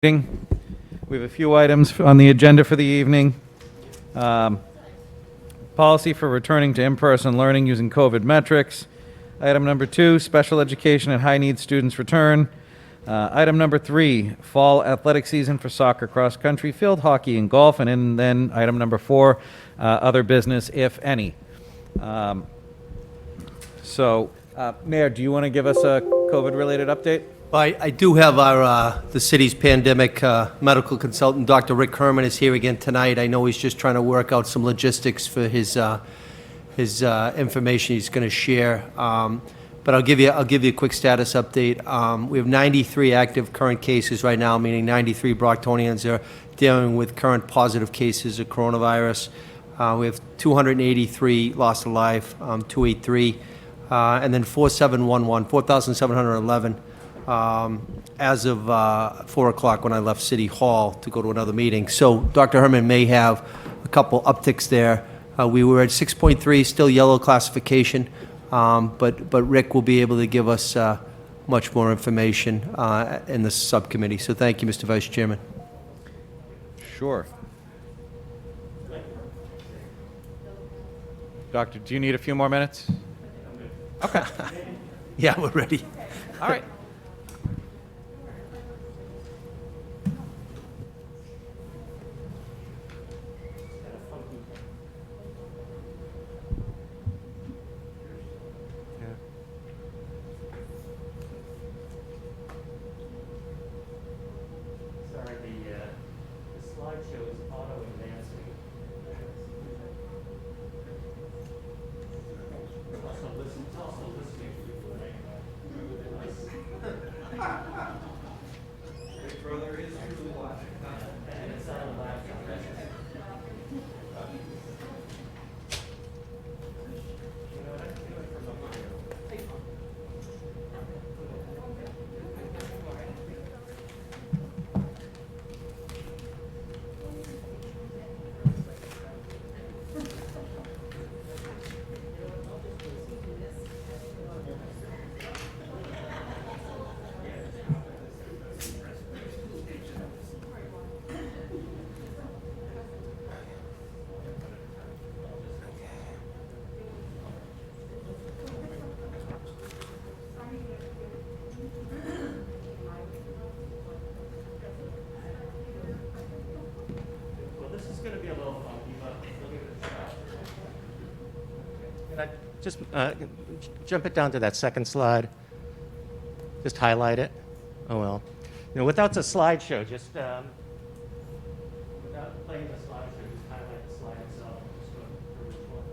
meeting. We have a few items on the agenda for the evening. Policy for returning to in-person learning using COVID metrics. Item number 2, special education and high-need students return. Item number 3, fall athletic season for soccer, cross-country, field hockey, and golf. And then item number 4, other business, if any. Mayor, do you want to give us a COVID-related update? I do have the city's pandemic medical consultant, Dr. Rick Herman, is here again tonight. I know he's just trying to work out some logistics for his information he's going to share. But I'll give you a quick status update. We have 93 active current cases right now, meaning 93 Brocktonians are dealing with current positive cases of coronavirus. We have 283 lost to life, 283, and then 4,711. As of 4 o'clock when I left City Hall to go to another meeting. So Dr. Herman may have a couple upticks there. We were at 6.3, still yellow classification, but Rick will be able to give us much more information in the subcommittee. So thank you, Mr. Vice Chairman. Sure. Doctor, do you need a few more minutes? Okay. Yeah, we're ready. All right. Sorry, the slideshow is auto-advancing. It's also listening to you. Big brother is truly watching. And it's on the laptop. You know what, I can do it from up here. Well, this is going to be a little funky, but we'll give it a shot. Can I just jump it down to that second slide? Just highlight it. Oh well. Without the slideshow, just without playing the slideshow, just highlight the slide itself. Just go for which one.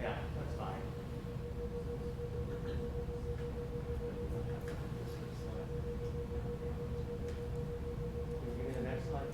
Yeah, that's fine. Can you give me the next slide?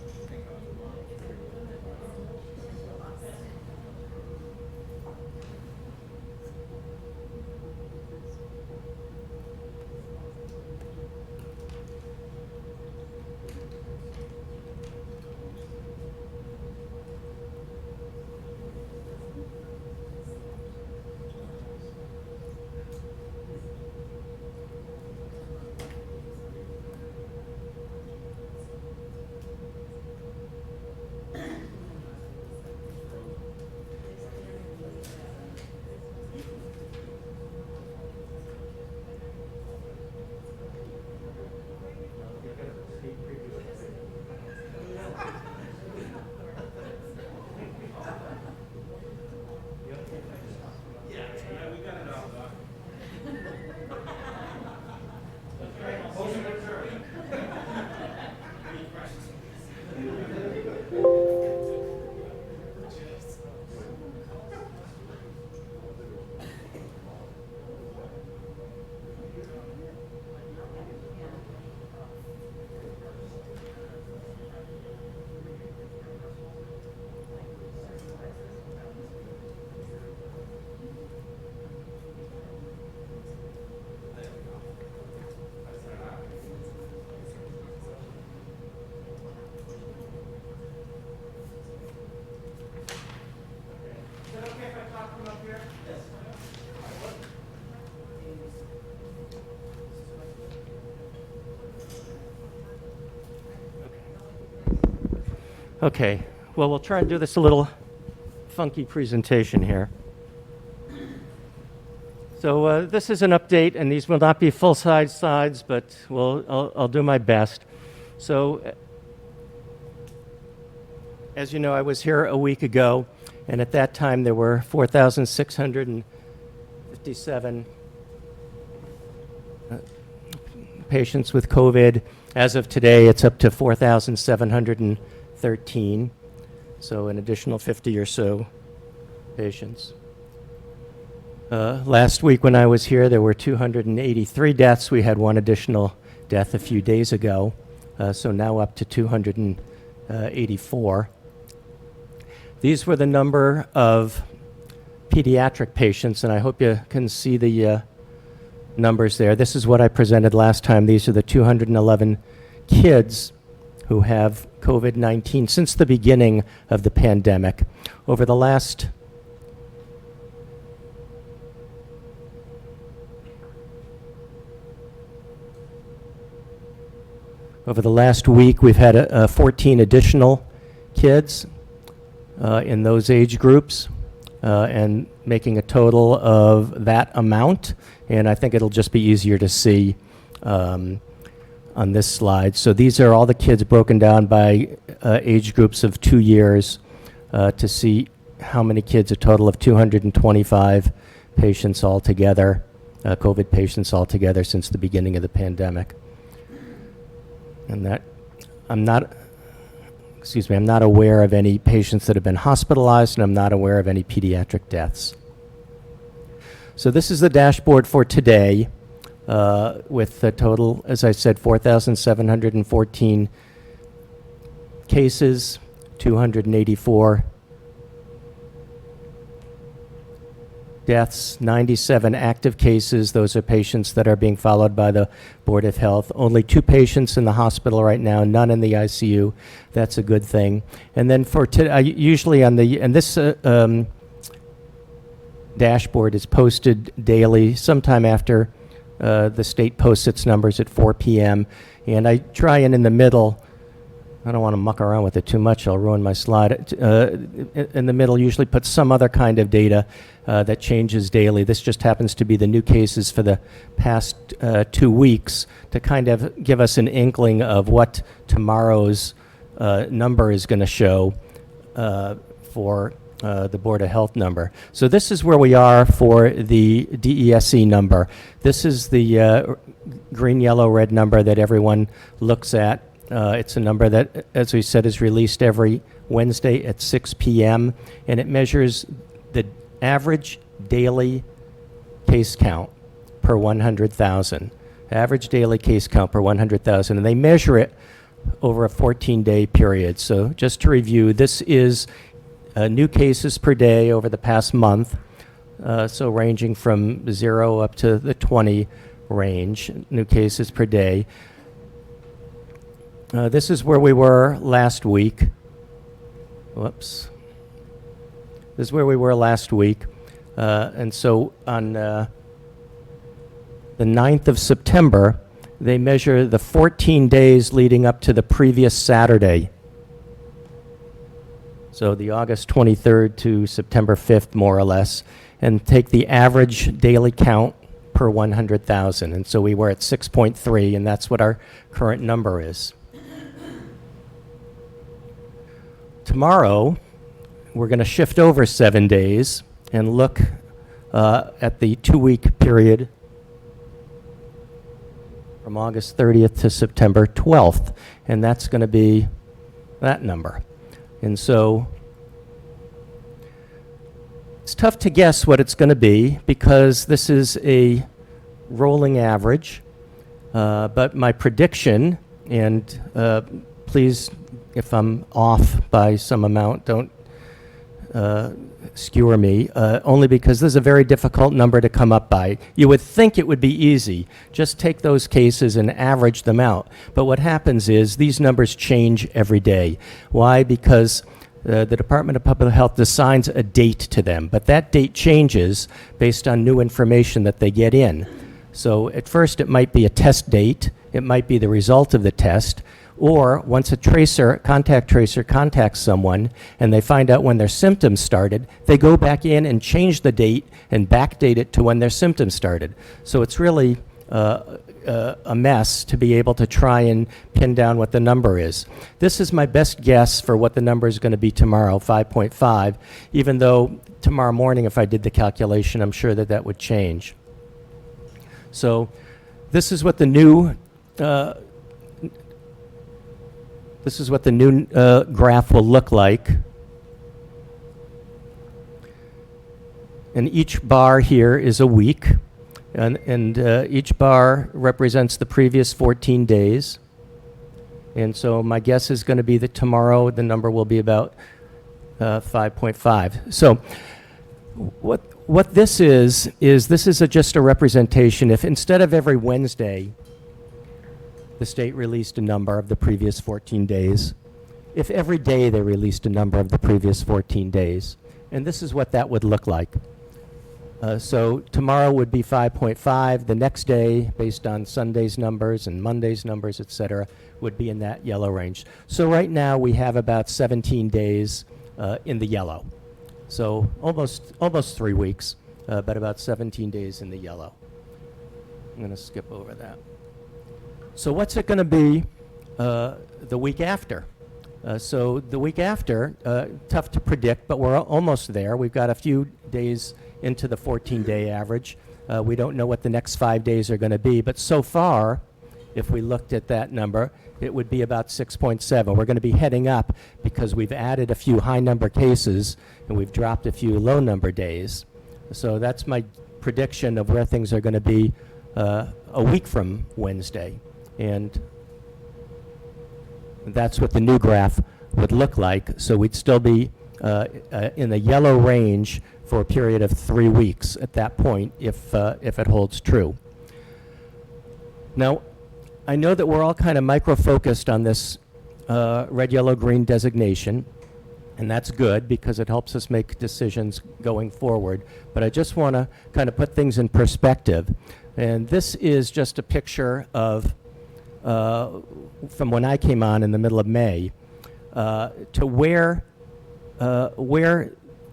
Okay, well, we'll try and do this a little funky presentation here. So this is an update, and these will not be full-size slides, but I'll do my best. So, as you know, I was here a week ago, and at that time there were 4,657 patients with COVID. As of today, it's up to 4,713, so an additional 50 or so patients. Last week when I was here, there were 283 deaths. We had one additional death a few days ago, so now up to 284. These were the number of pediatric patients, and I hope you can see the numbers there. This is what I presented last time. These are the 211 kids who have COVID-19 since the beginning of the pandemic. Over the last week, we've had 14 additional kids in those age groups, and making a total of that amount. And I think it'll just be easier to see on this slide. So these are all the kids broken down by age groups of 2 years to see how many kids, a total of 225 patients altogether, COVID patients altogether since the beginning of the pandemic. And that I'm not aware of any patients that have been hospitalized, and I'm not aware of any pediatric deaths. So this is the dashboard for today, with the total, as I said, 4,714 cases, 284 deaths, 97 active cases. Those are patients that are being followed by the Board of Health. Only 2 patients in the hospital right now, none in the ICU. That's a good thing. And then for usually on the, and this dashboard is posted daily, sometime after the state posts its numbers at 4 p.m. And I try and in the middle, I don't want to muck around with it too much, I'll ruin my slide. In the middle usually put some other kind of data that changes daily. This just happens to be the new cases for the past 2 weeks to kind of give us an inkling of what tomorrow's number is going to show for the Board of Health number. So this is where we are for the DESE number. This is the green, yellow, red number that everyone looks at. It's a number that, as we said, is released every Wednesday at 6 p.m., and it measures the average daily case count per 100,000. Average daily case count per 100,000, and they measure it over a 14-day period. So just to review, this is new cases per day over the past month, so ranging from 0 up to the 20 range, new cases per day. This is where we were last week. Whoops. This is where we were last week. And so on the 9th of September, they measure the 14 days leading up to the previous Saturday. So the August 23rd to September 5th, more or less, and take the average daily count per 100,000. And so we were at 6.3, and that's what our current number is. Tomorrow, we're going to shift over 7 days and look at the 2-week period from August 30th to September 12th, and that's going to be that number. And so it's tough to guess what it's going to be because this is a rolling average, but my prediction, and please, if I'm off by some amount, don't skewer me, only because this is a very difficult number to come up by. You would think it would be easy. Just take those cases and average them out. But what happens is these numbers change every day. Why? Because the Department of Public Health assigns a date to them, but that date changes based on new information that they get in. So at first it might be a test date, it might be the result of the test, Or once a contact tracer contacts someone and they find out when their symptoms started, they go back in and change the date and backdate it to when their symptoms started. So it's really a mess to be able to try and pin down what the number is. This is my best guess for what the number is going to be tomorrow, 5.5, even though tomorrow morning, if I did the calculation, I'm sure that that would change. So this is what the new graph will look like. And each bar here is a week. And each bar represents the previous 14 days. And so my guess is going to be that tomorrow the number will be about 5.5. So what this is this is just a representation. If instead of every Wednesday the state released a number of the previous 14 days, if every day they released a number of the previous 14 days, and this is what that would look like. So tomorrow would be 5.5. The next day, based on Sunday's numbers and Monday's numbers, et cetera, would be in that yellow range. So right now we have about 17 days in the yellow. So almost 3 weeks, but about 17 days in the yellow. I'm going to skip over that. So what's it going to be the week after? So the week after, tough to predict, but we're almost there. We've got a few days into the 14-day average. We don't know what the next 5 days are going to be, but so far, if we looked at that number, it would be about 6.7. We're going to be heading up because we've added a few high number cases and we've dropped a few low number days. So that's my prediction of where things are going to be a week from Wednesday. And that's what the new graph would look like. So we'd still be in the yellow range for a period of 3 weeks at that point, if it holds true. Now, I know that we're all kind of micro-focused on this red, yellow, green designation, and that's good because it helps us make decisions going forward. But I just want to kind of put things in perspective. And this is just a picture of, from when I came on in the middle of May, to where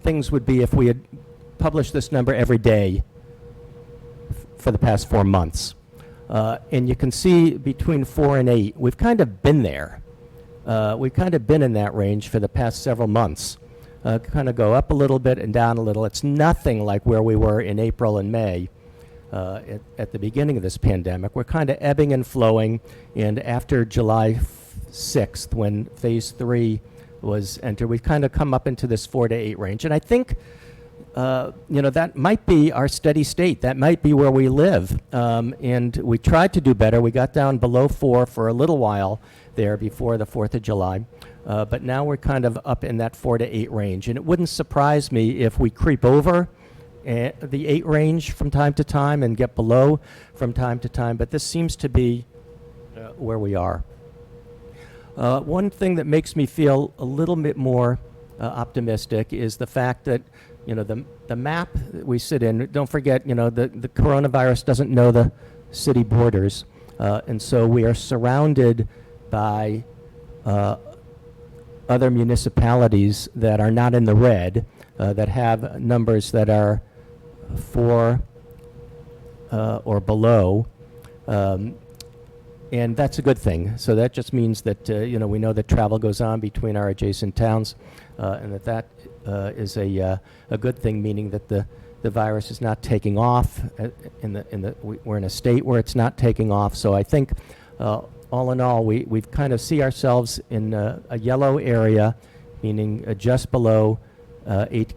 things would be if we had published this number every day for the past 4 months. And you can see between 4 and 8, we've kind of been there. We've kind of been in that range for the past several months. Kind of go up a little bit and down a little. It's nothing like where we were in April and May at the beginning of this pandemic. We're kind of ebbing and flowing, and after July 6th, when phase 3 was entered, we've kind of come up into this 4 to 8 range. And I think, that might be our steady state. That might be where we live. And we tried to do better. We got down below 4 for a little while there before the 4th of July. But now we're kind of up in that 4 to 8 range. And it wouldn't surprise me if we creep over the 8 range from time to time and get below from time to time. But this seems to be where we are. One thing that makes me feel a little bit more optimistic is the fact that, the map that we sit in, don't forget, the coronavirus doesn't know the city borders. And so we are surrounded by other municipalities that are not in the red, that have numbers that are 4 or below. And that's a good thing. So that just means that, we know that travel goes on between our adjacent towns, and that is a good thing, meaning that the virus is not taking off. We're in a state where it's not taking off. So I think, all in all, we've kind of see ourselves in a yellow area, meaning just below 8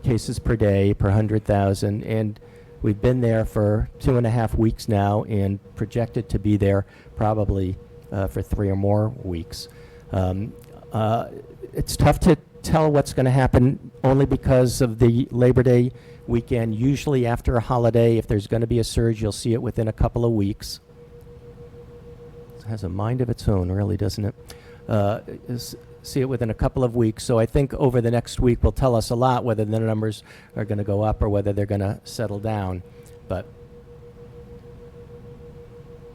cases per day per 100,000. And we've been there for 2.5 weeks now and projected to be there probably for 3 or more weeks. It's tough to tell what's going to happen only because of the Labor Day weekend. Usually after a holiday, if there's going to be a surge, you'll see it within a couple of weeks. It has a mind of its own, really, doesn't it? See it within a couple of weeks. So I think over the next week will tell us a lot whether the numbers are going to go up or whether they're going to settle down. But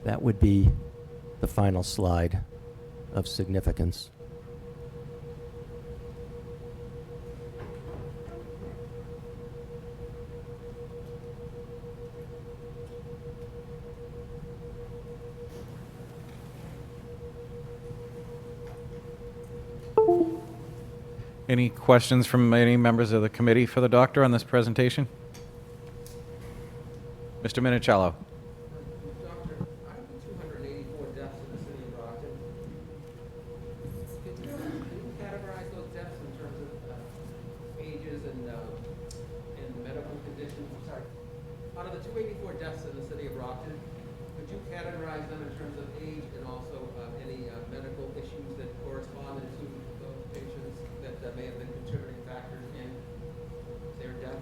that would be the final slide. of significance. Any questions from any members of the committee for the doctor on this presentation? Mr. Minicello. Doctor, out of the 284 deaths in the city of Brockton, can you categorize those deaths in terms of ages and medical conditions? I'm sorry. Out of the 284 deaths in the city of Brockton, could you categorize them in terms of age and also any medical issues that corresponded to those patients that may have been contributing factors in their death?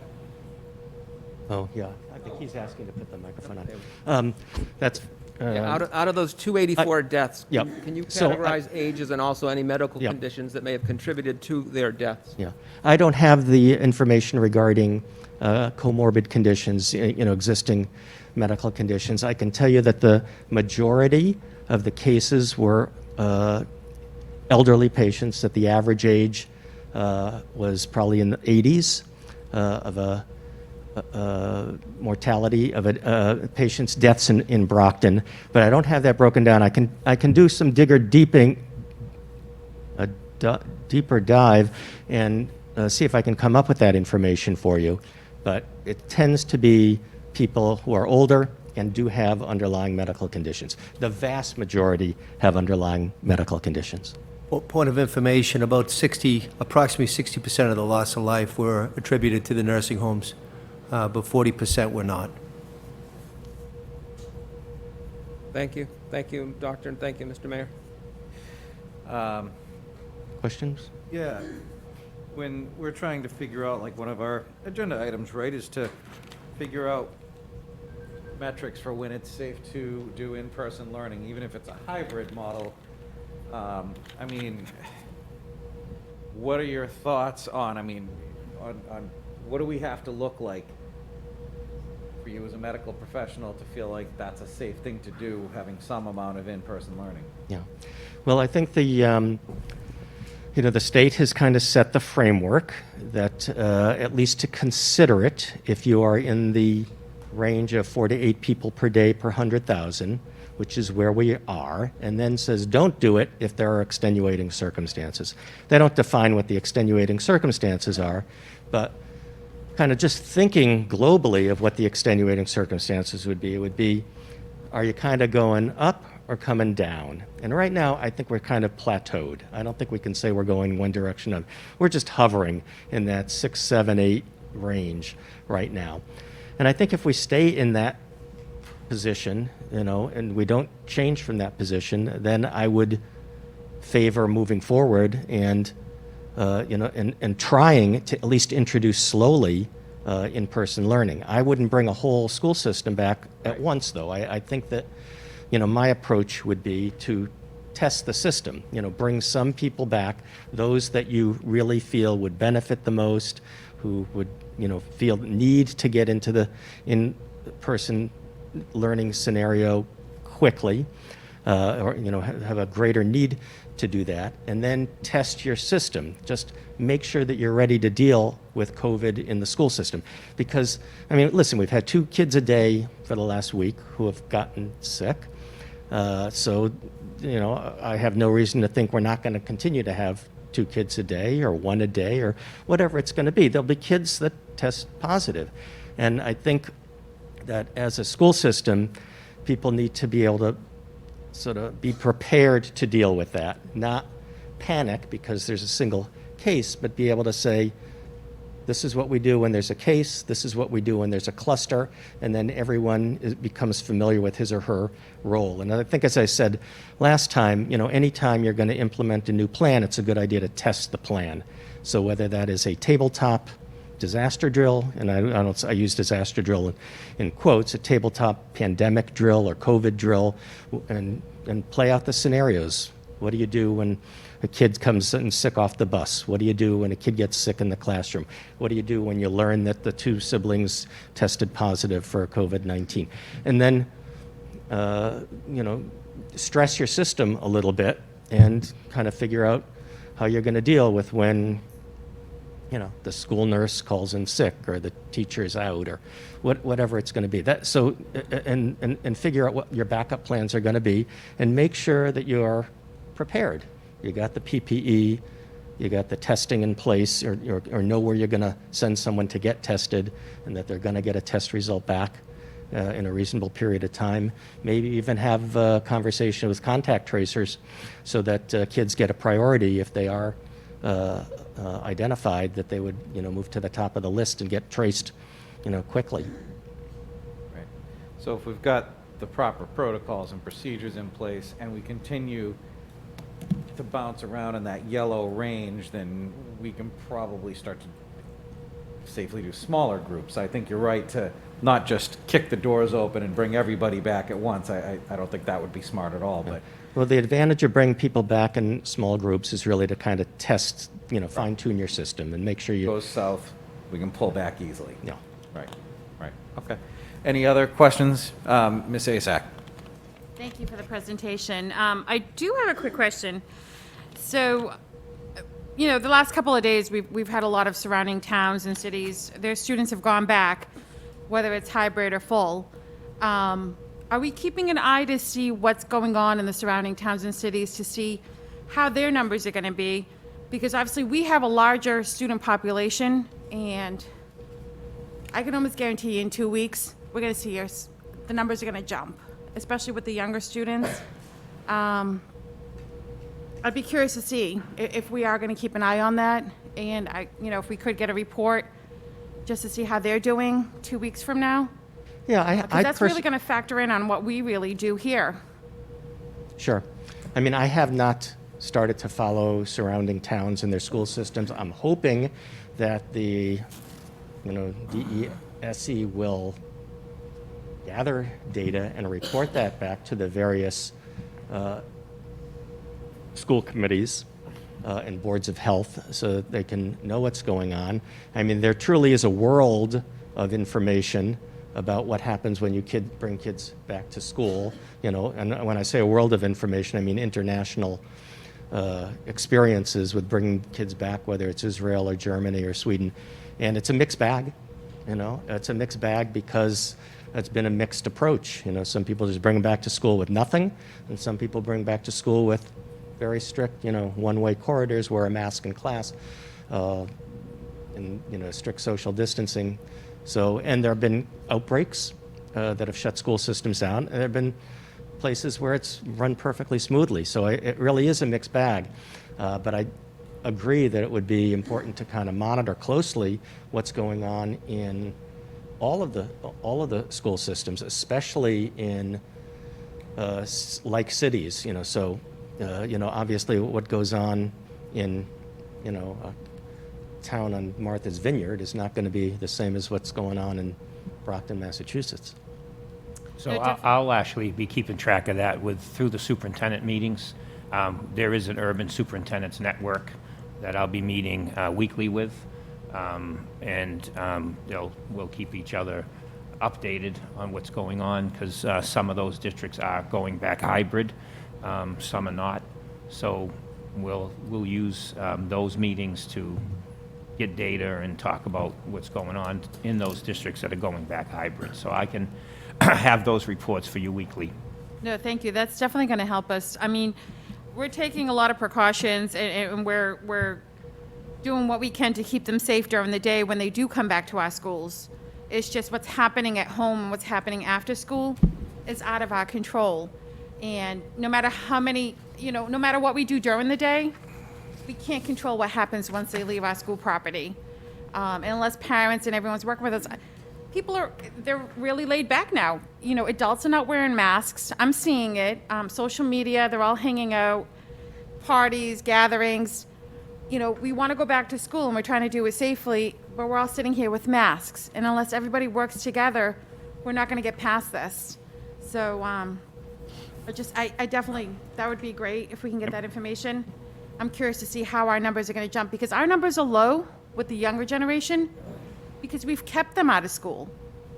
Oh, yeah. I think he's asking to put the microphone on. That's. Yeah, out of those 284 deaths, Yep. can you So, categorize ages and also any medical Yep. conditions that may have contributed to their deaths? Yeah. I don't have the information regarding comorbid conditions, existing medical conditions. I can tell you that the majority of the cases were elderly patients, that the average age was probably in the 80s of a mortality of patients' deaths in Brockton, but I don't have that broken down. I can do some deeper dive and see if I can come up with that information for you. But it tends to be people who are older and do have underlying medical conditions. The vast majority have underlying medical conditions. Well, point of information, approximately 60% of the loss of life were attributed to the nursing homes, but 40% were not. Thank you. Thank you, Doctor, and thank you, Mr. Mayor. Questions? Yeah, when we're trying to figure out, like, one of our agenda items, right, is to figure out metrics for when it's safe to do in-person learning, even if it's a hybrid model. I mean, what are your thoughts on what do we have to look like for you as a medical professional to feel like that's a safe thing to do, having some amount of in-person learning? Yeah. Well, I think the state has kind of set the framework that at least to consider it if you are in the range of 4 to 8 people per day per 100,000, which is where we are, and then says don't do it if there are extenuating circumstances. They don't define what the extenuating circumstances are, but kind of just thinking globally of what the extenuating circumstances would be, are you kind of going up or coming down? And right now, I think we're kind of plateaued. I don't think we can say we're going one direction up. We're just hovering in that 6, 7, 8 range right now. And I think if we stay in that position, and we don't change from that position, then I would favor moving forward and trying to at least introduce slowly in-person learning. I wouldn't bring a whole school system back at once, though. I think that, my approach would be to test the system. Bring some people back, those that you really feel would benefit the most, who would, feel need to get into the in-person learning scenario quickly, or have a greater need to do that, and then test your system. Just make sure that you're ready to deal with COVID in the school system. Because, listen, we've had 2 kids a day for the last week who have gotten sick. So, I have no reason to think we're not going to continue to have 2 kids a day or 1 a day or whatever it's going to be. There'll be kids that test positive. And I think that as a school system, people need to be able to sort of be prepared to deal with that, not panic because there's a single case, but be able to say, this is what we do when there's a case, this is what we do when there's a cluster, and then everyone becomes familiar with his or her role. And I think, as I said last time, anytime you're going to implement a new plan, it's a good idea to test the plan. So whether that is a tabletop disaster drill, and I use disaster drill in quotes, a tabletop pandemic drill or COVID drill, and play out the scenarios. What do you do when a kid comes in sick off the bus? What do you do when a kid gets sick in the classroom? What do you do when you learn that the 2 siblings tested positive for COVID-19? And then, stress your system a little bit and kind of figure out how you're going to deal with when, you know, the school nurse calls in sick or the teacher's out or whatever it's going to be. And figure out what your backup plans are going to be and make sure that you're prepared. You got the PPE, you got the testing in place, or know where you're going to send someone to get tested and that they're going to get a test result back in a reasonable period of time. Maybe even have a conversation with contact tracers so that kids get a priority if they are identified, that they would, you know, move to the top of the list and get traced, you know, quickly. Right. So if we've got the proper protocols and procedures in place and we continue to bounce around in that yellow range, then we can probably start to safely do smaller groups. I think you're right to not just kick the doors open and bring everybody back at once. I don't think that would be smart at all, but. Well, the advantage of bringing people back in small groups is really to kind of test, you know, fine-tune your system and make sure you... Goes south, we can pull back easily. Yeah. Right, okay. Any other questions? Ms. Asak? Thank you for the presentation. I do have a quick question. So, you know, the last couple of days, we've had a lot of surrounding towns and cities. Their students have gone back, whether it's hybrid or full. Are we keeping an eye to see what's going on in the surrounding towns and cities to see how their numbers are going to be? Because obviously we have a larger student population, and I can almost guarantee you in 2 weeks, we're going to see the numbers are going to jump, especially with the younger students. I'd be curious to see if we are going to keep an eye on that, and if we could get a report just to see how they're doing 2 weeks from now. Yeah, Because that's really going to factor in on what we really do here. Sure. I mean, I have not started to follow surrounding towns and their school systems. I'm hoping that the, you know, DESE will gather data and report that back to the various school committees and boards of health so that they can know what's going on. I mean, there truly is a world of information about what happens when you bring kids back to school, you know, and when I say a world of information, I mean international experiences with bringing kids back, whether it's Israel or Germany or Sweden, and it's a mixed bag, you know, it's a mixed bag because it's been a mixed approach. You know, some people just bring them back to school with nothing, and some people bring back to school with very strict, you know, one-way corridors, wear a mask in class, and, you know, strict social distancing. So, and there have been outbreaks that have shut school systems down, and there have been places where it's run perfectly smoothly. So it really is a mixed bag. But I agree that it would be important to kind of monitor closely what's going on in all of the school systems, especially in like cities. You know, so you know, obviously what goes on in, you know, town on Martha's Vineyard is not going to be the same as what's going on in Brockton, Massachusetts. So I'll actually be keeping track of that through the superintendent meetings. There is an urban superintendent's network that I'll be meeting weekly with, and we'll keep each other updated on what's going on, because some of those districts are going back hybrid, some are not. So we'll use those meetings to get data and talk about what's going on in those districts that are going back hybrid. So I can have those reports for you weekly. No, thank you. That's definitely going to help us. I mean, we're taking a lot of precautions, and we're doing what we can to keep them safe during the day when they do come back to our schools. It's just what's happening at home and what's happening after school is out of our control. And no matter how many, no matter what we do during the day, we can't control what happens once they leave our school property. And unless parents and everyone's working with us, they're really laid back now. You know, adults are not wearing masks. I'm seeing it. Social media, they're all hanging out, parties, gatherings. You know, we want to go back to school and we're trying to do it safely, but we're all sitting here with masks. And unless everybody works together, we're not going to get past this. So I definitely, that would be great if we can get that information. I'm curious to see how our numbers are going to jump, because our numbers are low with the younger generation because we've kept them out of school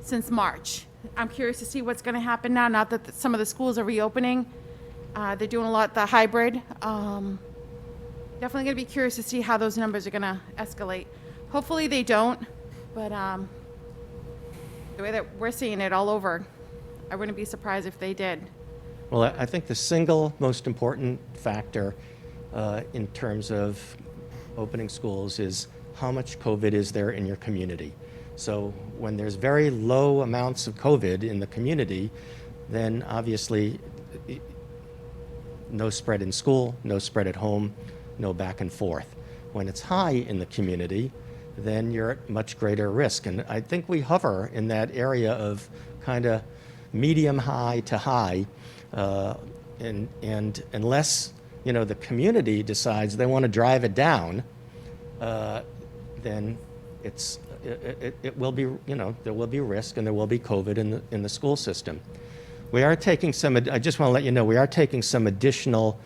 since March. I'm curious to see what's going to happen now that some of the schools are reopening They're doing a lot, the hybrid. Definitely going to be curious to see how those numbers are going to escalate. Hopefully they don't, but the way that we're seeing it all over, I wouldn't be surprised if they did. Well, I think the single most important factor in terms of opening schools is how much COVID is there in your community. So when there's very low amounts of COVID in the community, then obviously no spread in school, no spread at home, no back and forth. When it's high in the community, then you're at much greater risk. And I think we hover in that area of kind of medium high to high. And unless, the community decides they want to drive it down, then it will be, there will be risk and there will be COVID in the school system. We are taking I just want to let you know, we are taking some additional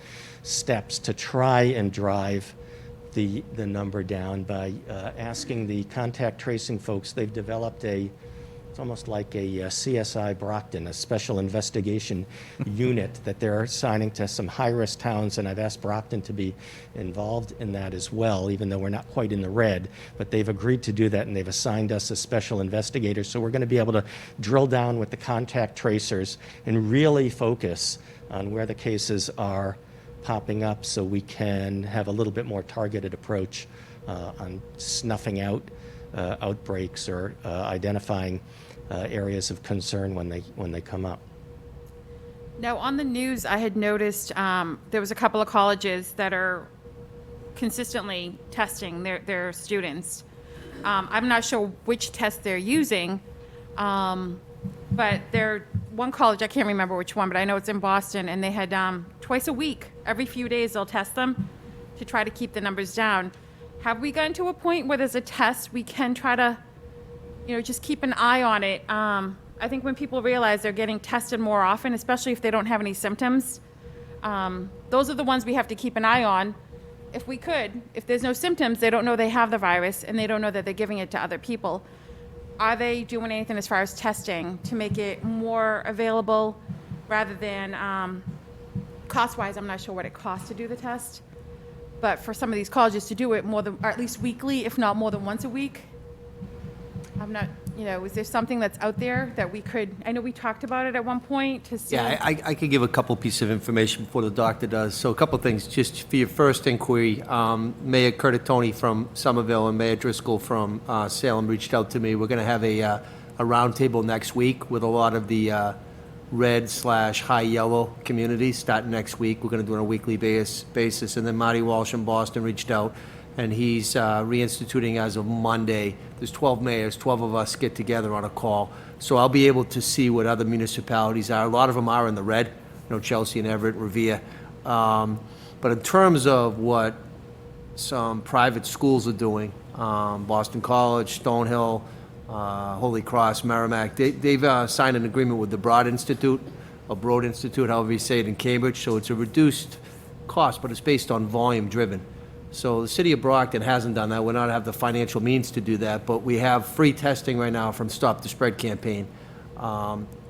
steps to try and drive the number down by asking the contact tracing folks. They've developed it's almost like a CSI Brockton, a special investigation unit that they're assigning to some high-risk towns, and I've asked Brockton to be involved in that as well, even though we're not quite in the red, but they've agreed to do that, and they've assigned us a special investigator, so we're going to be able to drill down with the contact tracers and really focus on where the cases are popping up so we can have a little bit more targeted approach on snuffing out outbreaks or identifying areas of concern when they come up. Now, on the news, I had noticed there was a couple of colleges that are consistently testing their students. I'm not sure which test they're using, but one college, I can't remember which one, but I know it's in Boston, and they had twice a week, every few days, they'll test them to try to keep the numbers down. Have we gotten to a point where there's a test we can try to, just keep an eye on it? I think when people realize they're getting tested more often, especially if they don't have any symptoms, those are the ones we have to keep an eye on. If there's no symptoms, they don't know they have the virus, and they don't know that they're giving it to other people. Are they doing anything as far as testing to make it more available rather than cost-wise? I'm not sure what it costs to do the test, but for some of these colleges to do it more than, or at least weekly, if not more than once a week, I'm not, is there something that's out there that we could, I know we talked about it at one point to see. Yeah, I could give a couple pieces of information before the doctor does. So a couple things, just for your first inquiry, Mayor Curtatone from Somerville and Mayor Driscoll from Salem reached out to me. We're going to have a roundtable next week with a lot of the red/high yellow communities starting next week. We're going to do it on a weekly basis. And then Marty Walsh in Boston reached out, and he's reinstituting as of Monday. There's 12 mayors, 12 of us get together on a call. So I'll be able to see what other municipalities are. A lot of them are in the red, Chelsea and Everett, Revere. But in terms of what some private schools are doing, Boston College, Stonehill, Holy Cross, Merrimack, they've signed an agreement with the Broad Institute, or Broad Institute, however you say it, in Cambridge. So it's a reduced cost, but it's based on volume driven. So the city of Brockton hasn't done that. We don't have the financial means to do that, but we have free testing right now from Stop the Spread campaign.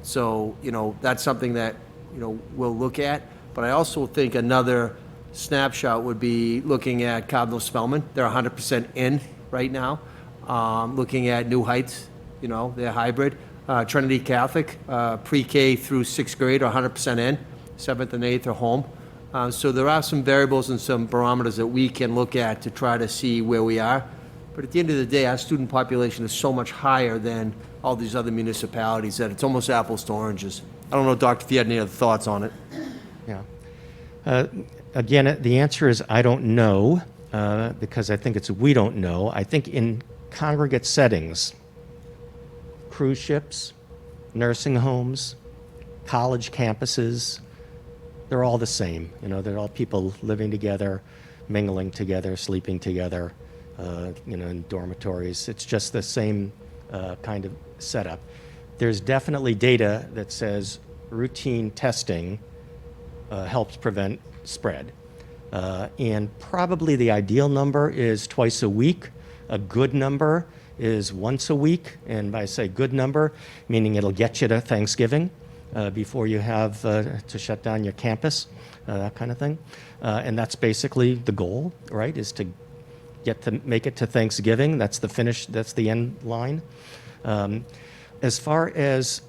So, that's something that, we'll look at. But I also think another snapshot would be looking at Cardinal Spellman. They're 100% in right now. Looking at New Heights, they're hybrid. Trinity Catholic, pre-K through 6th grade are 100% in. 7th and 8th are home. So there are some variables and some barometers that we can look at to try to see where we are. But at the end of the day, our student population is so much higher than all these other municipalities that it's almost apples to oranges. I don't know, Doctor, if you had any other thoughts on it. Yeah. Again, the answer is I don't know, because I think it's we don't know. I think in congregate settings, cruise ships, nursing homes, college campuses, they're all the same. They're all people living together, mingling together, sleeping together, in dormitories. It's just the same kind of setup. There's definitely data that says routine testing helps prevent spread. And probably the ideal number is twice a week. A good number is once a week. And by say good number, meaning it'll get you to Thanksgiving. before you have to shut down your campus, that kind of thing. And that's basically the goal, right, is to make it to Thanksgiving. That's the finish, that's the end line. As far as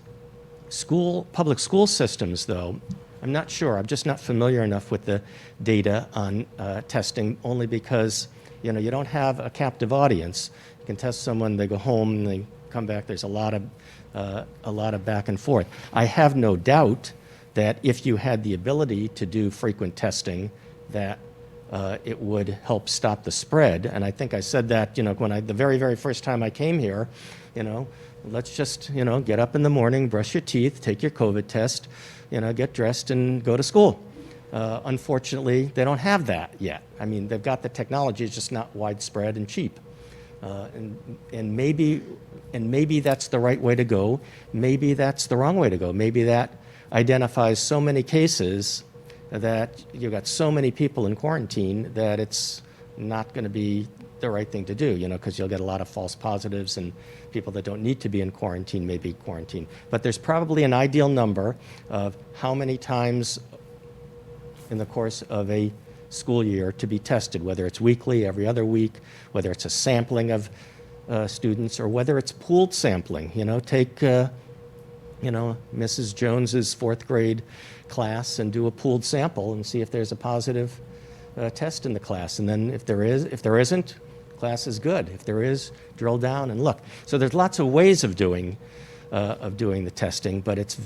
public school systems, though, I'm not sure. I'm just not familiar enough with the data on testing, only because, you know, you don't have a captive audience. You can test someone, they go home, and they come back. There's a lot of back and forth. I have no doubt that if you had the ability to do frequent testing, that it would help stop the spread. And I think I said that, you know, the very, very first time I came here, you know, let's just, you know, get up in the morning, brush your teeth, take your COVID test, you know, get dressed and go to school. Unfortunately, they don't have that yet. I mean, they've got the technology, it's just not widespread and cheap. And maybe that's the right way to go. Maybe that's the wrong way to go. Maybe that identifies so many cases that you've got so many people in quarantine that it's not going to be the right thing to do, you know, because you'll get a lot of false positives and people that don't need to be in quarantine may be quarantined. But there's probably an ideal number of how many times in the course of a school year to be tested, whether it's weekly, every other week, whether it's a sampling of students, or whether it's pooled sampling. You know, take, you know, Mrs. Jones's 4th grade class and do a pooled sample and see if there's a positive test in the class. And then if there isn't, class is good. If there is, drill down and look. So there's lots of ways of doing the testing, but it's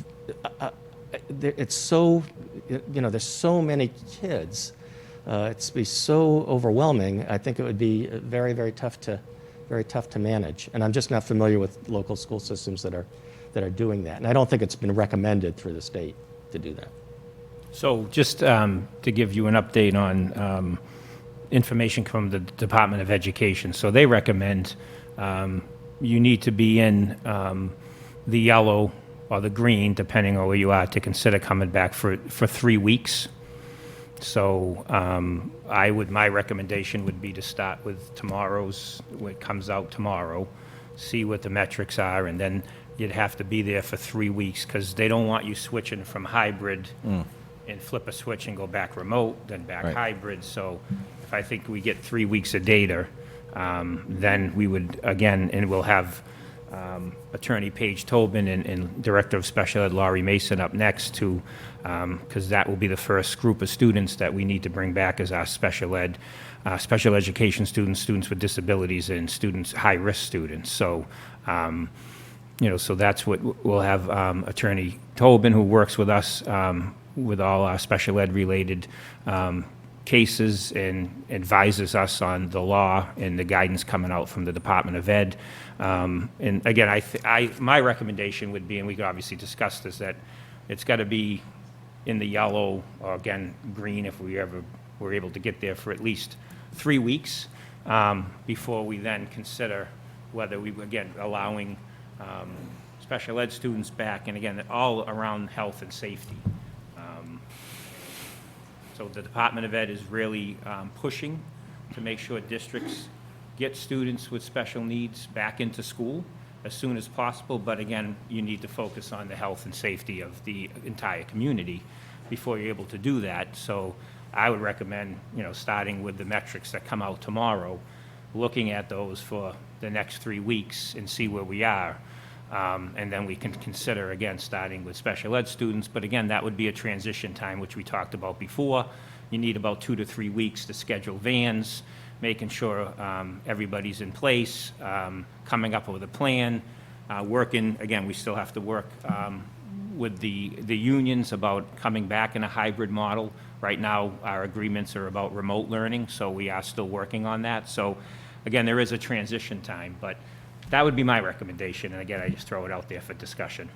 so, you know, there's so many kids. It's be so overwhelming. I think it would be very, very tough to manage. And I'm just not familiar with local school systems that are doing that. And I don't think it's been recommended through the state to do that. So just to give you an update on information from the Department of Education. So they recommend you need to be in the yellow or the green, depending on where you are, to consider coming back for 3 weeks. So my recommendation would be to start with tomorrow's, when it comes out tomorrow, see what the metrics are, and then you'd have to be there for 3 weeks, because they don't want you switching from hybrid and flip a switch and go back remote, then back hybrid. So if I think we get 3 weeks of data, then we would, again, and we'll have Attorney Paige Tobin and Director of Special Ed Laurie Mason up next to, because that will be the first group of students that we need to bring back as our special education students, students with disabilities, and high-risk students. So, you know, so that's what we'll have Attorney Tobin, who works with us with all our special ed related cases and advises us on the law and the guidance coming out from the Department of Ed. And again, my recommendation would be, and we could obviously discuss this, that it's got to be in the yellow, or again, green, if we ever were able to get there, for at least 3 weeks before we then consider whether we, again, allowing special ed students back, and again, all around health and safety. So the Department of Ed is really pushing to make sure districts get students with special needs back into school as soon as possible. But again, you need to focus on the health and safety of the entire community before you're able to do that. So I would recommend, you know, starting with the metrics that come out tomorrow, looking at those for the next 3 weeks and see where we are. And then we can consider, again, starting with special ed students. But again, that would be a transition time, which we talked about before. You need about 2 to 3 weeks to schedule vans, making sure everybody's in place, coming up with a plan, working. Again, we still have to work with the unions about coming back in a hybrid model. Right now, our agreements are about remote learning, so we are still working on that. So again, there is a transition time, but that would be my recommendation, and again, I just throw it out there for discussion.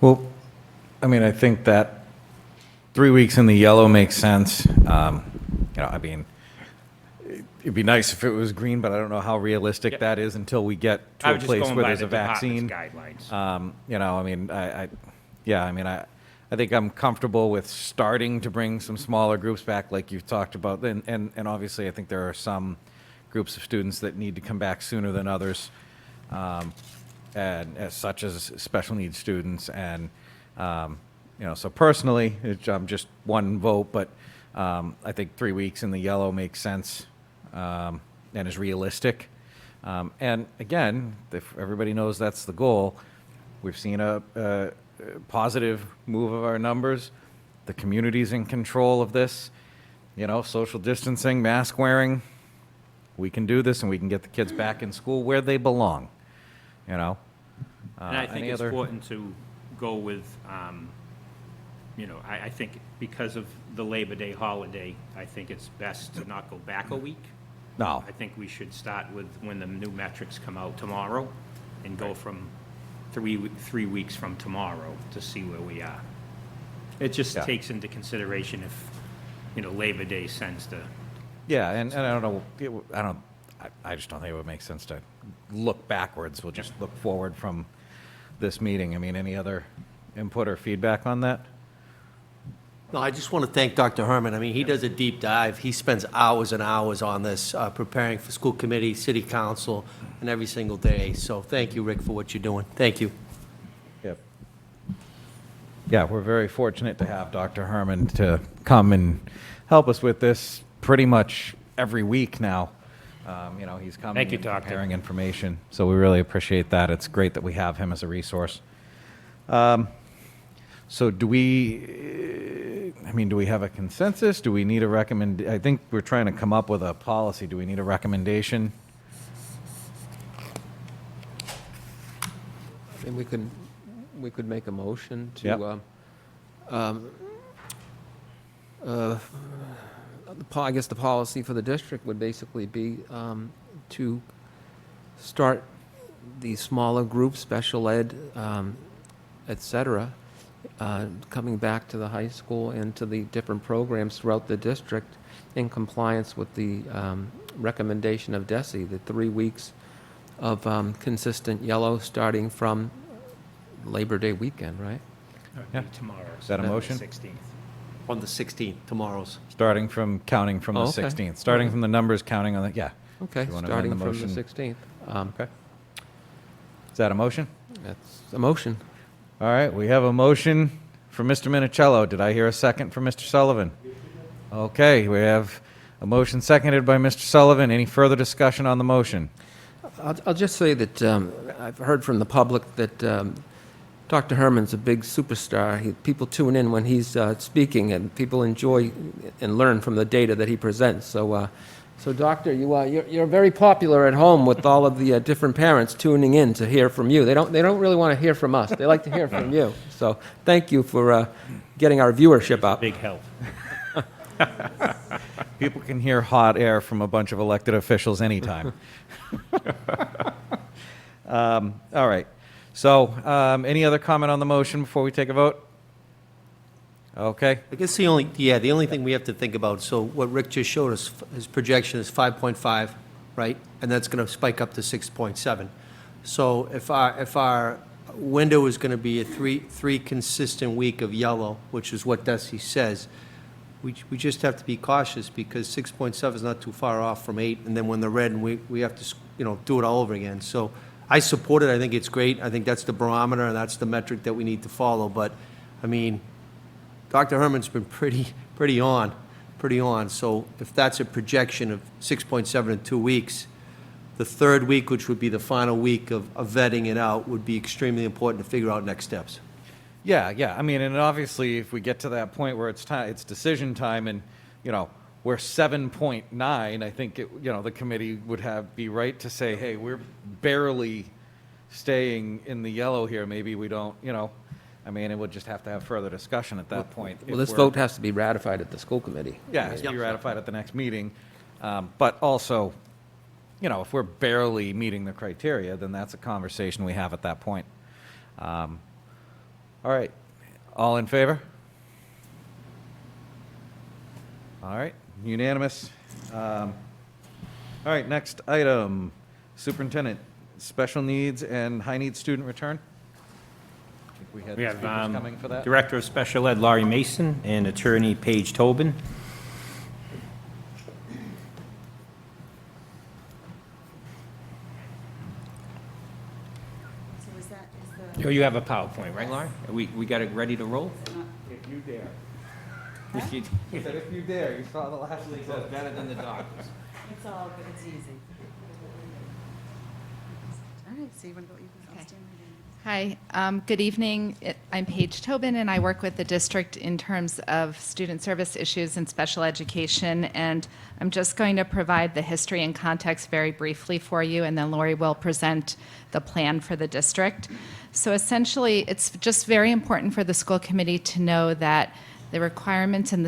Well, I mean, I think that 3 weeks in the yellow makes sense. You know, I mean, it'd be nice if it was green, but I don't know how realistic that is until we get to a place where there's a vaccine. Guidelines. You know, I mean, I think I'm comfortable with starting to bring some smaller groups back, like you've talked about, and obviously, I think there are some groups of students that need to come back sooner than others. and as such as special needs students. And, so personally, I'm just one vote, but I think 3 weeks in the yellow makes sense and is realistic. And again, if everybody knows that's the goal, we've seen a positive move of our numbers. The community's in control of this, social distancing, mask wearing. We can do this, and we can get the kids back in school where they belong, And I think any it's other- important to go with, I think because of the Labor Day holiday, I think it's best to not go back a week. No, I think we should start with when the new metrics come out tomorrow and go from 3 weeks from tomorrow to see where we are. It just Yeah. takes into consideration if, Labor Day sends the, yeah, and I don't know, I just don't think it would make sense to look backwards. We'll just look forward from this meeting. I mean, any other input or feedback on that? No, I just want to thank Dr. Herman. I mean, he does a deep dive. He spends hours and hours on this, preparing for school committee, city council, and every single day. So thank you, Rick, for what you're doing. Thank you. Yep. Yeah, we're very fortunate to have Dr. Herman to come and help us with this pretty much every week now. He's coming Thank you, and Doctor. preparing information, so we really appreciate that. It's great that we have him as a resource. So do we have a consensus? Do we need a I think we're trying to come up with a policy. Do we need a recommendation? And we could make a motion Yep. to, I guess the policy for the district would basically be to start the smaller groups, special ed, et cetera, coming back to the high school and to the different programs throughout the district in compliance with the recommendation of DESE, the 3 weeks of consistent yellow starting from Labor Day weekend, right? Yeah. tomorrow. Is that a motion? 16th. On the 16th, tomorrow's. Counting from the Oh, okay. 16th. Starting from the numbers, counting on the, yeah. Okay, You wanna amend starting the from the motion? 16th. Okay. Is that a motion? That's a motion. All right, we have a motion for Mr. Minicello. Did I hear a second for Mr. Sullivan? Okay, we have a motion seconded by Mr. Sullivan. Any further discussion on the motion? I'll just say that I've heard from the public that Dr. Herman's a big superstar. People tune in when he's speaking, and people enjoy and learn from the data that he presents. So Doctor, you're very popular at home with all of the different parents tuning in to hear from you. They don't really want to hear from us. They like to hear from you. So thank you for getting our viewership up. Big help. People can hear hot air from a bunch of elected officials anytime. All right. So, any other comment on the motion before we take a vote? Okay. I guess the only thing we have to think about, so what Rick just showed us, his projection is 5.5, right? And that's going to spike up to 6.7. So if our window is going to be a three consistent week of yellow, which is what DESE says, we just have to be cautious because 6.7 is not too far off from 8, and then when they're red, and we have to, do it all over again. So I support it. I think it's great. I think that's the barometer, and that's the metric that we need to follow. But, I mean, Dr. Herman's been pretty on. So if that's a projection of 6.7 in 2 weeks, the third week, which would be the final week of vetting it out, would be extremely important to figure out next steps. Yeah. I mean, and obviously, if we get to that point where it's decision time, and we're 7.9, I think the committee would be right to say, hey, we're barely staying in the yellow here. Maybe we don't. I mean, it would just have to have further discussion at that point. Well, this vote has to be ratified at the school committee. Yeah, it has to be ratified at the next meeting. But also, if we're barely meeting the criteria, then that's a conversation we have at that point. All right. All in favor? All right. Unanimous. All right, next item. Superintendent, special needs and high needs student return. I think we had We have speakers coming for that. Director of Special Ed Laurie Mason and Attorney Paige Tobin. Oh, you have a PowerPoint, right, Lauren? We got it ready to roll? If you dare. He said, if you dare, you saw the last week. It's better than the doctors. It's all good, it's easy. All right, so you want to go, you can stand right in. Hi, good evening. I'm Paige Tobin, and I work with the district in terms of student service issues and special education. And I'm just going to provide the history and context very briefly for you, and then Lori will present the plan for the district. So essentially, it's just very important for the school committee to know that the requirements in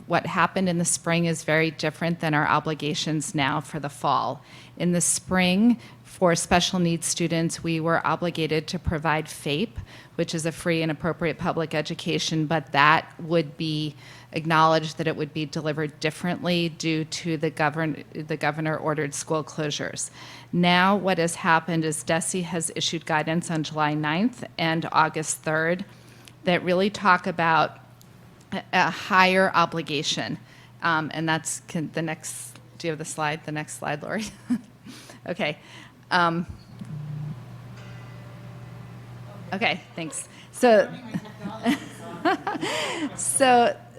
what happened in the spring is very different than our obligations now for the fall. In the spring, for special needs students, we were obligated to provide FAPE, which is a free and appropriate public education, but that would be acknowledged that it would be delivered differently due to the governor-ordered school closures. Now what has happened is DESE has issued guidance on July 9th and August 3rd that really talk about a higher obligation. And that's the next, do you have the slide? The next slide, Lori? Okay. Okay, thanks. So,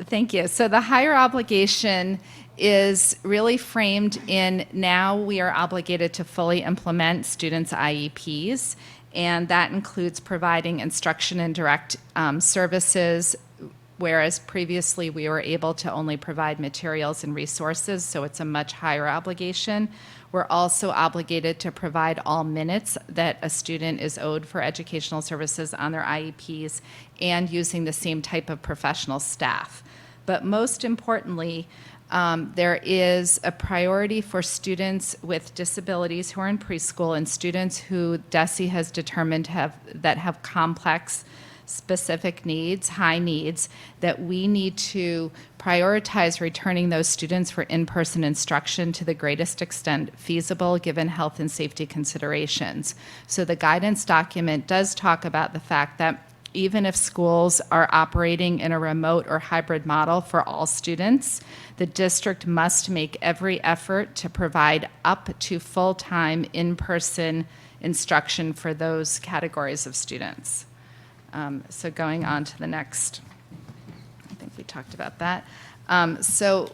thank you. So the higher obligation is really framed in now we are obligated to fully implement students' IEPs, and that includes providing instruction and direct services, whereas previously we were able to only provide materials and resources, so it's a much higher obligation. We're also obligated to provide all minutes that a student is owed for educational services on their IEPs and using the same type of professional staff. But most importantly, there is a priority for students with disabilities who are in preschool and students who DESE has determined that have complex specific needs, high needs, that we need to prioritize returning those students for in-person instruction to the greatest extent feasible given health and safety considerations. So the guidance document does talk about the fact that even if schools are operating in a remote or hybrid model for all students, the district must make every effort to provide up to full-time in-person instruction for those categories of students. So going on to the next, I think we talked about that. So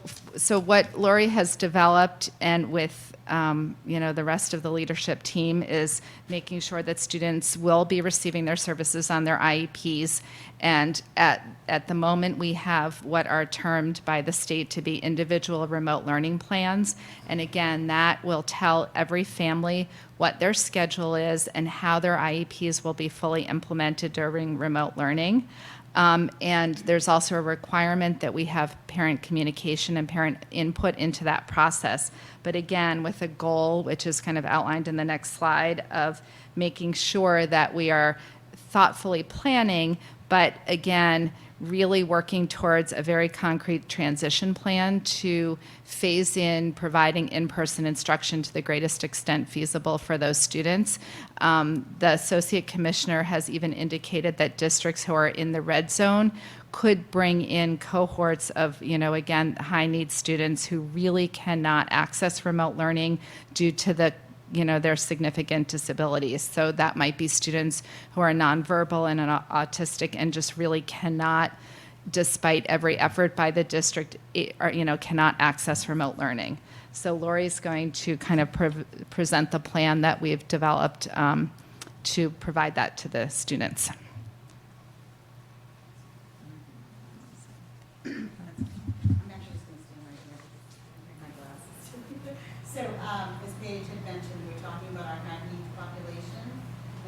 what Lori has developed and with the rest of the leadership team is making sure that students will be receiving their services on their IEPs. And at the moment, we have what are termed by the state to be individual remote learning plans. And again, that will tell every family what their schedule is and how their IEPs will be fully implemented during remote learning. And there's also a requirement that we have parent communication and parent input into that process. But again, with a goal, which is kind of outlined in the next slide, of making sure that we are thoughtfully planning, but again, really working towards a very concrete transition plan to phase in providing in-person instruction to the greatest extent feasible for those students. The Associate Commissioner has even indicated that districts who are in the red zone could bring in cohorts of, again, high-need students who really cannot access remote learning due to their significant disabilities. So that might be students who are nonverbal and autistic and just really cannot, despite every effort by the district, cannot access remote learning. So Lori's going to kind of present the plan that we've developed to provide that to the students. I'm actually just going to stand right here. Bring my glasses. So, as Paige had mentioned, we're talking about our high-needs population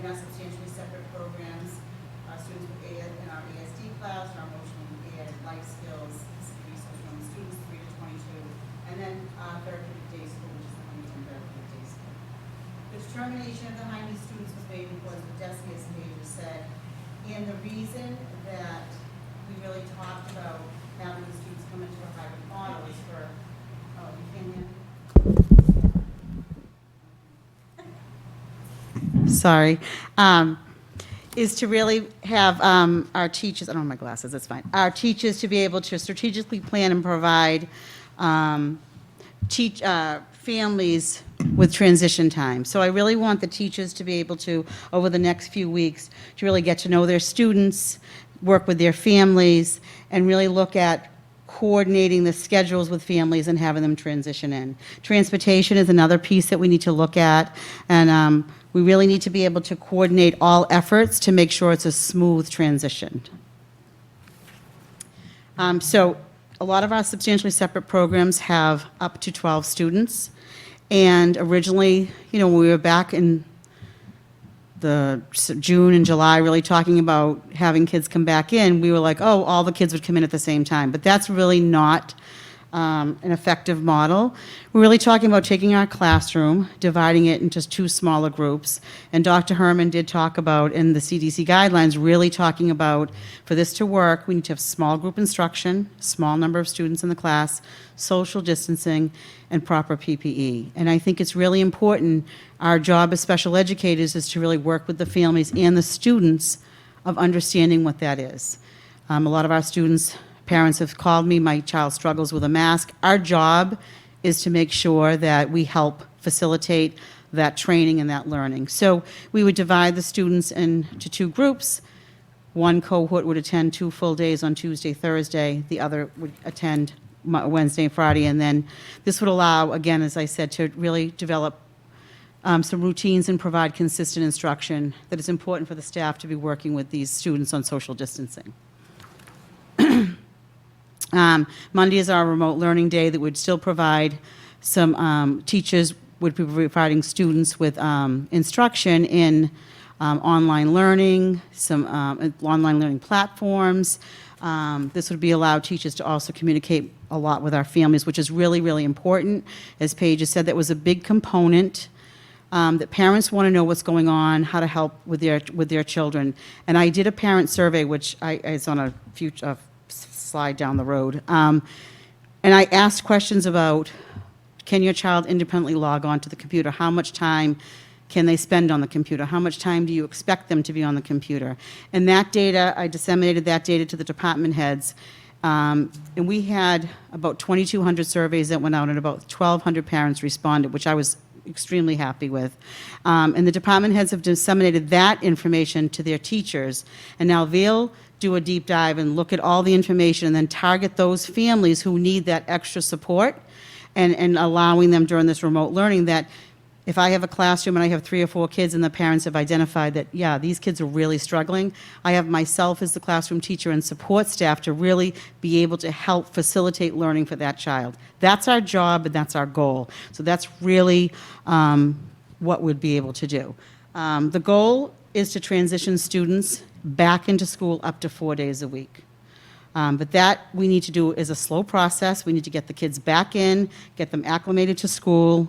and our substantially separate programs, our students with in our ASD class, our emotional and life skills, research on students 3 to 22, and then Therapeutic Day School, which is the Huntington Therapeutic Day School. The determination of the high-needs students was made because of DESE, as Paige has said, and the reason that we really talked about having the students come into a hybrid model is for, you can't hear me? Sorry, is to really have our teachers, I don't have my glasses, that's fine, our teachers to be able to strategically plan and provide families with transition time. So I really want the teachers to be able to, over the next few weeks, to really get to know their students, work with their families, and really look at coordinating the schedules with families and having them transition in. Transportation is another piece that we need to look at, and we really need to be able to coordinate all efforts to make sure it's a smooth transition. So a lot of our substantially separate programs have up to 12 students, and originally, when we were back in the June and July really talking about having kids come back in, we were like, oh, all the kids would come in at the same time. But that's really not an effective model. We're really talking about taking our classroom, dividing it into 2 smaller groups. And Dr. Herman did talk about, in the CDC guidelines, really talking about, for this to work, we need to have small group instruction, small number of students in the class, social distancing, and proper PPE. And I think it's really important, our job as special educators is to really work with the families and the students of understanding what that is. A lot of our students, parents have called me, my child struggles with a mask. Our job is to make sure that we help facilitate that training and that learning. So we would divide the students into 2 groups. One cohort would attend 2 full days on Tuesday, Thursday. The other would attend Wednesday and Friday. And then this would allow, again, as I said, to really develop some routines and provide consistent instruction that is important for the staff to be working with these students on social distancing. Monday is our remote learning day that would still provide some, teachers would be providing students with instruction in online learning, some online learning platforms. This would be allow teachers to also communicate a lot with our families, which is really, really important. As Paige has said, that was a big component, that parents want to know what's going on, how to help with their children. And I did a parent survey, which is on a future slide down the road. And I asked questions about, can your child independently log on to the computer? How much time can they spend on the computer? How much time do you expect them to be on the computer? And that data, I disseminated that data to the department heads. And we had about 2,200 surveys that went out, and about 1,200 parents responded, which I was extremely happy with. And the department heads have disseminated that information to their teachers. And now they'll do a deep dive and look at all the information and then target those families who need that extra support, and allowing them during this remote learning that if I have a classroom and I have 3 or 4 kids and the parents have identified that, yeah, these kids are really struggling, I have myself as the classroom teacher and support staff to really be able to help facilitate learning for that child. That's our job and that's our goal. So that's really what we'd be able to do. The goal is to transition students back into school up to 4 days a week. But that we need to do is a slow process. We need to get the kids back in, get them acclimated to school,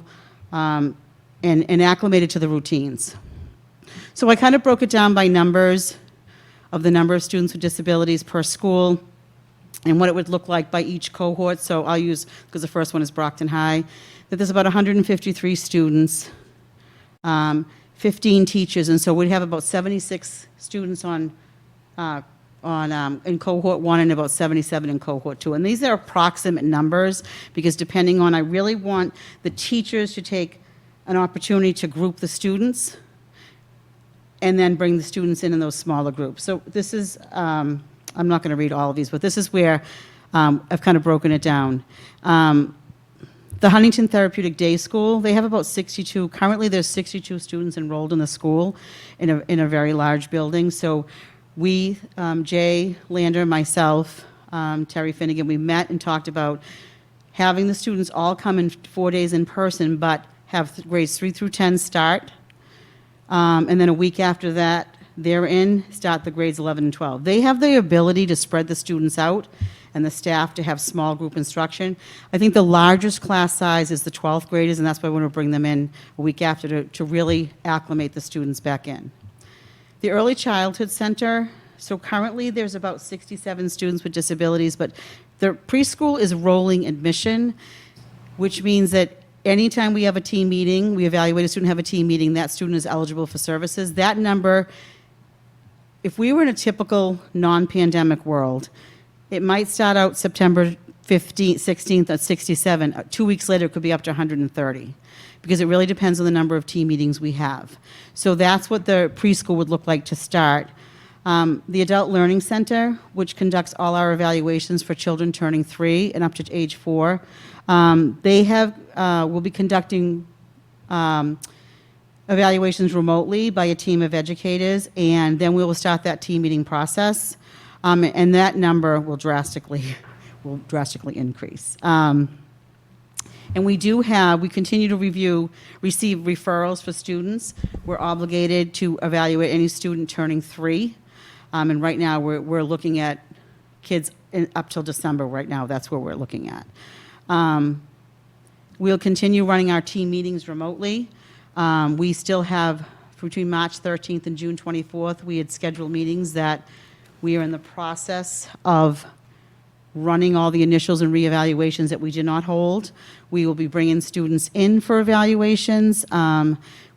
and acclimated to the routines. So I kind of broke it down by numbers of the number of students with disabilities per school and what it would look like by each cohort. So I'll use, because the first one is Brockton High, that there's about 153 students, 15 teachers, and so we'd have about 76 students in cohort 1 and about 77 in cohort 2. And these are approximate numbers because depending on, I really want the teachers to take an opportunity to group the students and then bring the students in those smaller groups. So this is, I'm not going to read all of these, but this is where I've kind of broken it down. The Huntington Therapeutic Day School, they have about 62, currently there's 62 students enrolled in the school in a very large building. So we, Jay Lander, myself, Terry Finnegan, we met and talked about having the students all come in 4 days in person, but have grades 3 through 10 start, and then a week after that, they're in, start the grades 11 and 12. They have the ability to spread the students out and the staff to have small group instruction. I think the largest class size is the 12th graders, and that's why we want to bring them in a week after to really acclimate the students back in. The Early Childhood Center, so currently there's about 67 students with disabilities, but the preschool is rolling admission, which means that anytime we have a team meeting, we evaluate a student, have a team meeting, that student is eligible for services. That number, if we were in a typical non-pandemic world, it might start out September 15th, 16th, at 67. 2 weeks later, it could be up to 130, because it really depends on the number of team meetings we have. So that's what the preschool would look like to start. The Adult Learning Center, which conducts all our evaluations for children turning 3 and up to age 4, will be conducting evaluations remotely by a team of educators, and then we will start that team meeting process, and that number will drastically increase. And we continue to receive referrals for students. We're obligated to evaluate any student turning 3. And right now, we're looking at kids up till December right now. That's where we're looking at. We'll continue running our team meetings remotely. We still have, between March 13th and June 24th, we had scheduled meetings that we are in the process of running all the initials and reevaluations that we did not hold. We will be bringing students in for evaluations.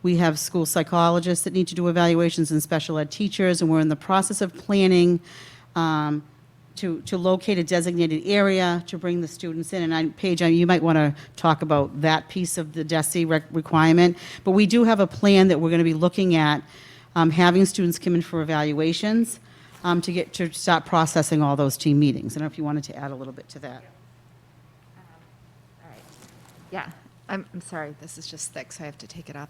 We have school psychologists that need to do evaluations and special ed teachers, and we're in the process of planning to locate a designated area to bring the students in. And Paige, you might want to talk about that piece of the DESE requirement. But we do have a plan that we're going to be looking at having students come in for evaluations to start processing all those team meetings. I don't know if you wanted to add a little bit to that. All right. Yeah, I'm sorry, this is just thick, so I have to take it off.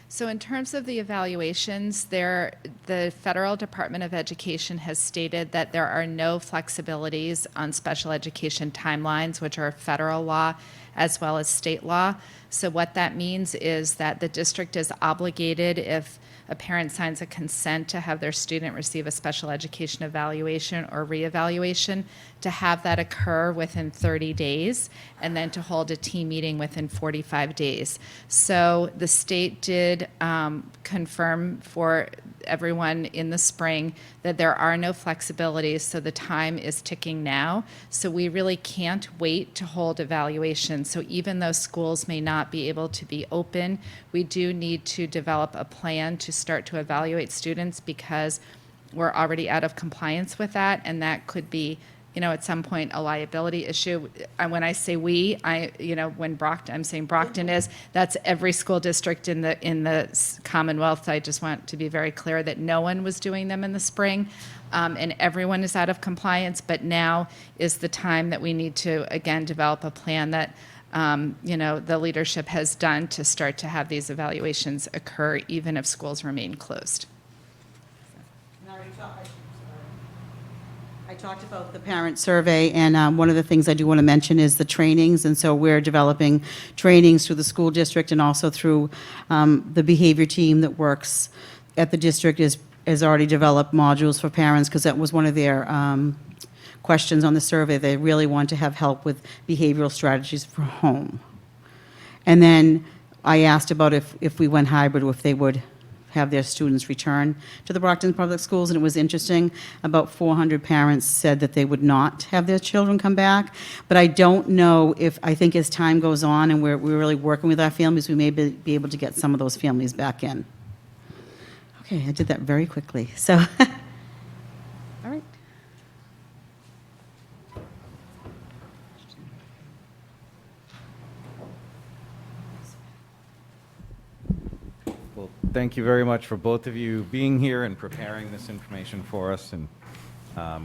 So in terms of the evaluations, the Federal Department of Education has stated that there are no flexibilities on special education timelines, which are federal law as well as state law. So what that means is that the district is obligated, if a parent signs a consent to have their student receive a special education evaluation or reevaluation, to have that occur within 30 days, and then to hold a team meeting within 45 days. So the state did confirm for everyone in the spring that there are no flexibilities, so the time is ticking now. So we really can't wait to hold evaluations. So even though schools may not be able to be open, we do need to develop a plan to start to evaluate students, because we're already out of compliance with that, and that could be, at some point, a liability issue. And when I say we, when Brockton, I'm saying Brockton that's every school district in the Commonwealth. I just want to be very clear that no one was doing them in the spring, and everyone is out of compliance. But now is the time that we need to, again, develop a plan that the leadership has done to start to have these evaluations occur, even if schools remain closed. I talked about the parent survey, and one of the things I do want to mention is the trainings. And so we're developing trainings through the school district, and also through the behavior team that works at the district has already developed modules for parents, because that was one of their questions on the survey. They really want to have help with behavioral strategies for home. And then I asked about if we went hybrid, or if they would have their students return to the Brockton Public Schools, and it was interesting. About 400 parents said that they would not have their children come back. But I don't know I think as time goes on and we're really working with our families, we may be able to get some of those families back in. Okay, I did that very quickly. So, all right. Well, thank you very much for both of you being here and preparing this information for us, and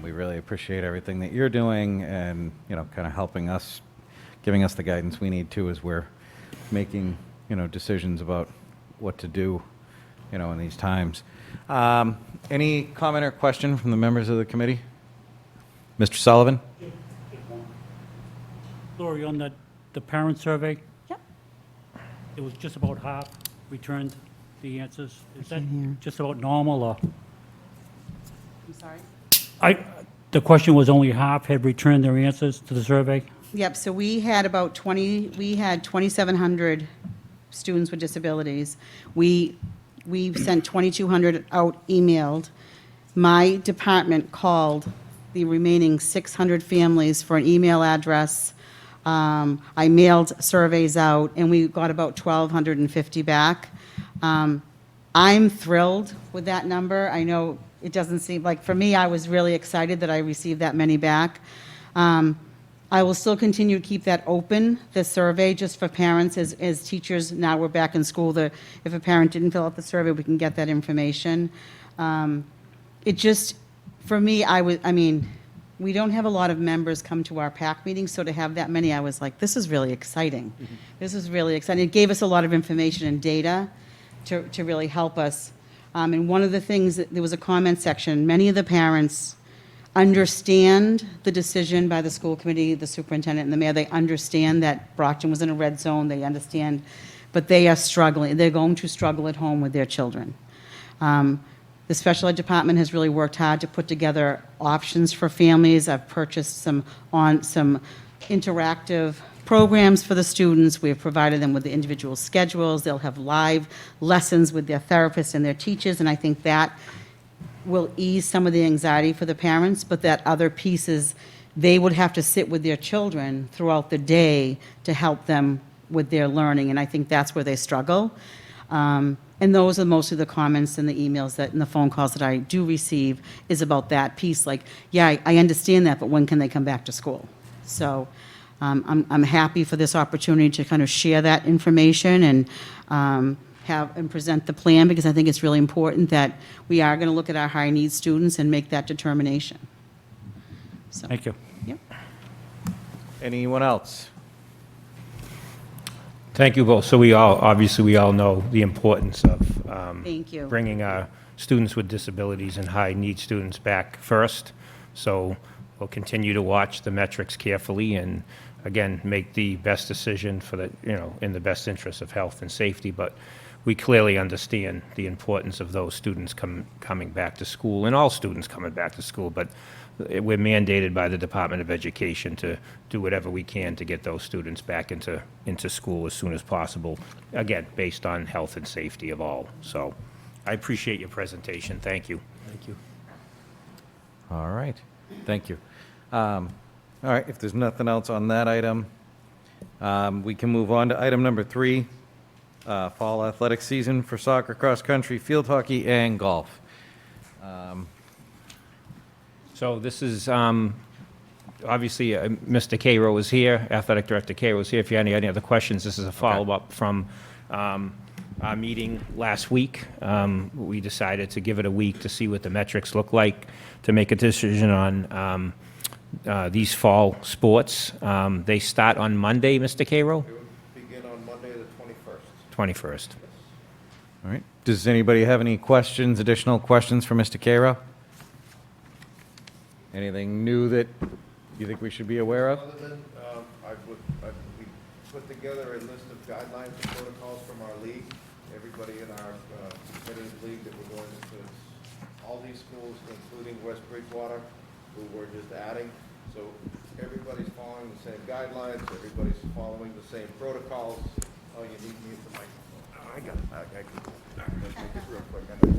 we really appreciate everything that you're doing, and kind of helping us, giving us the guidance we need to as we're making decisions about what to do in these times. Any comment or question from the members of the committee? Mr. Sullivan? Lori, on the parent survey, Yep. it was just about half returned the answers. Is that just about normal, or? I'm sorry? The question was only half had returned their answers to the survey? Yep, so we had 2,700 students with disabilities. We sent 2,200 out emailed. My department called the remaining 600 families for an email address. I mailed surveys out, and we got about 1,250 back. I'm thrilled with that number. I know it doesn't seem like, for me, I was really excited that I received that many back. I will still continue to keep that open, the survey, just for parents, as teachers, now we're back in school, if a parent didn't fill out the survey, we can get that information. It just, for me, I mean, we don't have a lot of members come to our PAC meetings, so to have that many, I was like, this is really exciting. This is really exciting. It gave us a lot of information and data to really help us. And one of the things, there was a comment section, many of the parents understand the decision by the school committee, the superintendent, and the mayor. They understand that Brockton was in a red zone. They understand, but they are struggling. They're going to struggle at home with their children. The special ed department has really worked hard to put together options for families. I've purchased some interactive programs for the students. We have provided them with the individual schedules. They'll have live lessons with their therapists and their teachers, and I think that will ease some of the anxiety for the parents, but that other piece is they would have to sit with their children throughout the day to help them with their learning, and I think that's where they struggle. And those are mostly the comments and the emails and the phone calls that I do receive is about that piece, like, yeah, I understand that, but when can they come back to school? So I'm happy for this opportunity to kind of share that information and present the plan, because I think it's really important that we are going to look at our high needs students and make that determination. So, Thank you. yep. Anyone else? Thank you both. So we all know the importance of Thank you. bringing our students with disabilities and high-need students back first. So we'll continue to watch the metrics carefully and, again, make the best decision for the, in the best interest of health and safety. But we clearly understand the importance of those students coming back to school, and all students coming back to school. But we're mandated by the Department of Education to do whatever we can to get those students back into school as soon as possible, again, based on health and safety of all. So I appreciate your presentation. Thank you. Thank you. All right, thank you. All right, if there's nothing else on that item, we can move on to item number 3, fall athletic season for soccer, cross-country, field hockey, and golf. So this is, obviously, Mr. Cairo is here, Athletic Director Cairo is here. If you have any other questions, this is a follow-up from our meeting last week. We decided to give it a week to see what the metrics look like, to make a decision on these fall sports. They start on Monday, Mr. Cairo? It would begin on Monday, the 21st. 21st. All right, does anybody have any questions, additional questions for Mr. Cairo? Anything new that you think we should be aware of? Other than, we put together a list of guidelines and protocols from our league. Everybody in our competitive league that we're going to, all these schools, including West Bridgewater, who we're just adding. So everybody's following the same guidelines, everybody's following the same protocols. Oh, you need me at the microphone. Oh, I got it back. I can, let's make this real quick. I know.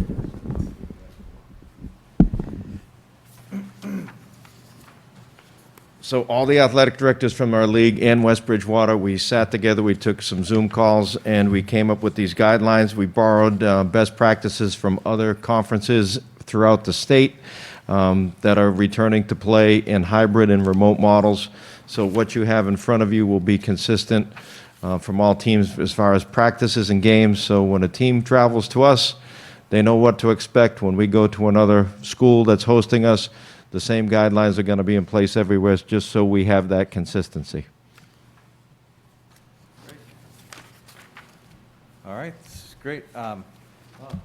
So all the athletic directors from our league and West Bridgewater, we sat together, we took some Zoom calls, and we came up with these guidelines. We borrowed best practices from other conferences throughout the state that are returning to play in hybrid and remote models. So what you have in front of you will be consistent from all teams as far as practices and games. So when a team travels to us, they know what to expect. When we go to another school that's hosting us, the same guidelines are going to be in place everywhere, just so we have that consistency. All right, this is great.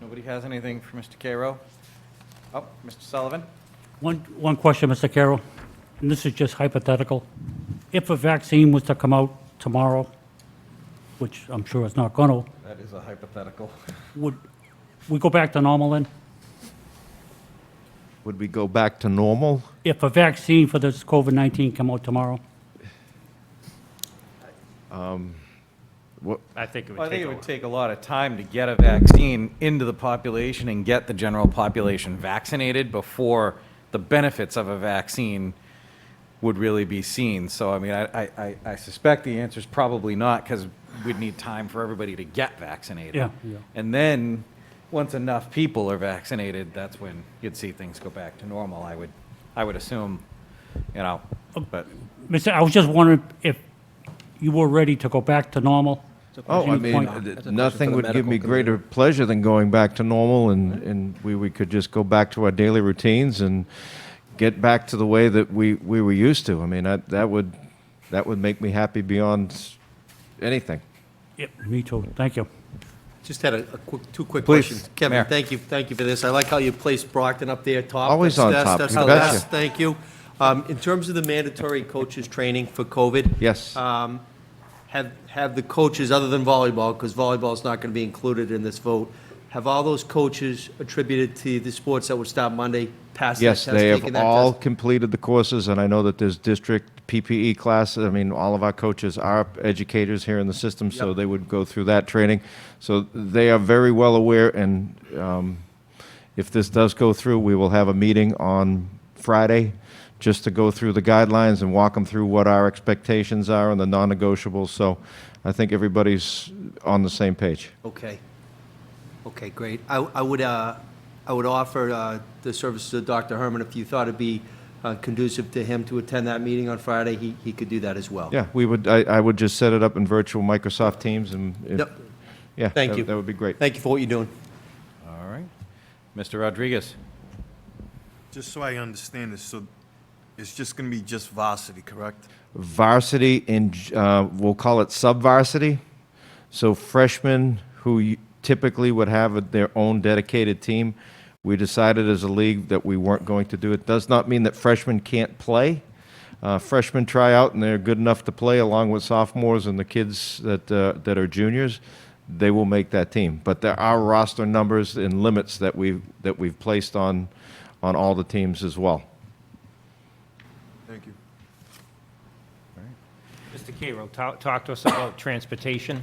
Nobody has anything for Mr. Cairo? Oh, Mr. Sullivan? One question, Mr. Carroll, and this is just hypothetical. If a vaccine was to come out tomorrow, which I'm sure it's not going to, That is a hypothetical. would we go back to normal then? Would we go back to normal? If a vaccine for this COVID-19 come out tomorrow? I think it Well, I would think take it a would take a lot of time to get a vaccine into the population and get the general population vaccinated before the benefits of a vaccine would really be seen. So, I mean, I suspect the answer is probably not, because we'd need time for everybody to get vaccinated. Yeah. And then, once enough people are vaccinated, that's when you'd see things go back to normal, I would assume. you know, but, I was just wondering if you were ready to go back to normal? Oh, I Any mean, point- nothing would give me greater pleasure than going back to normal, and we could just go back to our daily routines and get back to the way that we were used to. I mean, that would make me happy beyond anything. Yep, me too. Thank you. Just had two quick Please, questions. Kevin, Mayor. thank you for this. I like how you placed Brockton up there top. Always That's- on top, That's you the betcha. best. Thank you. In terms of the mandatory coaches training for COVID. Yes. Have the coaches, other than volleyball, because volleyball is not going to be included in this vote, have all those coaches attributed to the sports that would start Monday passed that Yes, test, they taken have that all test? completed the courses, and I know that there's district PPE classes. I mean, all of our coaches are educators here in the system, so Yep. they would go through that training. So they are very well aware, and if this does go through, we will have a meeting on Friday just to go through the guidelines and walk them through what our expectations are and the non-negotiables. So I think everybody's on the same page. Okay. Okay, great. I would offer the services of Dr. Herman. If you thought it'd be conducive to him to attend that meeting on Friday, he could do that as well. Yeah, we would. I would just set it up in virtual Microsoft Teams, and Yep. yeah, Thank you. That would be great. Thank you for what you're doing. all right. Mr. Rodriguez? Just so I understand this, so it's just going to be just varsity, correct? Varsity and we'll call it sub-varsity. So freshmen who typically would have their own dedicated team, we decided as a league that we weren't going to do it. Does not mean that freshmen can't play. Freshmen try out and they're good enough to play along with sophomores and the kids that are juniors. They will make that team. But there are roster numbers and limits that we've placed on all the teams as well. Thank you. Mr. Cairo, talk to us about transportation.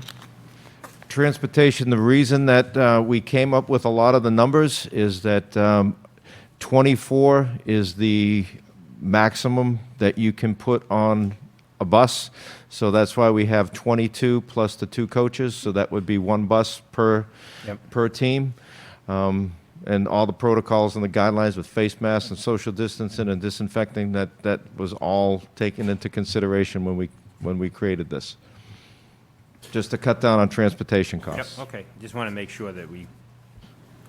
Transportation, the reason that we came up with a lot of the numbers is that 24 is the maximum that you can put on a bus. So that's why we have 22 plus the 2 coaches, so that would be 1 bus per team. And all the protocols and the guidelines with face masks and social distancing and disinfecting, that was all taken into consideration when we created this. Just to cut down on transportation Yep, costs. okay. Just want to make sure that we,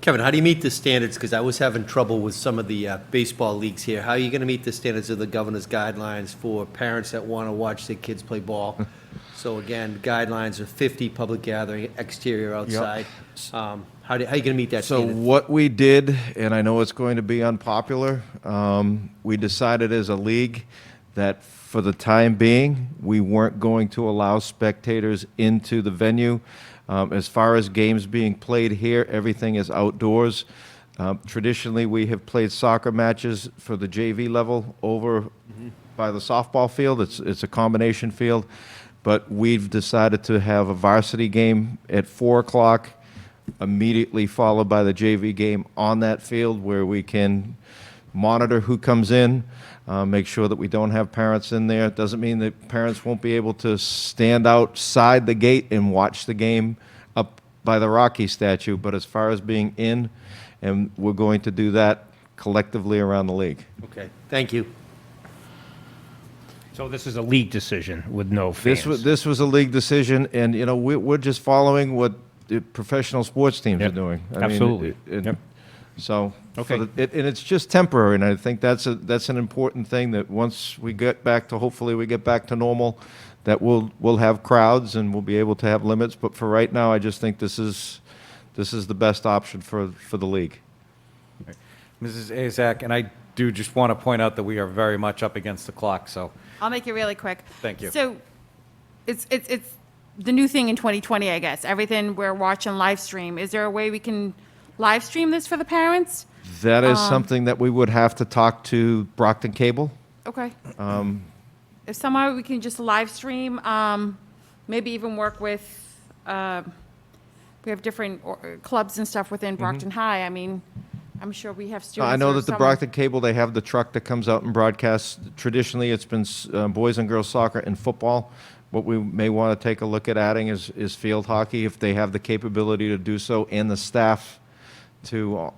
Kevin, how do you meet the standards? Because I was having trouble with some of the baseball leagues here. How are you going to meet the standards of the governor's guidelines for parents that want to watch their kids play ball? So again, guidelines are 50 public gathering, exterior, outside. How are you going to meet that So standard? what we did, and I know it's going to be unpopular, we decided as a league that for the time being, we weren't going to allow spectators into the venue. As far as games being played here, everything is outdoors. Traditionally, we have played soccer matches for the JV level over by the softball field. It's a combination field. But we've decided to have a varsity game at 4 o'clock, immediately followed by the JV game on that field where we can monitor who comes in, make sure that we don't have parents in there. It doesn't mean that parents won't be able to stand outside the gate and watch the game up by the Rocky statue, but as far as being in, and we're going to do that collectively around the league. Okay, thank you. so this is a league decision with no fans. This was a league decision, and, you know, we're just following what the professional sports teams are Yep, doing. absolutely. Yep. So, Okay. and it's just temporary, and I think that's an important thing, that once we get back to, hopefully we get back to normal, that we'll have crowds and we'll be able to have limits, but for right now, I just think this is the best option for the league. Mrs. Azak, and I do just want to point out that we are very much up against the clock, so I'll make it really quick. Thank you. So it's the new thing in 2020, I guess. Everything we're watching live stream. Is there a way we can live stream this for the parents? That is something that we would have to talk to Brockton Cable. Okay. If somehow we can just live stream, maybe even work with, we have different clubs and stuff within Brockton High. I mean, I'm sure we have students. I know or that the someone- Brockton Cable, they have the truck that comes out and broadcasts. Traditionally, it's been boys and girls soccer and football. What we may want to take a look at adding is field hockey, if they have the capability to do so, and the staff to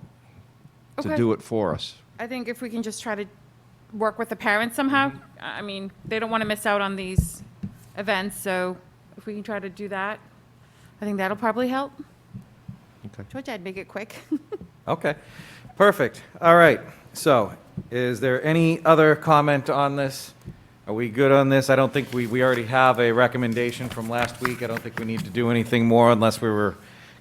Okay. do it for us. I think if we can just try to work with the parents somehow. I mean, they don't want to miss out on these events, so if we can try to do that, I think that'll probably help. Okay. Told you I'd make it quick. Okay, perfect. All right, so is there any other comment on this? Are we good on this? I don't think we already have a recommendation from last week. I don't think we need to do anything more unless we were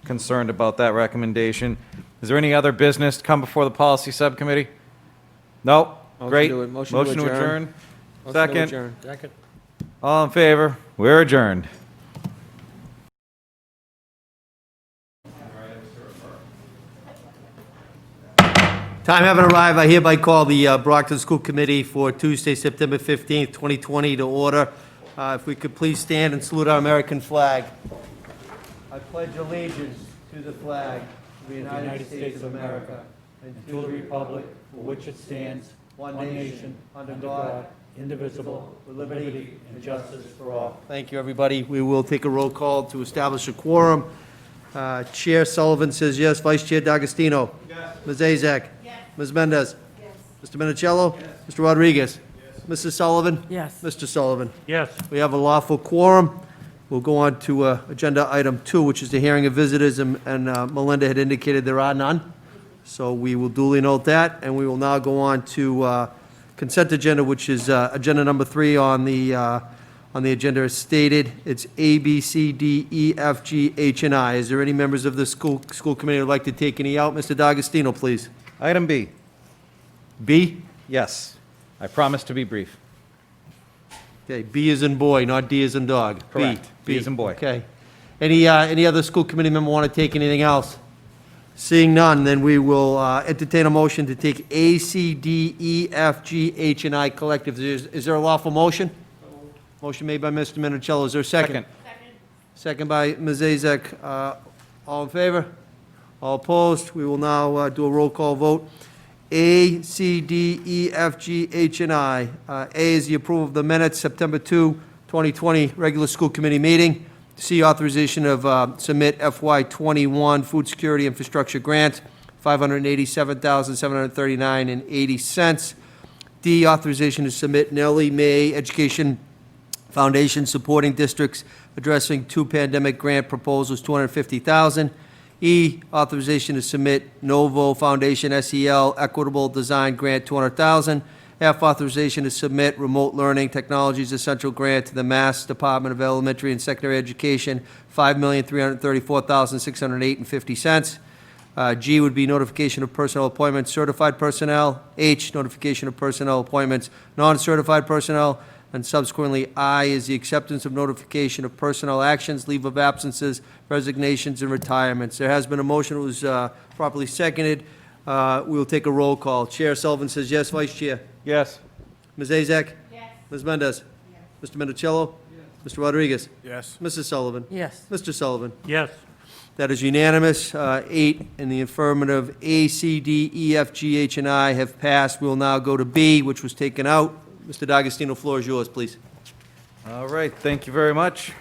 concerned about that recommendation. Is there any other business to come before the policy subcommittee? No? Great. Motion to adjourn. Second. Second. All in favor? We're adjourned. Time having arrived, I hereby call the Brockton School Committee for Tuesday, September 15th, 2020 to order. If we could please stand and salute our American flag. I pledge allegiance to the flag of the United States of America and to the republic for which it stands, one nation, under God, indivisible, with liberty and justice for all. Thank you, everybody. We will take a roll call to establish a quorum. Chair Sullivan says yes. Vice Chair D'Agostino? Yes. Ms. Azak? Yes. Ms. Mendez? Yes. Mr. Minicello? Yes. Mr. Rodriguez? Yes. Mrs. Sullivan? Yes. Mr. Sullivan? Yes. We have a lawful quorum. We'll go on to agenda item 2, which is the hearing of visitors, and Melinda had indicated there are none. So we will duly note that, and we will now go on to consent agenda, which is agenda number 3 on the agenda as stated. It's A, B, C, D, E, F, G, H, and I. Is there any members of the school committee who would like to take any out? Mr. D'Agostino, please. Item B. B? Yes. I promise to be brief. Okay, B as in boy, not D as in dog. Correct. B as in boy. Okay. Any other school committee member want to take anything else? Seeing none, then we will entertain a motion to take A, C, D, E, F, G, H, and I collective. Is there a lawful motion? Motion made by Mr. Minicello. Is there a second? Second by Ms. Azak. All in favor? All opposed? We will now do a roll call vote. A, C, D, E, F, G, H, and I. A is the approval of the minutes, September 2, 2020, regular school committee meeting. C, authorization of submit FY21 food security infrastructure grant, $587,739.80. D, authorization to submit Nellie May Education Foundation supporting districts addressing 2 pandemic grant proposals, $250,000. E, authorization to submit Novo Foundation SEL Equitable Design Grant, $200,000. F, authorization to submit Remote Learning Technologies Essential Grant to the Mass Department of Elementary and Secondary Education, $5,334,608.50. G would be notification of personnel appointments, certified personnel. H, notification of personnel appointments, non-certified personnel. And subsequently, I is the acceptance of notification of personnel actions, leave of absences, resignations, and retirements. There has been a motion that was properly seconded. We will take a roll call. Chair Sullivan says yes. Vice Chair? Yes. Ms. Azak? Yes. Ms. Mendez? Yes. Mr. Minicello? Yes. Mr. Rodriguez? Yes. Mrs. Sullivan? Yes. Mr. Sullivan? Yes. That is unanimous. 8 in the affirmative. A, C, D, E, F, G, H, and I have passed. We will now go to B, which was taken out. Mr. D'Agostino, floor is yours, please. All right, thank you very much.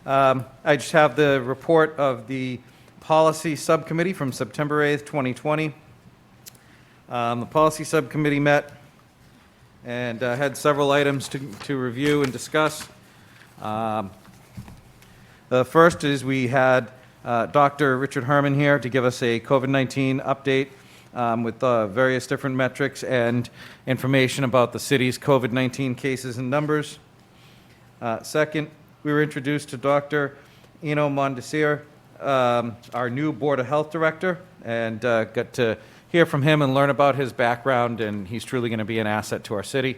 I just have the report of the policy subcommittee from September 8th, 2020. The policy subcommittee met and had several items to review and discuss. The first is we had Dr. Richard Herman here to give us a COVID-19 update with various different metrics and information about the city's COVID-19 cases and numbers. Second, we were introduced to Dr. Eno Mondesir, our new Board of Health Director, and got to hear from him and learn about his background, and he's truly going to be an asset to our city.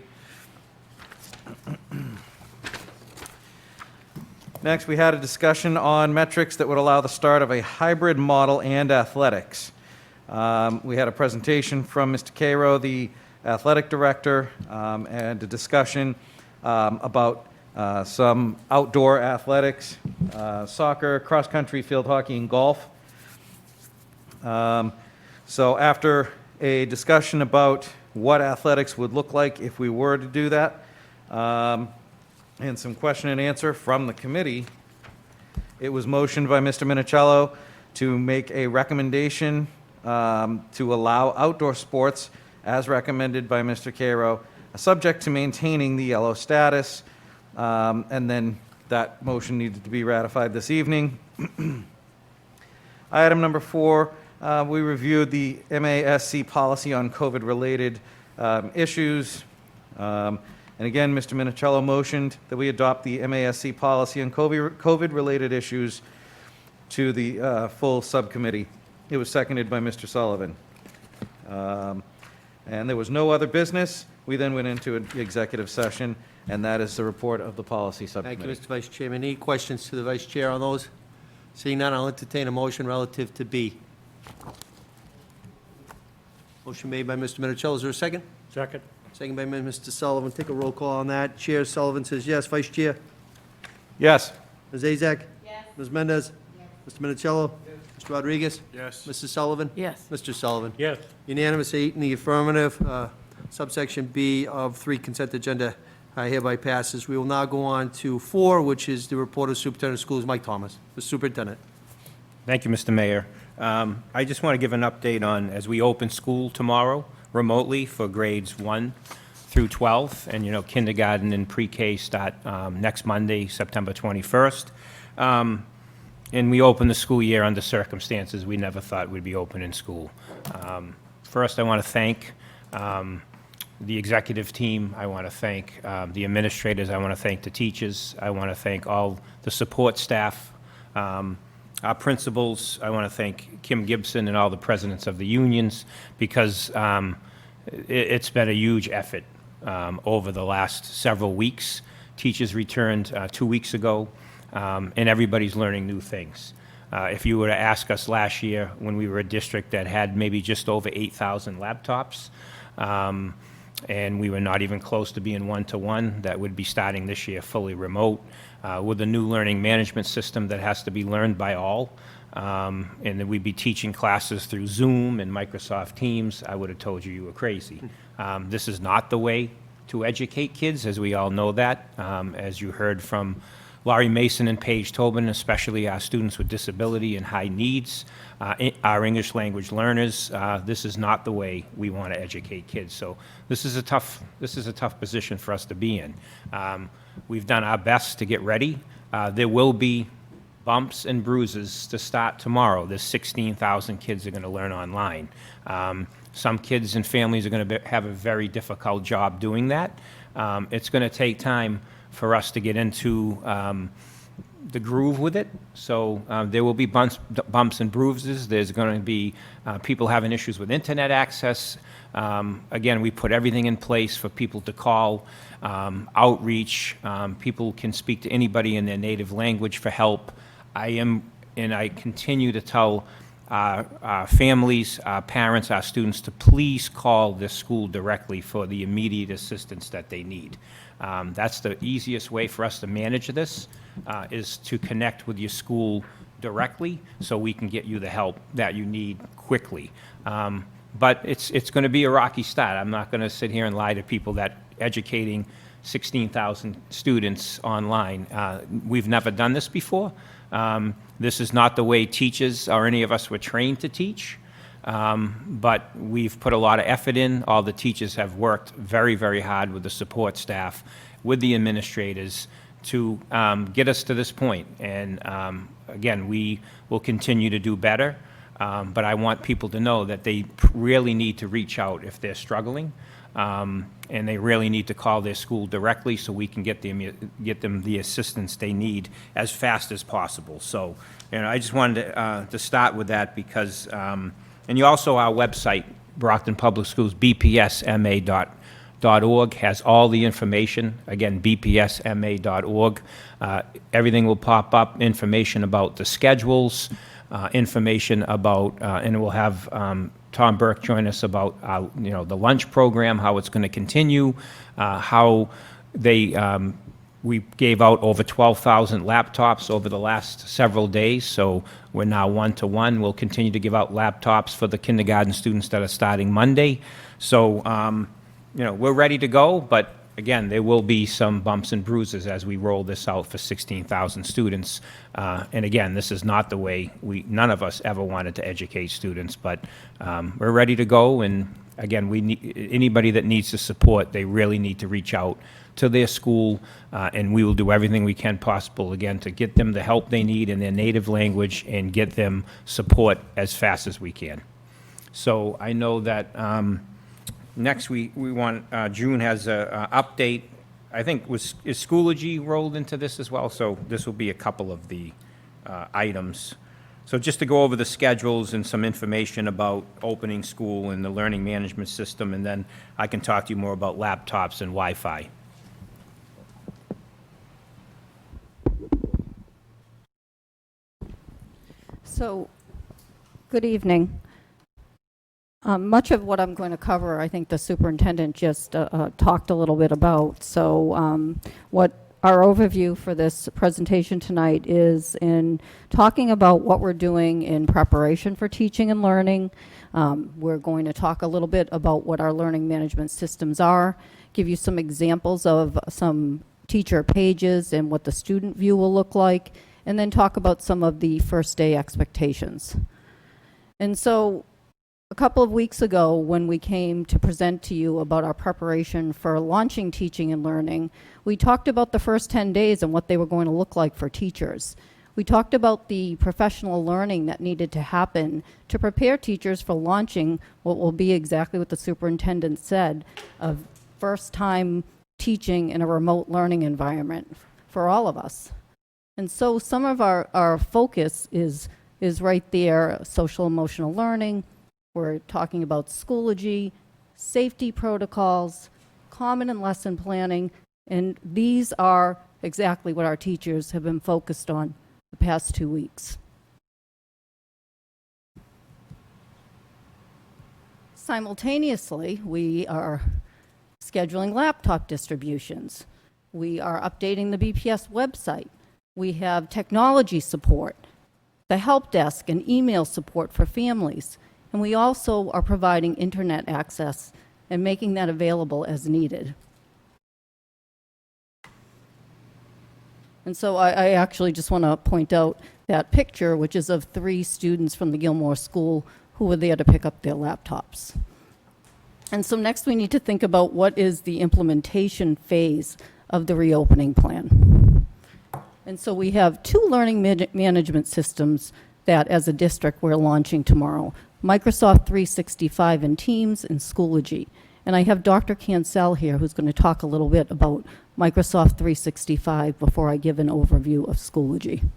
Next, we had a discussion on metrics that would allow the start of a hybrid model and athletics. We had a presentation from Mr. Cairo, the athletic director, and a discussion about some outdoor athletics, soccer, cross-country, field hockey, and golf. So after a discussion about what athletics would look like if we were to do that, and some question and answer from the committee, it was motioned by Mr. Minicello to make a recommendation to allow outdoor sports as recommended by Mr. Cairo, subject to maintaining the yellow status. And then that motion needed to be ratified this evening. Item number 4, we reviewed the MASC policy on COVID-related issues. And again, Mr. Minicello motioned that we adopt the MASC policy on COVID-related issues to the full subcommittee. It was seconded by Mr. Sullivan. And there was no other business. We then went into an executive session, and that is the report of the policy Thank you, subcommittee. Mr. Vice Chairman. Any questions to the Vice Chair on those? Seeing none, I'll entertain a motion relative to B. Motion made by Mr. Minicello. Is there a second? Second. Second by Mr. Sullivan. Take a roll call on that. Chair Sullivan says yes. Vice Chair? Yes. Ms. Azak? Yes. Ms. Mendez? Yes. Mr. Minicello? Mr. Rodriguez? Yes. Mrs. Sullivan? Yes. Mr. Sullivan? Yes. Unanimous, 8 in the affirmative. Subsection B of 3 consent agenda hereby passes. We will now go on to 4, which is the report of Superintendent of Schools, Mike Thomas. The Superintendent. Thank you, Mr. Mayor. I just want to give an update on, as we open school tomorrow remotely for grades 1 through 12, and, you know, kindergarten and pre-K start next Monday, September 21st. And we open the school year under circumstances we never thought we'd be open in school. First, I want to thank the executive team. I want to thank the administrators. I want to thank the teachers. I want to thank all the support staff, our principals. I want to thank Kim Gibson and all the presidents of the unions, because it's been a huge effort over the last several weeks. Teachers returned 2 weeks ago, and everybody's learning new things. If you were to ask us last year, when we were a district that had maybe just over 8,000 laptops, and we were not even close to being one-to-one, that would be starting this year fully remote, with a new learning management system that has to be learned by all, and then we'd be teaching classes through Zoom and Microsoft Teams. I would have told you were crazy. This is not the way to educate kids, as we all know that. As you heard from Laurie Mason and Paige Tobin, especially our students with disability and high needs, our English language learners, this is not the way we want to educate kids. So this is a tough position for us to be in. We've done our best to get ready. There will be bumps and bruises to start tomorrow. There's 16,000 kids that are going to learn online. Some kids and families are going to have a very difficult job doing that. It's going to take time for us to get into the groove with it. So there will be bumps and bruises. There's going to be people having issues with internet access. Again, we put everything in place for people to call, outreach. People can speak to anybody in their native language for help. I continue to tell our families, our parents, our students to please call this school directly for the immediate assistance that they need. That's the easiest way for us to manage this, is to connect with your school directly so we can get you the help that you need quickly. But it's going to be a rocky start. I'm not going to sit here and lie to people that educating 16,000 students online, we've never done this before. This is not the way teachers or any of us were trained to teach. But we've put a lot of effort in. All the teachers have worked very, very hard with the support staff, with the administrators, to get us to this point. And again, we will continue to do better. But I want people to know that they really need to reach out if they're struggling. And they really need to call their school directly so we can get them the assistance they need as fast as possible. So, you know, I just wanted to start with that because, and you also, our website, Brockton Public Schools, bpsma.org, has all the information. Again, bpsma.org. Everything will pop up, information about the schedules, information about, and we'll have Tom Burke join us about, the lunch program, how it's going to continue, how we gave out over 12,000 laptops over the last several days, so we're now one-to-one. We'll continue to give out laptops for the kindergarten students that are starting Monday. So, we're ready to go, but again, there will be some bumps and bruises as we roll this out for 16,000 students. And again, this is not the way none of us ever wanted to educate students, but we're ready to go. And again, anybody that needs the support, they really need to reach out to their school, and we will do everything we can possible, again, to get them the help they need in their native language and get them support as fast as we can. So I know that next we want, June has a update. I think is Schoology rolled into this as well? So this will be a couple of the items. So just to go over the schedules and some information about opening school and the learning management system, and then I can talk to you more about laptops and Wi-Fi. So, good evening. Much of what I'm going to cover, I think the superintendent just talked a little bit about. So what our overview for this presentation tonight is in talking about what we're doing in preparation for teaching and learning. We're going to talk a little bit about what our learning management systems are, give you some examples of some teacher pages and what the student view will look like, and then talk about some of the first day expectations. And so a couple of weeks ago, when we came to present to you about our preparation for launching teaching and learning, we talked about the first 10 days and what they were going to look like for teachers. We talked about the professional learning that needed to happen to prepare teachers for launching what will be exactly what the superintendent said, of first time teaching in a remote learning environment for all of us. And so some of our focus is right there: social emotional learning. We're talking about Schoology, safety protocols, common and lesson planning, and these are exactly what our teachers have been focused on the past 2 weeks. Simultaneously, we are scheduling laptop distributions. We are updating the BPS website. We have technology support, the help desk and email support for families. And we also are providing internet access and making that available as needed. And so I actually just want to point out that picture, which is of 3 students from the Gilmore School who were there to pick up their laptops. And so next we need to think about what is the implementation phase of the reopening plan. And so we have 2 learning management systems that as a district we're launching tomorrow: Microsoft 365 and Teams and Schoology. And I have Dr. Cancel here who's going to talk a little bit about Microsoft 365 before I give an overview of Schoology.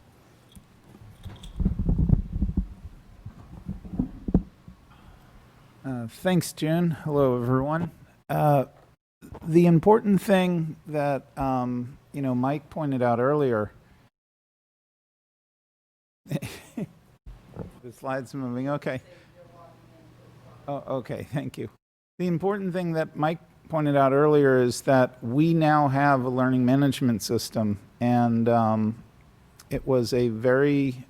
Thanks, June. Hello, everyone. The important thing that Mike pointed out earlier. The slides moving. Okay. Oh, okay. Thank you. The important thing that Mike pointed out earlier is that we now have a learning management system, and it was a very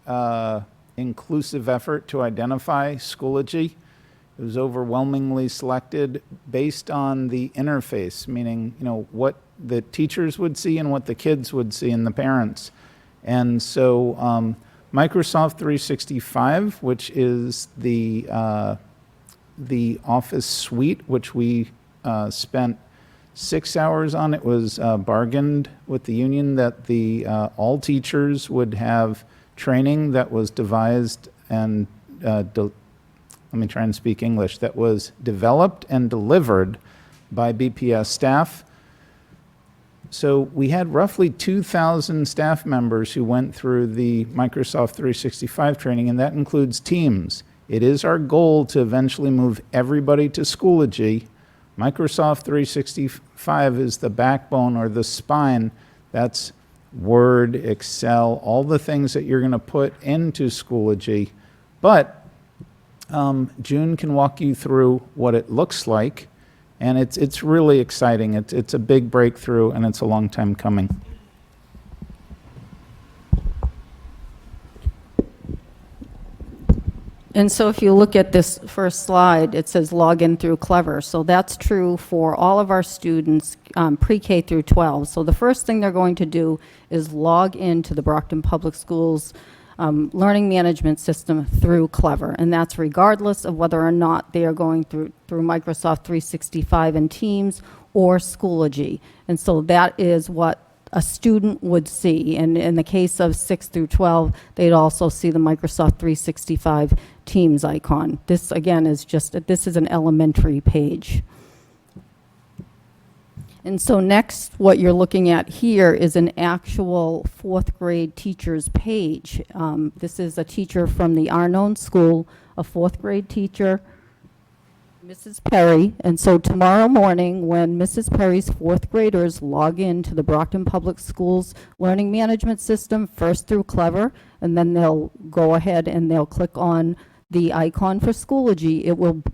inclusive effort to identify Schoology. It was overwhelmingly selected based on the interface, meaning what the teachers would see and what the kids would see and the parents. And so Microsoft 365, which is the Office suite, which we spent 6 hours on. It was bargained with the union that all teachers would have training that was devised and let me try and speak English, that was developed and delivered by BPS staff. So we had roughly 2,000 staff members who went through the Microsoft 365 training, and that includes Teams. It is our goal to eventually move everybody to Schoology. Microsoft 365 is the backbone or the spine. That's Word, Excel, all the things that you're going to put into Schoology. But June can walk you through what it looks like, and it's really exciting. It's a big breakthrough, and it's a long time coming. And so if you look at this first slide, it says log in through Clever. So that's true for all of our students, pre-K through 12. So the first thing they're going to do is log into the Brockton Public Schools learning management system through Clever. And that's regardless of whether or not they are going through Microsoft 365 and Teams or Schoology. And so that is what a student would see. And in the case of 6 through 12, they'd also see the Microsoft 365 Teams icon. This, again, is this is an elementary page. And so next, what you're looking at here is an actual 4th grade teacher's page. This is a teacher from the Arnone School, a 4th grade teacher, Mrs. Perry. And so tomorrow morning, when Mrs. Perry's 4th graders log in to the Brockton Public Schools Learning Management System, first through Clever, and then they'll go ahead and they'll click on the icon for Schoology,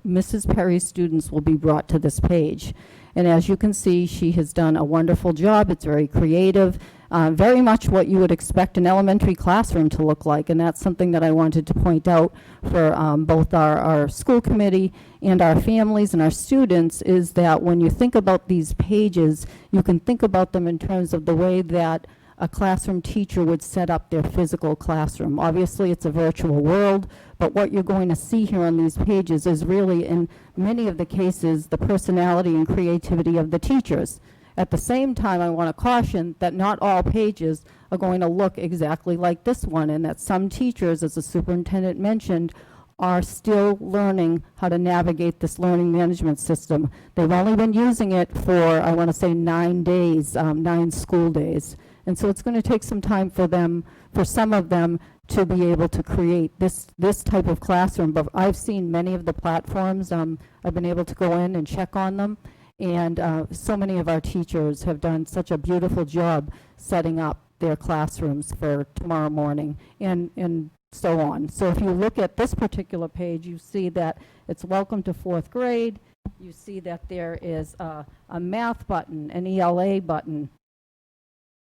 Mrs. Perry's students will be brought to this page. And as you can see, she has done a wonderful job. It's very creative, very much what you would expect an elementary classroom to look like. And that's something that I wanted to point out for both our school committee and our families and our students, is that when you think about these pages, you can think about them in terms of the way that a classroom teacher would set up their physical classroom. Obviously, it's a virtual world, but what you're going to see here on these pages is really, in many of the cases, the personality and creativity of the teachers. At the same time, I want to caution that not all pages are going to look exactly like this one, and that some teachers, as the superintendent mentioned, are still learning how to navigate this learning management system. They've only been using it for, I want to say, 9 days, 9 school days. And so it's going to take some time for them, for some of them, to be able to create this type of classroom. But I've seen many of the platforms. I've been able to go in and check on them. And so many of our teachers have done such a beautiful job setting up their classrooms for tomorrow morning and so on. So if you look at this particular page, you see that it's welcome to 4th grade. You see that there is a math button, an ELA button.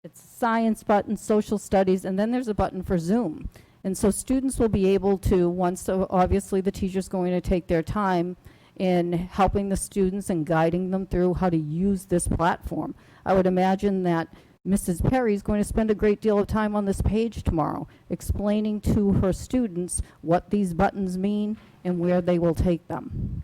It's a science button, social studies, and then there's a button for Zoom. And so students will be able to, once obviously the teacher's going to take their time in helping the students and guiding them through how to use this platform. I would imagine that Mrs. Perry is going to spend a great deal of time on this page tomorrow, explaining to her students what these buttons mean and where they will take them.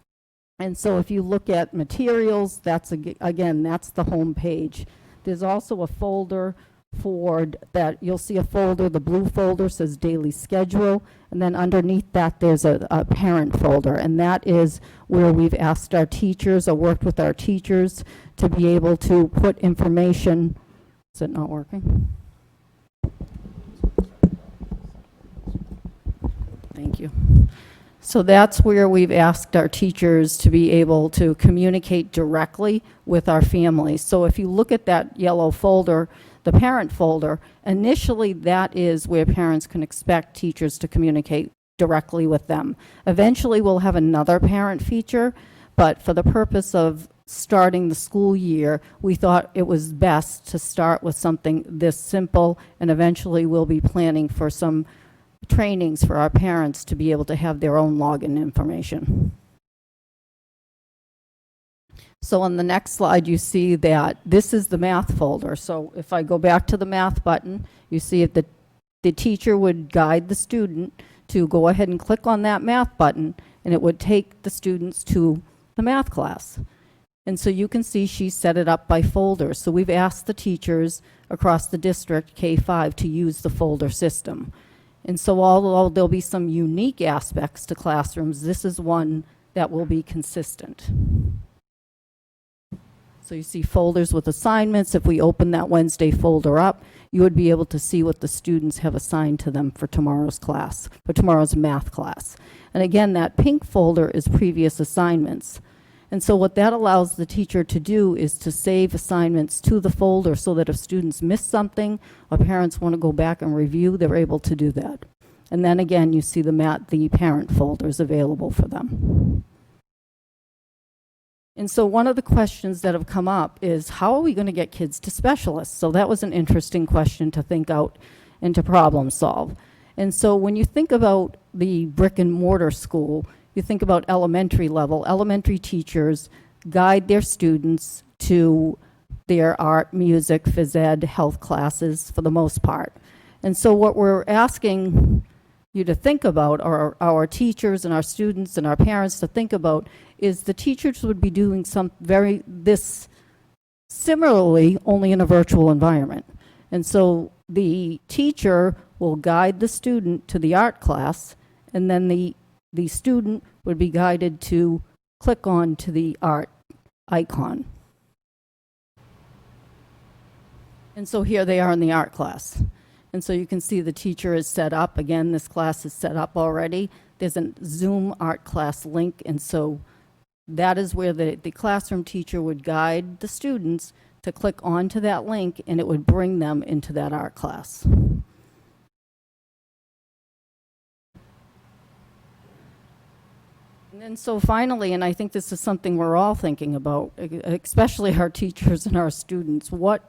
And so if you look at materials, that's, again, that's the home page. There's also a folder for that. You'll see a folder, the blue folder says daily schedule, and then underneath that there's a parent folder, and that is where we've asked our teachers or worked with our teachers to be able to put information. Is it not working? Thank you. So that's where we've asked our teachers to be able to communicate directly with our families. So if you look at that yellow folder, the parent folder, initially that is where parents can expect teachers to communicate directly with them. Eventually we'll have another parent feature, but for the purpose of starting the school year, we thought it was best to start with something this simple, and eventually we'll be planning for some trainings for our parents to be able to have their own login information. So on the next slide, you see that this is the math folder. So if I go back to the math button, you see if the teacher would guide the student to go ahead and click on that math button, and it would take the students to the math class. And so you can see she set it up by folder. So we've asked the teachers across the district, K-5, to use the folder system. And so although there'll be some unique aspects to classrooms, this is one that will be consistent. So you see folders with assignments. If we open that Wednesday folder up, you would be able to see what the students have assigned to them for tomorrow's class, for tomorrow's math class. And again, that pink folder is previous assignments. And so what that allows the teacher to do is to save assignments to the folder so that if students miss something or parents want to go back and review, they're able to do that. And then again, you see the parent folders available for them. And so one of the questions that have come up is, how are we going to get kids to specialists? So that was an interesting question to think out and to problem solve. And so when you think about the brick and mortar school, you think about elementary level. Elementary teachers guide their students to their art, music, phys ed, health classes for the most part. And so what we're asking you to think about, or our teachers and our students and our parents to think about, is the teachers would be doing this similarly, only in a virtual environment. And so the teacher will guide the student to the art class, and then the student would be guided to click on to the art icon. And so here they are in the art class. And so you can see the teacher is set up. Again, this class is set up already. There's a Zoom art class link, and so that is where the classroom teacher would guide the students to click onto that link, and it would bring them into that art class. And then so finally, and I think this is something we're all thinking about, especially our teachers and our students, what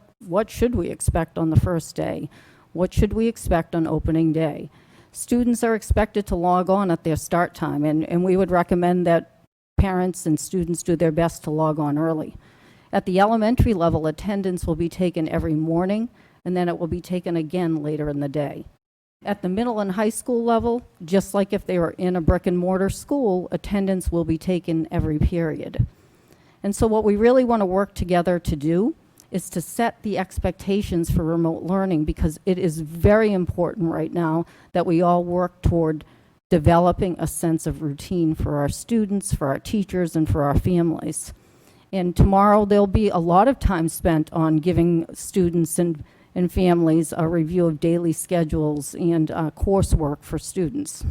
should we expect on the first day? What should we expect on opening day? Students are expected to log on at their start time, and we would recommend that parents and students do their best to log on early. At the elementary level, attendance will be taken every morning, and then it will be taken again later in the day. At the middle and high school level, just like if they were in a brick and mortar school, attendance will be taken every period. And so what we really want to work together to do is to set the expectations for remote learning, because it is very important right now that we all work toward developing a sense of routine for our students, for our teachers, and for our families. And tomorrow there'll be a lot of time spent on giving students and families a review of daily schedules and coursework for students.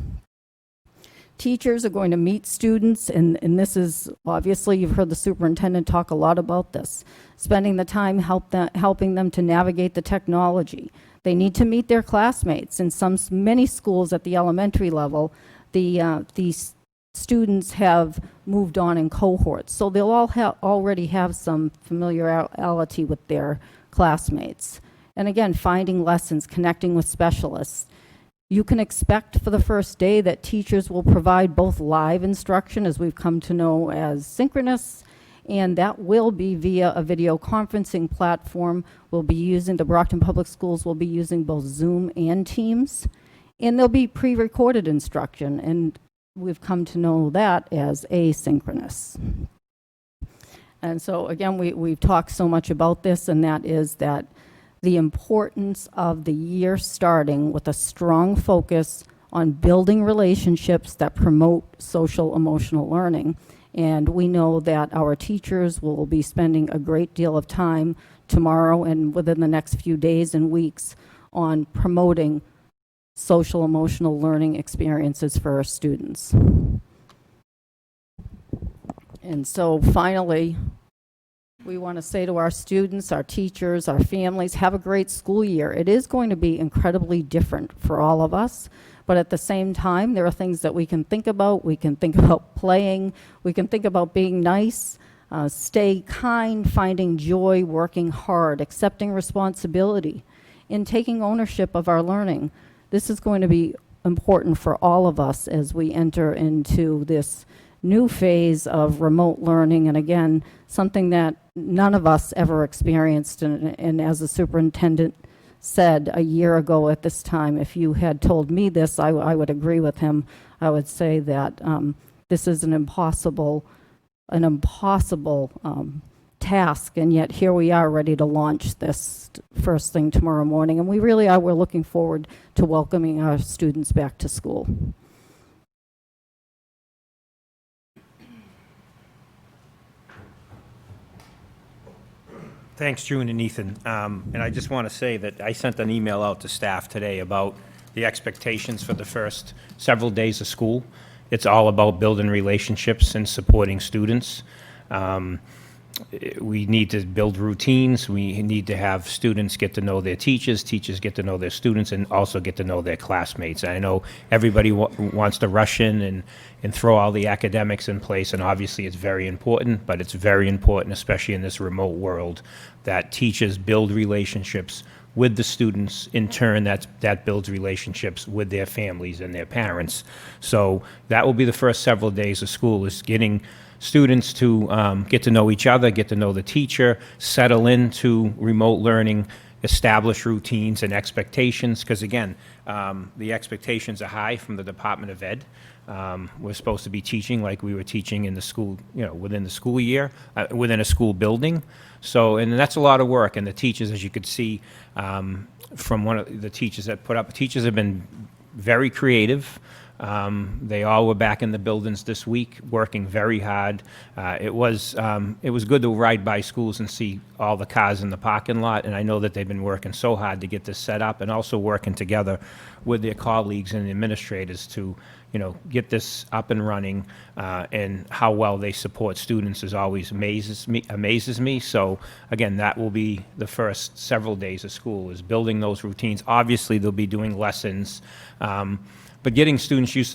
Teachers are going to meet students, and this is, obviously, you've heard the superintendent talk a lot about this, spending the time helping them to navigate the technology. They need to meet their classmates. In many schools at the elementary level, these students have moved on in cohorts, so they'll all already have some familiarity with their classmates. And again, finding lessons, connecting with specialists. You can expect for the first day that teachers will provide both live instruction, as we've come to know as synchronous, and that will be via a video conferencing platform. The Brockton Public Schools will be using both Zoom and Teams, and there'll be pre-recorded instruction, and we've come to know that as asynchronous. And so again, we've talked so much about this, and that is that the importance of the year starting with a strong focus on building relationships that promote social emotional learning. And we know that our teachers will be spending a great deal of time tomorrow and within the next few days and weeks on promoting social emotional learning experiences for our students. And so finally, we want to say to our students, our teachers, our families, have a great school year. It is going to be incredibly different for all of us, but at the same time, there are things that we can think about. We can think about playing. We can think about being nice, stay kind, finding joy, working hard, accepting responsibility, in taking ownership of our learning. This is going to be important for all of us as we enter into this new phase of remote learning, and again, something that none of us ever experienced. And as the superintendent said a year ago at this time, if you had told me this, I would agree with him. I would say that this is an impossible task, and yet here we are ready to launch this first thing tomorrow morning, and we really are. We're looking forward to welcoming our students back to school. Thanks, June and Ethan. And I just want to say that I sent an email out to staff today about the expectations for the first several days of school. It's all about building relationships and supporting students. We need to build routines. We need to have students get to know their teachers, teachers get to know their students, and also get to know their classmates. I know everybody wants to rush in and throw all the academics in place, and obviously it's very important, but it's very important, especially in this remote world, that teachers build relationships with the students. In turn, that builds relationships with their families and their parents. So that will be the first several days of school, is getting students to get to know each other, get to know the teacher, settle into remote learning, establish routines and expectations, because again, the expectations are high from the Department of Ed. We're supposed to be teaching like we were teaching in the school, within the school year, within a school building. So, and that's a lot of work, and the teachers, as you could see from one of the teachers that put up, teachers have been very creative. They all were back in the buildings this week, working very hard. It was good to ride by schools and see all the cars in the parking lot, and I know that they've been working so hard to get this set up, and also working together with their colleagues and administrators to, get this up and running. And how well they support students is always amazes me. So again, that will be the first several days of school, is building those routines. Obviously, they'll be doing lessons. But getting students used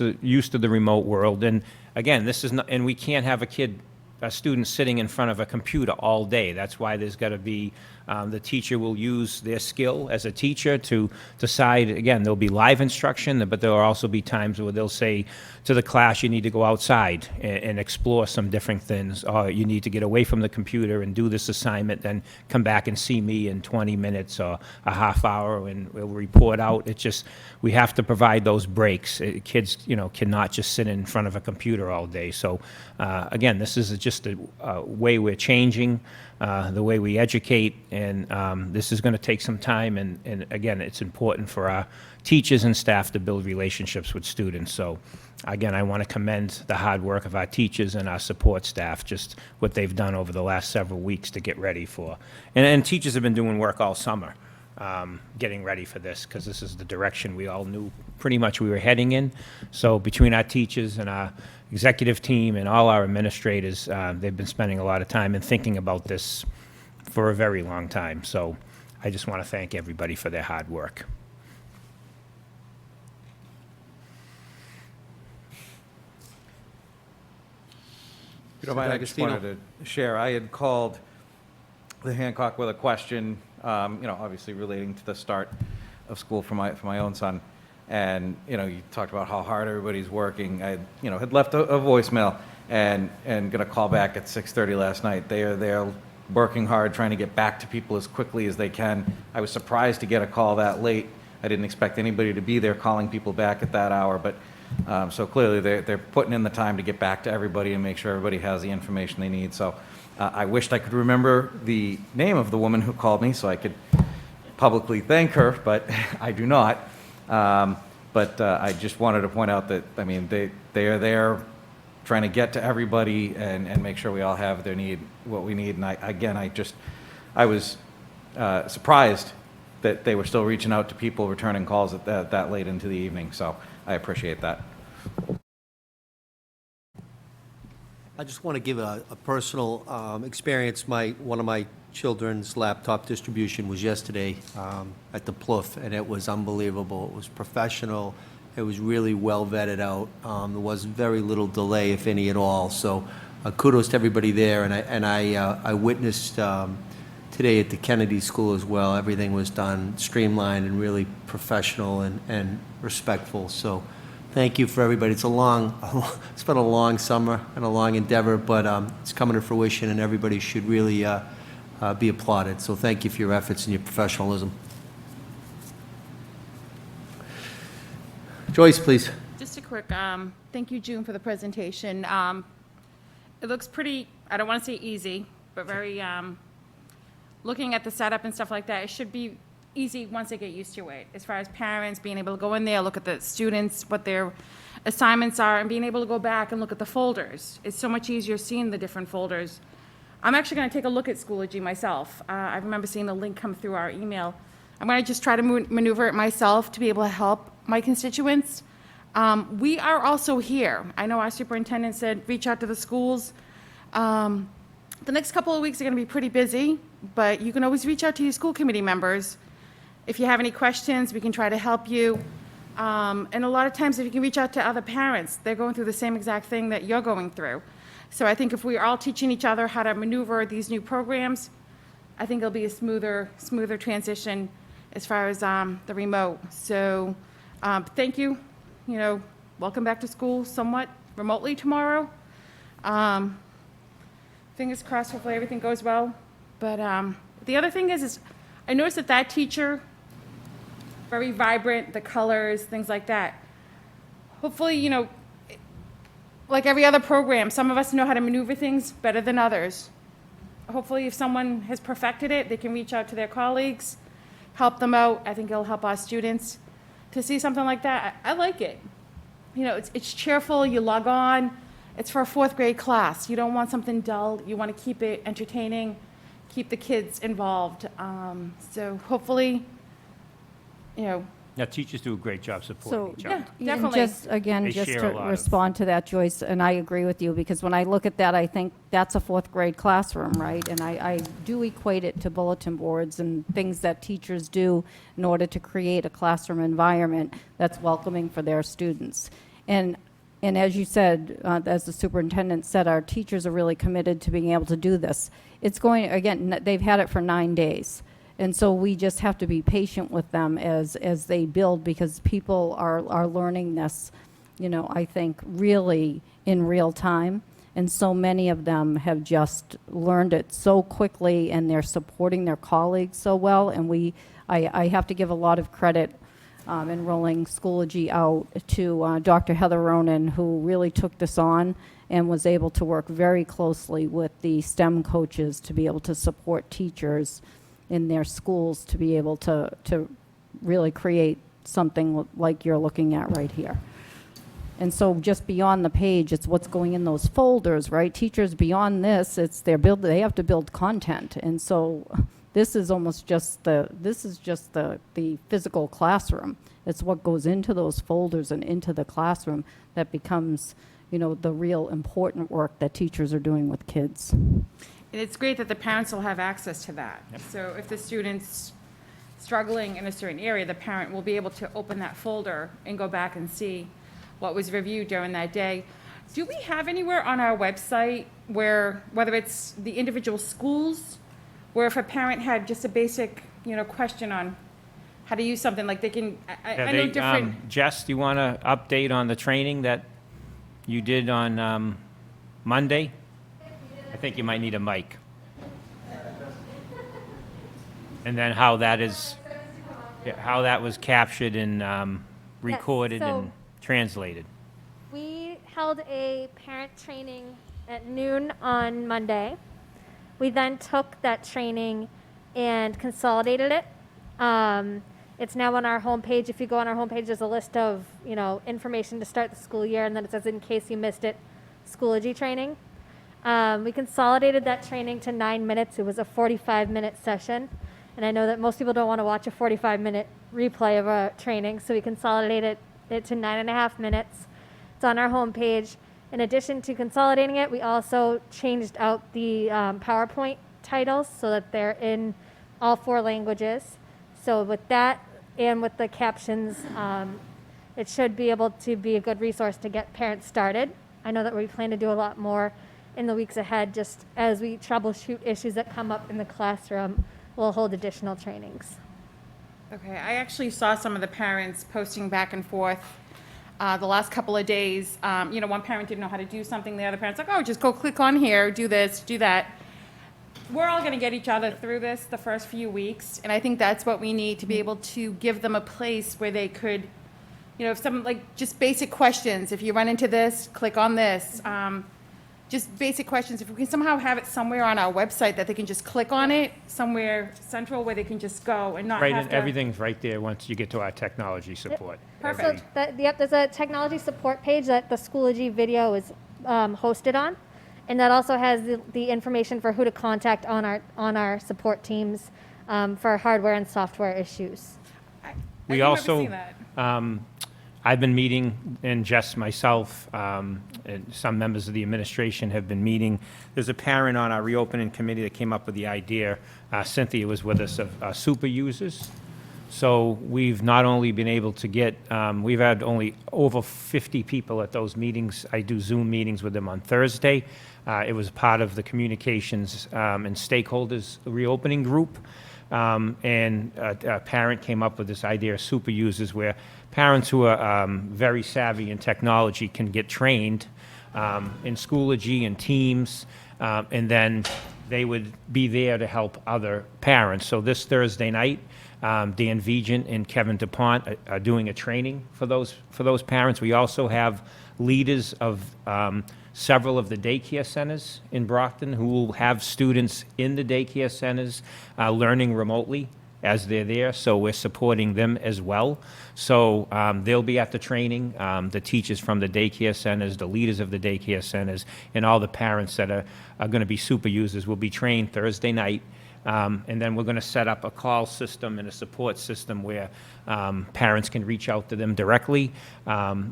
to the remote world. And again, this is not, and we can't have a student sitting in front of a computer all day. That's why there's got to be, the teacher will use their skill as a teacher to decide. Again, there'll be live instruction, but there'll also be times where they'll say to the class, you need to go outside and explore some different things, or you need to get away from the computer and do this assignment, then come back and see me in 20 minutes or a half hour, and we'll report out. It's just, we have to provide those breaks. Kids, cannot just sit in front of a computer all day. So again, this is just a way we're changing the way we educate, and this is going to take some time, and again, it's important for our teachers and staff to build relationships with students. So again, I want to commend the hard work of our teachers and our support staff, just what they've done over the last several weeks to get ready for. And teachers have been doing work all summer, getting ready for this, because this is the direction we all knew pretty much we were heading in. So between our teachers and our executive team and all our administrators, they've been spending a lot of time and thinking about this for a very long time. So I just want to thank everybody for their hard work. If you don't mind, I just wanted to share, I had called the Hancock with a question, obviously relating to the start of school for my own son. And, you talked about how hard everybody's working. I, had left a voicemail and going to call back at 6:30 last night. They're working hard, trying to get back to people as quickly as they can. I was surprised to get a call that late. I didn't expect anybody to be there calling people back at that hour, but so clearly they're putting in the time to get back to everybody and make sure everybody has the information they need. So I wished I could remember the name of the woman who called me so I could publicly thank her, but I do not. But I just wanted to point out that, they are there trying to get to everybody and make sure we all have what we need. And I was surprised that they were still reaching out to people, returning calls at that late into the evening. So I appreciate that. I just want to give a personal experience. One of my children's laptop distribution was yesterday at the Plouffe, and it was unbelievable. It was professional. It was really well vetted out. There was very little delay, if any at all. So kudos to everybody there. And I witnessed today at the Kennedy School as well. Everything was done streamlined and really professional and respectful. So thank you for everybody. It's been a long summer and a long endeavor, but it's coming to fruition, and everybody should really be applauded. So thank you for your efforts and your professionalism. Joyce, please. Just a quick, thank you, June, for the presentation. It looks pretty, I don't want to say easy, but very, looking at the setup and stuff like that, it should be easy once they get used to it. As far as parents being able to go in there, look at the students, what their assignments are, and being able to go back and look at the folders. It's so much easier seeing the different folders. I'm actually going to take a look at Schoology myself. I remember seeing the link come through our email. I'm going to just try to maneuver it myself to be able to help my constituents. We are also here. I know our superintendent said reach out to the schools. The next couple of weeks are going to be pretty busy, but you can always reach out to your school committee members. If you have any questions, we can try to help you. And a lot of times, if you can reach out to other parents, they're going through the same exact thing that you're going through. So I think if we're all teaching each other how to maneuver these new programs, I think it'll be a smoother transition as far as the remote. So thank you. Welcome back to school somewhat remotely tomorrow. Fingers crossed, hopefully everything goes well. But the other thing is I noticed that teacher, very vibrant, the colors, things like that. Hopefully, like every other program, some of us know how to maneuver things better than others. Hopefully, if someone has perfected it, they can reach out to their colleagues, help them out. I think it'll help our students. To see something like that, I like it. It's cheerful, you log on. It's for a 4th grade class. You don't want something dull. You want to keep it entertaining, keep the kids involved. So hopefully, Now, teachers do a great job So, supporting each other. Yeah, definitely. just, again, They just share to a lot of- respond to that, Joyce, and I agree with you, because when I look at that, I think that's a 4th grade classroom, right? And I do equate it to bulletin boards and things that teachers do in order to create a classroom environment that's welcoming for their students. And as you said, as the superintendent said, our teachers are really committed to being able to do this. It's going, again, they've had it for 9 days. And so we just have to be patient with them as they build, because people are learning this, I think, really in real time. And so many of them have just learned it so quickly, and they're supporting their colleagues so well. And I have to give a lot of credit in rolling Schoology out to Dr. Heather Ronan, who really took this on and was able to work very closely with the STEM coaches to be able to support teachers in their schools to be able to really create something like you're looking at right here. And so just beyond the page, it's what's going in those folders, right? Teachers, beyond this, they have to build content. And so this is almost just the physical classroom. It's what goes into those folders and into the classroom that becomes, the real important work that teachers are doing with kids. And it's great that the parents will have access to that. So if the student's struggling in a certain area, the parent will be able to open that folder and go back and see what was reviewed during that day. Do we have anywhere on our website where, whether it's the individual schools, where if a parent had just a basic, question on how to use something, like they can, I know different. Jess, do you want to update on the training that you did on Monday? I think you might need a mic. And then how that was captured and recorded so- and translated. We held a parent training at noon on Monday. We then took that training and consolidated it. It's now on our homepage. If you go on our homepage, there's a list of information to start the school year, and then it says, in case you missed it, Schoology training. We consolidated that training to 9 minutes. It was a 45-minute session, and I know that most people don't want to watch a 45-minute replay of a training, so we consolidated it to 9.5 minutes. It's on our homepage. In addition to consolidating it, we also changed out the PowerPoint titles so that they're in all 4 languages. So with that and with the captions, it should be able to be a good resource to get parents started. I know that we plan to do a lot more in the weeks ahead, just as we troubleshoot issues that come up in the classroom. We'll hold additional trainings. Okay, I actually saw some of the parents posting back and forth the last couple of days. One parent didn't know how to do something, the other parent's like, oh, just go click on here, do this, do that. We're all going to get each other through this the first few weeks, and I think that's what we need to be able to give them a place where they could, if some, like, just basic questions. If you run into this, click on this. Just basic questions. If we can somehow have it somewhere on our website that they can just click on it, somewhere central where they can just go and not Right, have and to. everything's right there once you get to our technology support. Perfect. There's a technology support page that the Schoology video is hosted on, and that also has the information for who to contact on our support teams for hardware and software issues. We also, I've been meeting, and Jess, myself, and some members of the administration have been meeting. There's a parent on our reopening committee that came up with the idea, Cynthia was with us, of super users. So we've not only been able to get, we've had only over 50 people at those meetings. I do Zoom meetings with them on Thursday. It was part of the communications and stakeholders reopening group. And a parent came up with this idea of super users, where parents who are very savvy in technology can get trained in Schoology and Teams, and then they would be there to help other parents. So this Thursday night, Dan Vigent and Kevin DuPont are doing a training for those parents. We also have leaders of several of the daycare centers in Brockton who will have students in the daycare centers learning remotely as they're there, so we're supporting them as well. So they'll be at the training, the teachers from the daycare centers, the leaders of the daycare centers, and all the parents that are going to be super users will be trained Thursday night. And then we're going to set up a call system and a support system where parents can reach out to them directly.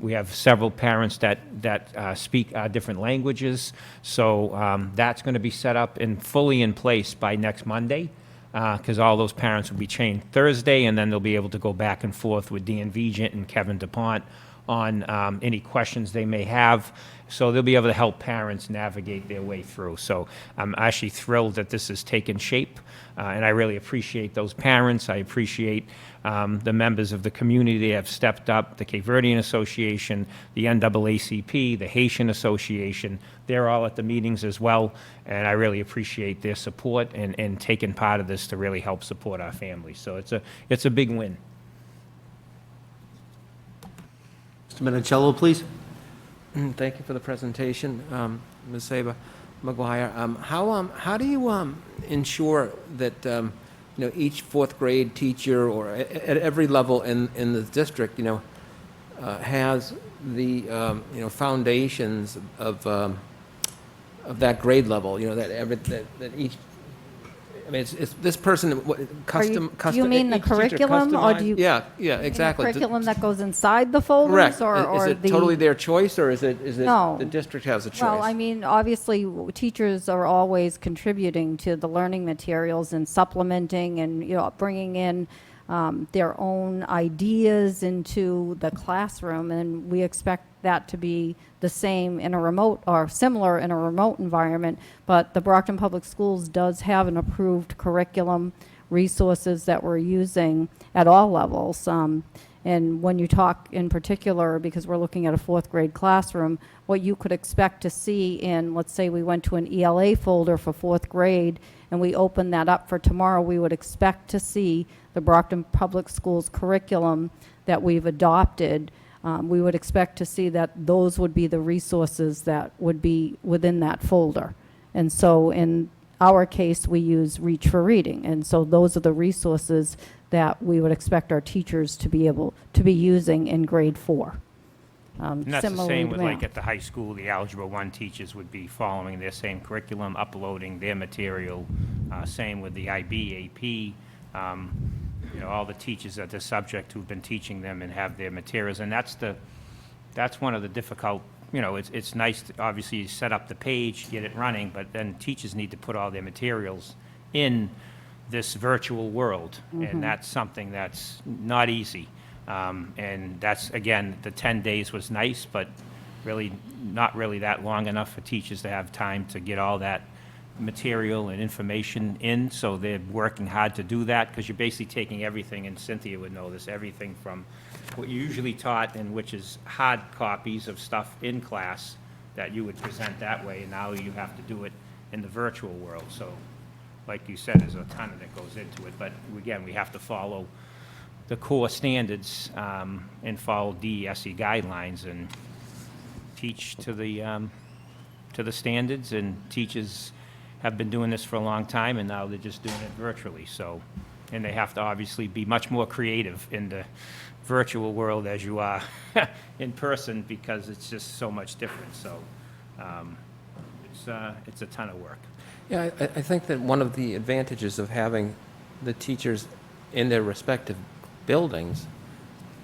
We have several parents that speak different languages, so that's going to be set up and fully in place by next Monday, because all those parents will be trained Thursday, and then they'll be able to go back and forth with Dan Vigent and Kevin DuPont on any questions they may have. So they'll be able to help parents navigate their way through. So I'm actually thrilled that this has taken shape, and I really appreciate those parents. I appreciate the members of the community that have stepped up, the Cape Verdean Association, the NAACP, the Haitian Association. They're all at the meetings as well, and I really appreciate their support and taking part of this to really help support our families. So it's a big win. Mr. Minicello, please. Thank you for the presentation, Ms. Saba McGuire. How do you ensure that each fourth grade teacher or at every level in the district has the foundations of that grade level? That each. I mean, it's this person custom. Do you mean the each teacher curriculum, or customized? do you? Yeah, The exactly. curriculum that goes inside the folders? Correct. Or Is it the? totally their choice, or is it No. the district has a choice? Well, I mean, obviously, teachers are always contributing to the learning materials and supplementing and, bringing in their own ideas into the classroom, and we expect that to be the same in a remote or similar in a remote environment. But the Brockton Public Schools does have an approved curriculum, resources that we're using at all levels. And when you talk in particular, because we're looking at a fourth grade classroom, what you could expect to see in, let's say we went to an ELA folder for fourth grade and we open that up for tomorrow, we would expect to see the Brockton Public Schools curriculum that we've adopted. We would expect to see that those would be the resources that would be within that folder. And so in our case, we use Reach for Reading. And so those are the resources that we would expect our teachers to be able to be using in grade 4. And that's the Similarly same with, math. like, at the high school, the Algebra 1 teachers would be following their same curriculum, uploading their material. Same with the IB, AP, all the teachers at the subject who've been teaching them and have their materials. And that's one of the difficult, it's nice to obviously set up the page, get it running, but then teachers need to put all their materials in this virtual world. And that's something that's not easy. And that's, again, the 10 days was nice, but really not really that long enough for teachers to have time to get all that material and information in. So they're working hard to do that, because you're basically taking everything, and Cynthia would know this, everything from what you usually taught, and which is hard copies of stuff in class that you would present that way, and now you have to do it in the virtual world. So like you said, there's a ton that goes into it, but again, we have to follow the core standards and follow DESE guidelines and teach to the standards. And teachers have been doing this for a long time, and now they're just doing it virtually. So, and they have to obviously be much more creative in the virtual world as you are in person, because it's just so much different. So it's a ton of work. Yeah, I think that one of the advantages of having the teachers in their respective buildings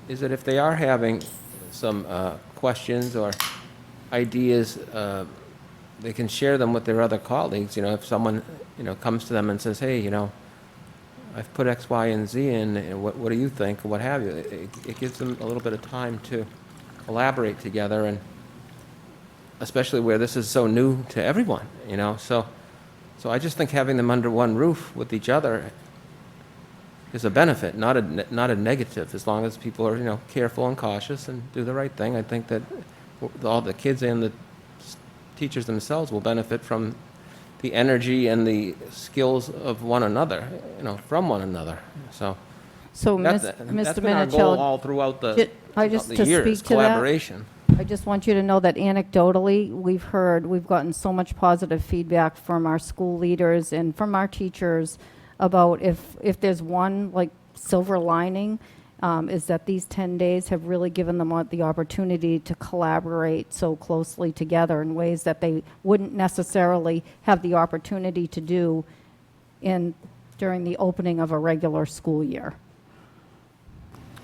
is that if they are having some questions or ideas, they can share them with their other colleagues. If someone, comes to them and says, hey, I've put X, Y, and Z in, what do you think, or what have you? It gives them a little bit of time to collaborate together, and especially where this is so new to everyone, So I just think having them under one roof with each other is a benefit, not a negative, as long as people are, careful and cautious and do the right thing. I think that all the kids and the teachers themselves will benefit from the energy and the skills of one another, from one another. So Mr. that's been our goal Minichel, all throughout the just the to years, speak to that, collaboration. I just want you to know that anecdotally, we've gotten so much positive feedback from our school leaders and from our teachers about if there's one like silver lining, is that these 10 days have really given them the opportunity to collaborate so closely together in ways that they wouldn't necessarily have the opportunity to do during the opening of a regular school year.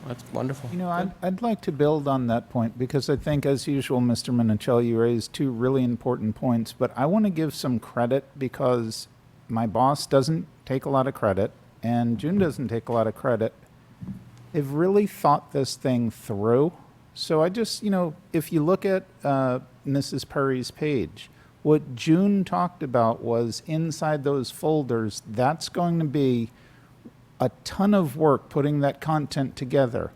That's wonderful. I'd like to build on that point because I think, as usual, Mr. Minichel, you raised two really important points, but I want to give some credit because my boss doesn't take a lot of credit and June doesn't take a lot of credit. They've really thought this thing through. So I just, if you look at Mrs. Perry's page, what June talked about was inside those folders, that's going to be a ton of work putting that content together,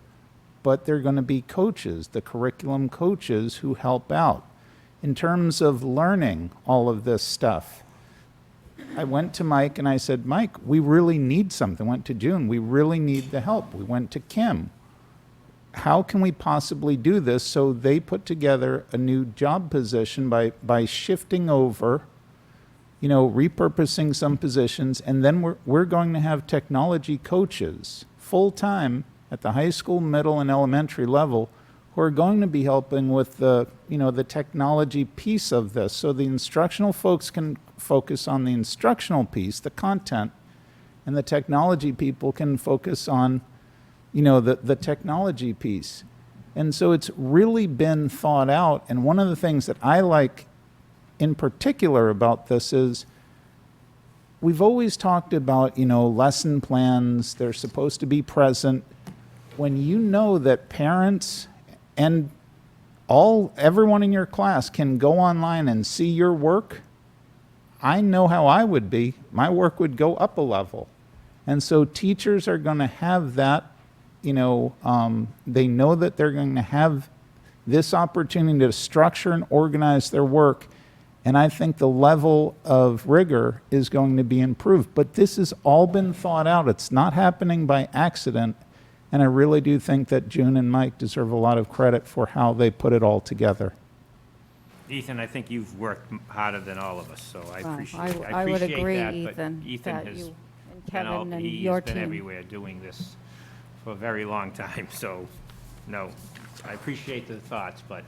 but they're going to be coaches, the curriculum coaches who help out. In terms of learning all of this stuff, I went to Mike and I said, Mike, we really need something. I went to June, we really need the help. We went to Kim. How can we possibly do this? So they put together a new job position by shifting over, repurposing some positions, and then we're going to have technology coaches full-time at the high school, middle, and elementary level who are going to be helping with the technology piece of this. So the instructional folks can focus on the instructional piece, the content, and the technology people can focus on, the technology piece. And so it's really been thought out. And one of the things that I like in particular about this is we've always talked about, lesson plans. They're supposed to be present. When you know that parents and everyone in your class can go online and see your work, I know how I would be. My work would go up a level. And so teachers are going to have that, they know that they're going to have this opportunity to structure and organize their work. And I think the level of rigor is going to be improved. But this has all been thought out. It's not happening by accident. And I really do think that June and Mike deserve a lot of credit for how they put it all together. Ethan, I think you've worked harder than all of us, so I appreciate I would agree, that. Ethan, But Ethan that has you and Kevin and he's your been team. everywhere doing this for a very long time. So, no, I appreciate the thoughts, but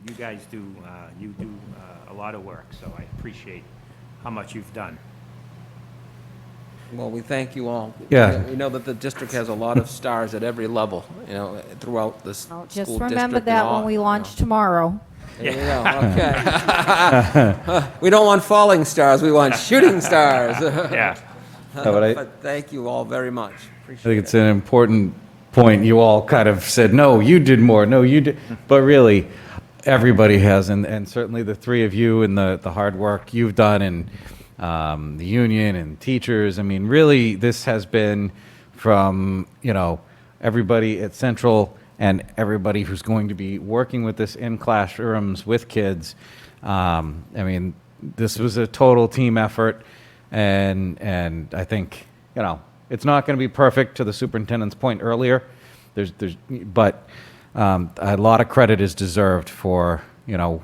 you guys do a lot of work. So I appreciate how much you've done. Well, we thank you all. Yeah. We know that the district has a lot of stars at every level, throughout the school Just district. remember and that all, when we launch tomorrow. There you go, okay. We don't want falling stars, we want shooting stars. Yeah. But thank you all very much. I think it's an important point. You all kind of said, no, you did more, no, you did. But really, everybody has, and certainly the three of you and the hard work you've done, and the union and teachers. I mean, really, this has been from, everybody at Central and everybody who's going to be working with this in classrooms with kids. I mean, this was a total team effort, and I think, it's not going to be perfect, to the superintendent's point earlier. But a lot of credit is deserved for,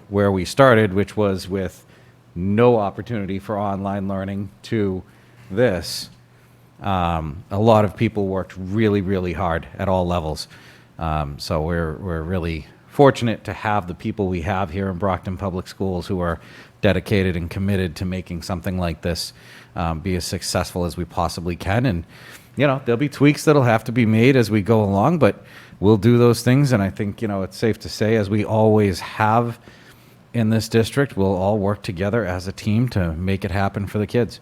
where we started, which was with no opportunity for online learning, to this. A lot of people worked really, really hard at all levels. So we're really fortunate to have the people we have here in Brockton Public Schools who are dedicated and committed to making something like this be as successful as we possibly can. And, there'll be tweaks that'll have to be made as we go along, but we'll do those things. And I think, it's safe to say, as we always have in this district, we'll all work together as a team to make it happen for the kids.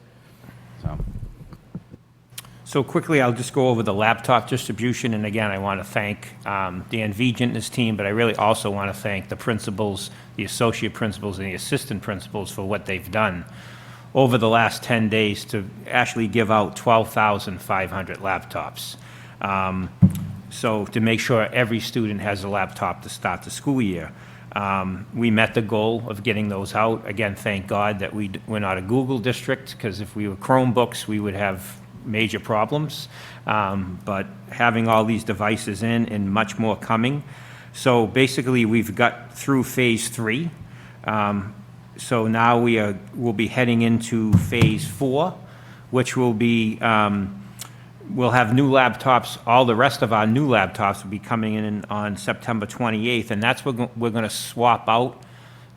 So quickly, I'll just go over the laptop distribution. And again, I want to thank Dan Vigent and his team, but I really also want to thank the principals, the associate principals, and the assistant principals for what they've done over the last 10 days to actually give out 12,500 laptops. So to make sure every student has a laptop to start the school year. We met the goal of getting those out. Again, thank God that we're not a Google district, because if we were Chromebooks, we would have major problems. But having all these devices in and much more coming. So basically, we've got through phase 3. So now we'll be heading into phase 4, which will be, we'll have new laptops. All the rest of our new laptops will be coming in on September 28th, and that's when we're going to swap out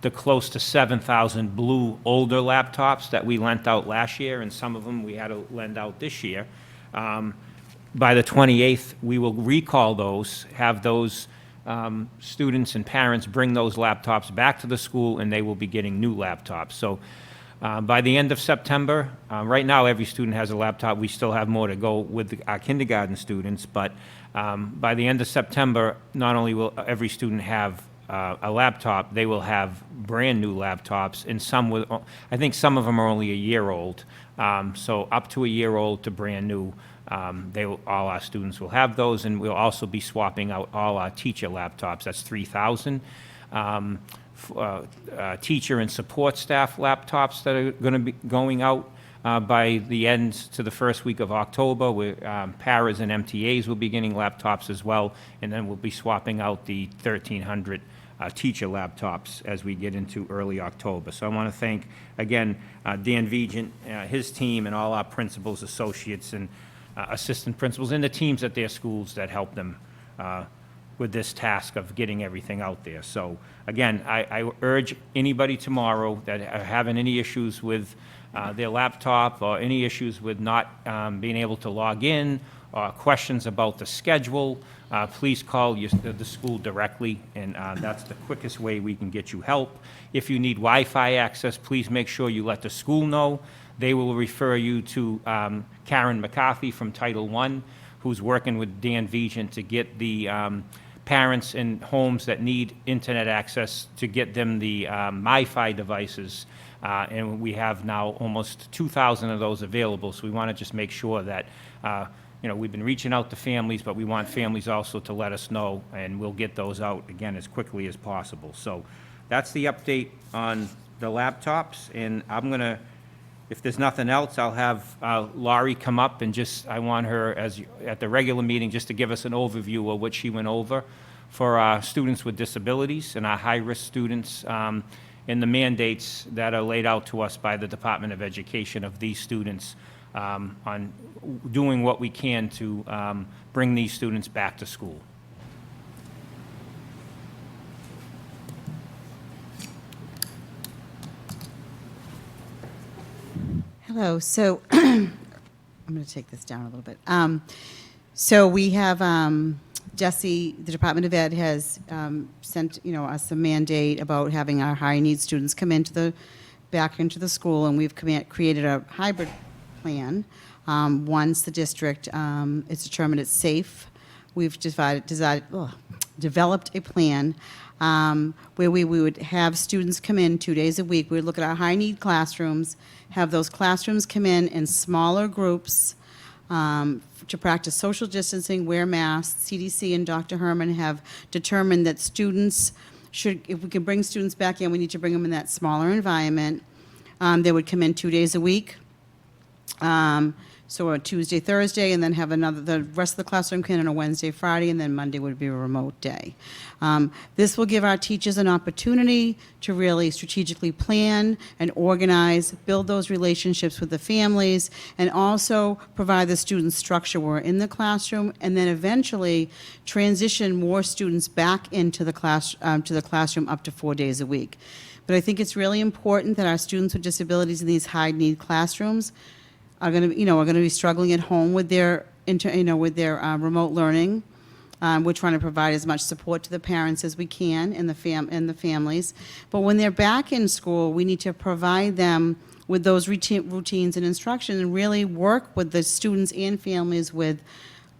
the close to 7,000 blue older laptops that we lent out last year, and some of them we had to lend out this year. By the 28th, we will recall those, have those students and parents bring those laptops back to the school, and they will be getting new laptops. So by the end of September, right now every student has a laptop. We still have more to go with our kindergarten students, but by the end of September, not only will every student have a laptop, they will have brand new laptops, and some will, I think some of them are only a year old. So up to a year old to brand new. All our students will have those, and we'll also be swapping out all our teacher laptops. That's 3,000. Teacher and support staff laptops that are going to be going out by the end to the first week of October, where paras and MTAs will be getting laptops as well, and then we'll be swapping out the 1,300 teacher laptops as we get into early October. So I want to thank, again, Dan Vigent, his team, and all our principals, associates, and assistant principals, and the teams at their schools that help them with this task of getting everything out there. So again, I urge anybody tomorrow that are having any issues with their laptop or any issues with not being able to log in or questions about the schedule, please call the school directly, and that's the quickest way we can get you help. If you need Wi-Fi access, please make sure you let the school know. They will refer you to Karen McCarthy from Title I, who's working with Dan Vigent to get the parents in homes that need internet access to get them the MiFi devices. And we have now almost 2,000 of those available, so we want to just make sure that we've been reaching out to families, but we want families also to let us know, and we'll get those out, again, as quickly as possible. So that's the update on the laptops, and I'm going to, if there's nothing else, I'll have Laurie come up, and I want her, at the regular meeting, just to give us an overview of what she went over for our students with disabilities and our high-risk students, and the mandates that are laid out to us by the Department of Education of these students on doing what we can to bring these students back to school. Hello. So I'm going to take this down a little bit. So we have Jesse, the Department of Ed has sent us a mandate about having our high needs students come back into the school, and we've created a hybrid plan. Once the district is determined it's safe, we've developed a plan where we would have students come in 2 days a week. We would look at our high-need classrooms, have those classrooms come in smaller groups to practice social distancing, wear masks. CDC and Dr. Herman have determined that students if we can bring students back in, we need to bring them in that smaller environment. They would come in 2 days a week. So a Tuesday, Thursday, and then have the rest of the classroom come in on a Wednesday, Friday, and then Monday would be a remote day. This will give our teachers an opportunity to really strategically plan and organize, build those relationships with the families, and also provide the students structure where we're in the classroom, and then eventually transition more students back into the classroom up to 4 days a week. But I think it's really important that our students with disabilities in these high-need classrooms are going to be struggling at home with their remote learning. We're trying to provide as much support to the parents as we can and the families. But when they're back in school, we need to provide them with those routines and instruction, and really work with the students and families with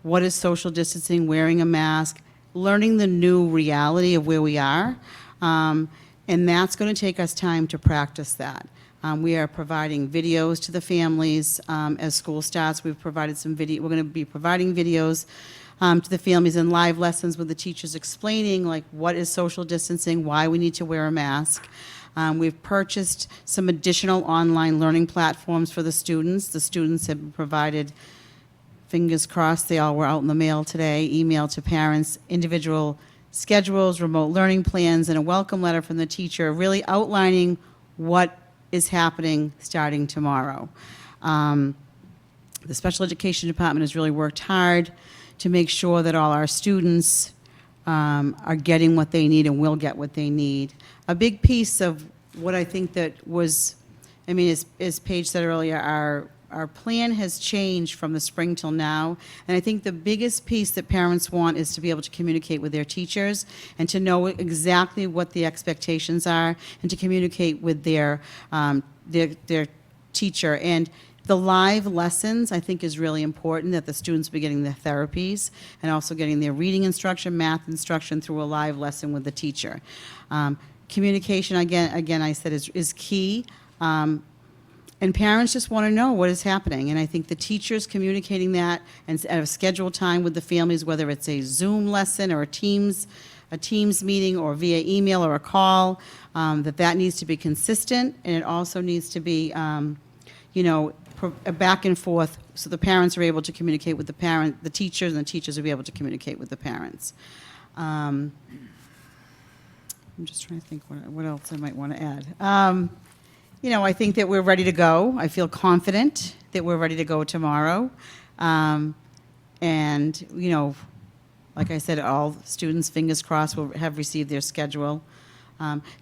what is social distancing, wearing a mask, learning the new reality of where we are. And that's going to take us time to practice that. We are providing videos to the families as school starts. We've provided some video. We're going to be providing videos to the families and live lessons with the teachers explaining like what is social distancing, why we need to wear a mask. We've purchased some additional online learning platforms for the students. The students have been provided, fingers crossed, they all were out in the mail today, email to parents, individual schedules, remote learning plans, and a welcome letter from the teacher really outlining what is happening starting tomorrow. The special education department has really worked hard to make sure that all our students are getting what they need and will get what they need. A big piece of what I think that was, I mean, as Paige said earlier, our plan has changed from the spring till now, and I think the biggest piece that parents want is to be able to communicate with their teachers and to know exactly what the expectations are and to communicate with their teacher. And the live lessons, I think, is really important, that the students be getting their therapies and also getting their reading instruction, math instruction through a live lesson with the teacher. Communication, again, I said, is key. And parents just want to know what is happening. And I think the teachers communicating that and at a scheduled time with the families, whether it's a Zoom lesson or a Teams meeting or via email or a call, that needs to be consistent. And it also needs to be, a back and forth so the parents are able to communicate with the teachers, and the teachers will be able to communicate with the parents. I'm just trying to think what else I might want to add. I think that we're ready to go. I feel confident that we're ready to go tomorrow. And, like I said, all students, fingers crossed, will have received their schedule.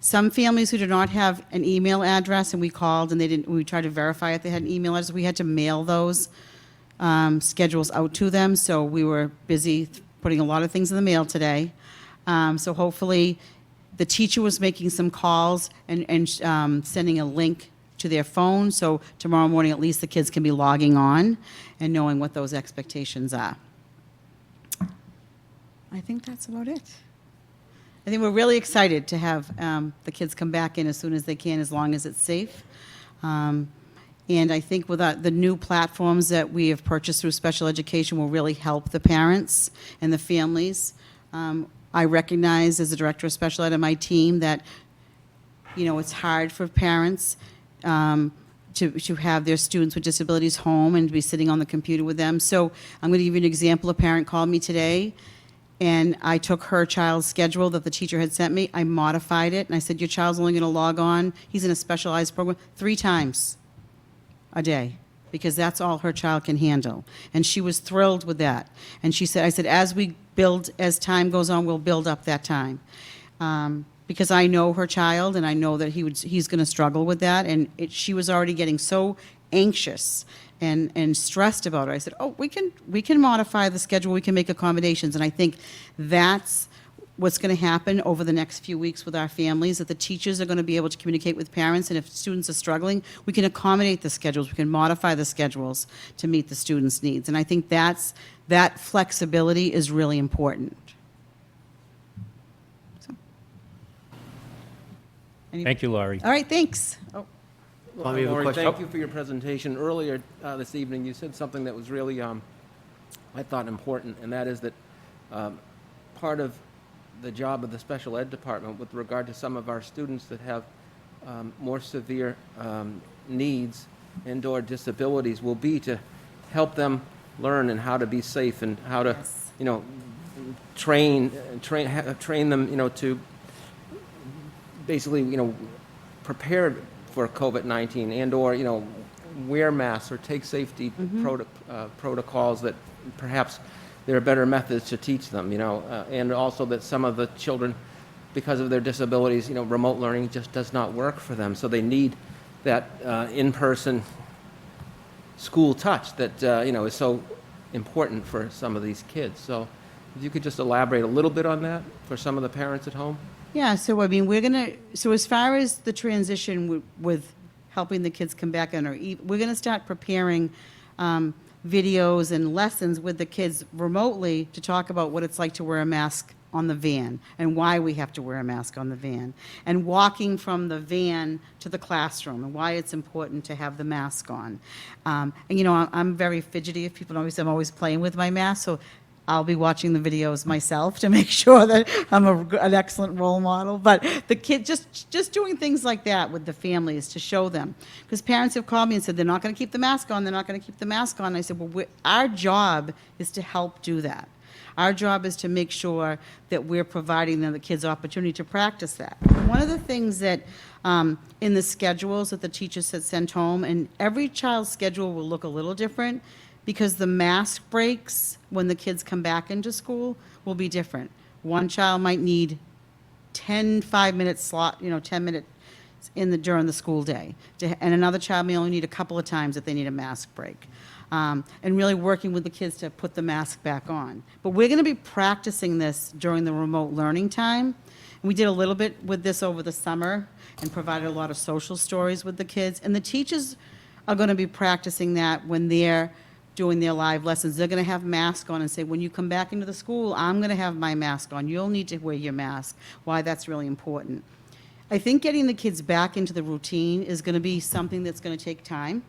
Some families who do not have an email address, and we called and we tried to verify if they had an email address, we had to mail those schedules out to them. So we were busy putting a lot of things in the mail today. So hopefully the teacher was making some calls and sending a link to their phone, so tomorrow morning at least the kids can be logging on and knowing what those expectations are. I think that's about it. I think we're really excited to have the kids come back in as soon as they can, as long as it's safe. And I think with the new platforms that we have purchased through special education will really help the parents and the families. I recognize as the director of special ed on my team that, it's hard for parents to have their students with disabilities home and to be sitting on the computer with them. So I'm going to give you an example. A parent called me today, and I took her child's schedule that the teacher had sent me. I modified it, and I said, your child's only going to log on, he's in a specialized program, 3 times a day, because that's all her child can handle. And she was thrilled with that. And she said, as time goes on, we'll build up that time. Because I know her child, and I know that he's going to struggle with that. And she was already getting so anxious and stressed about it. I said, we can modify the schedule, we can make accommodations. And I think that's what's going to happen over the next few weeks with our families, that the teachers are going to be able to communicate with parents, and if students are struggling, we can accommodate the schedules, we can modify the schedules to meet the students' needs. And I think that flexibility is really important. So. Thank you, Laurie. All right, thanks. Oh. Bobby, you have a Laurie, question? thank you for your presentation. Earlier this evening, you said something that was really, I thought, important, and that is that part of the job of the special ed department with regard to some of our students that have more severe needs and/or disabilities will be to help them learn and how to be safe and how to, train them, to basically, prepare for COVID-19 and/or, wear masks or take safety protocols that perhaps there are better methods to teach them, and also that some of the children, because of their disabilities, remote learning just does not work for them. So they need that in-person school touch that, is so important for some of these kids. So if you could just elaborate a little bit on that for some of the parents at home. Yeah, so so as far as the transition with helping the kids come back we're going to start preparing videos and lessons with the kids remotely to talk about what it's like to wear a mask on the van and why we have to wear a mask on the van, and walking from the van to the classroom and why it's important to have the mask on. And you know, I'm very fidgety. If people know me, so I'm always playing with my mask, so I'll be watching the videos myself to make sure that I'm an excellent role model. But the kid, just doing things like that with the families to show them. Because parents have called me and said, they're not going to keep the mask on, they're not going to keep the mask on. And I said, well, our job is to help do that. Our job is to make sure that we're providing the kids opportunity to practice that. One of the things that in the schedules that the teachers had sent home, and every child's schedule will look a little different, because the mask breaks when the kids come back into school will be different. One child might need 10 5-minute slot, 10 minutes during the school day, and another child may only need a couple of times that they need a mask break. And really working with the kids to put the mask back on. But we're going to be practicing this during the remote learning time. And we did a little bit with this over the summer and provided a lot of social stories with the kids. And the teachers are going to be practicing that when they're doing their live lessons. They're going to have masks on and say, when you come back into the school, I'm going to have my mask on. You'll need to wear your mask. Why that's really important. I think getting the kids back into the routine is going to be something that's going to take time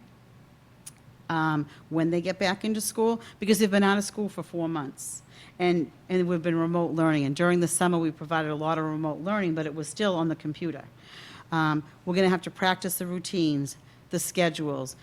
when they get back into school, because they've been out of school for 4 months. And we've been remote learning. And during the summer, we provided a lot of remote learning, but it was still on the computer. We're going to have to practice the routines, the schedules,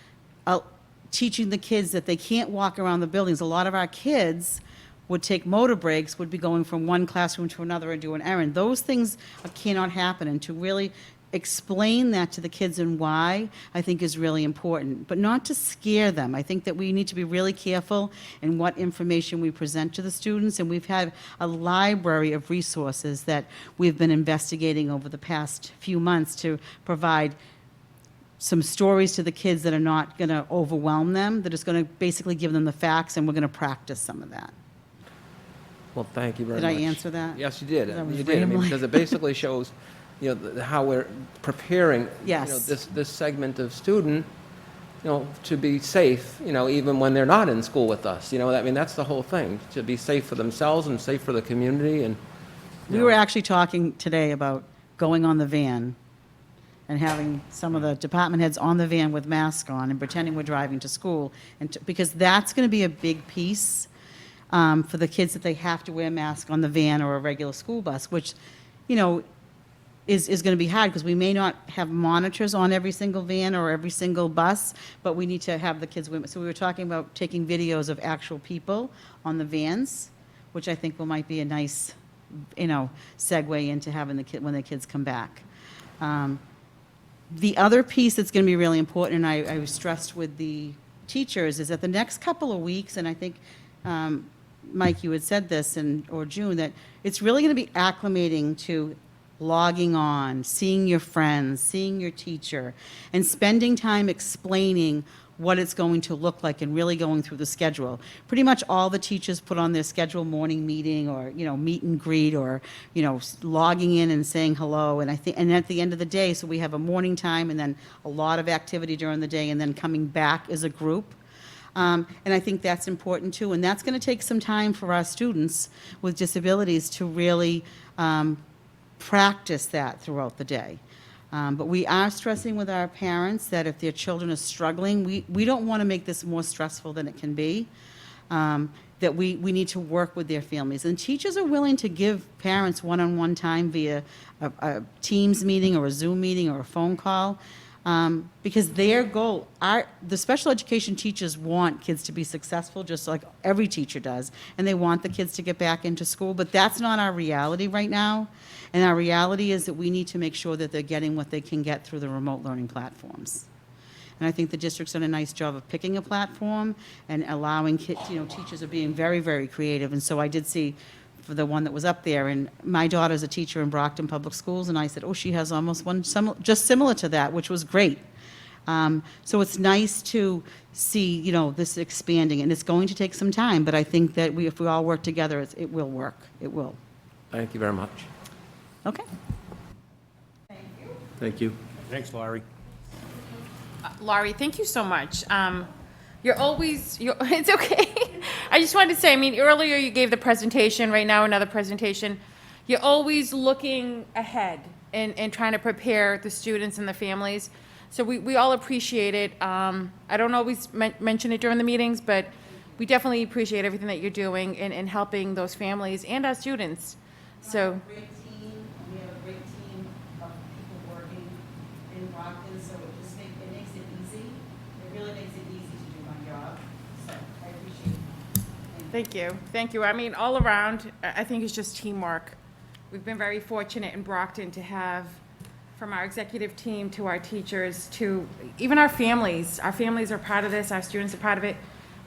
teaching the kids that they can't walk around the buildings. A lot of our kids would take motor breaks, would be going from one classroom to another and do an errand. Those things cannot happen, and to really explain that to the kids and why, I think is really important, but not to scare them. I think that we need to be really careful in what information we present to the students, and we've had a library of resources that we've been investigating over the past few months to provide some stories to the kids that are not going to overwhelm them, that is going to basically give them the facts, and we're going to practice some of that. Well, thank you very Did much. I answer that? Yes, you did. That was You did. I mean, rambling. because it basically shows, how we're preparing, Yes. this segment of student, to be safe, even when they're not in school with us. I mean, that's the whole thing, to be safe for themselves and safe for the community. And We were actually talking today about going on the van and having some of the department heads on the van with masks on and pretending we're driving to school, because that's going to be a big piece for the kids, that they have to wear a mask on the van or a regular school bus, which, is going to be hard, because we may not have monitors on every single van or every single bus, but we need to have the kids wear. So we were talking about taking videos of actual people on the vans, which I think might be a nice, segue into having when the kids come back. The other piece that's going to be really important, and I was stressed with the teachers, is that the next couple of weeks, and I think, Mike, you had said this, or June, that it's really going to be acclimating to logging on, seeing your friends, seeing your teacher, and spending time explaining what it's going to look like and really going through the schedule. Pretty much all the teachers put on their schedule morning meeting or, meet and greet, or, logging in and saying hello. And and at the end of the day, so we have a morning time and then a lot of activity during the day and then coming back as a group. And I think that's important too. And that's going to take some time for our students with disabilities to really practice that throughout the day. But we are stressing with our parents that if their children are struggling, we don't want to make this more stressful than it can be, that we need to work with their families. And teachers are willing to give parents one-on-one time via a Teams meeting or a Zoom meeting or a phone call, because their goal, the special education teachers want kids to be successful, just like every teacher does, and they want the kids to get back into school, but that's not our reality right now. And our reality is that we need to make sure that they're getting what they can get through the remote learning platforms. And I think the district's done a nice job of picking a platform and allowing kids, teachers are being very, very creative. And so I did see for the one that was up there, and my daughter's a teacher in Brockton Public Schools, and I said, oh, she has almost one just similar to that, which was great. So it's nice to see, this expanding, and it's going to take some time, but I think that if we all work together, it will work. It will. thank you very much. Okay. Thank you. Thanks, Laurie. Laurie, thank you so much. It's okay. I just wanted to say, I mean, earlier you gave the presentation, right now another presentation. You're always looking ahead and trying to prepare the students and the families. So we all appreciate it. I don't always mention it during the meetings, but we definitely appreciate everything that you're doing in helping those families and our students. So. Great team, we have a great team of people working in Brockton, so it makes it easy. It really makes it easy to do my job, so I appreciate it. Thank you. Thank you. I mean, all around, I think it's just teamwork. We've been very fortunate in Brockton to have, from our executive team to our teachers to even our families. Our families are part of this. Our students are part of it.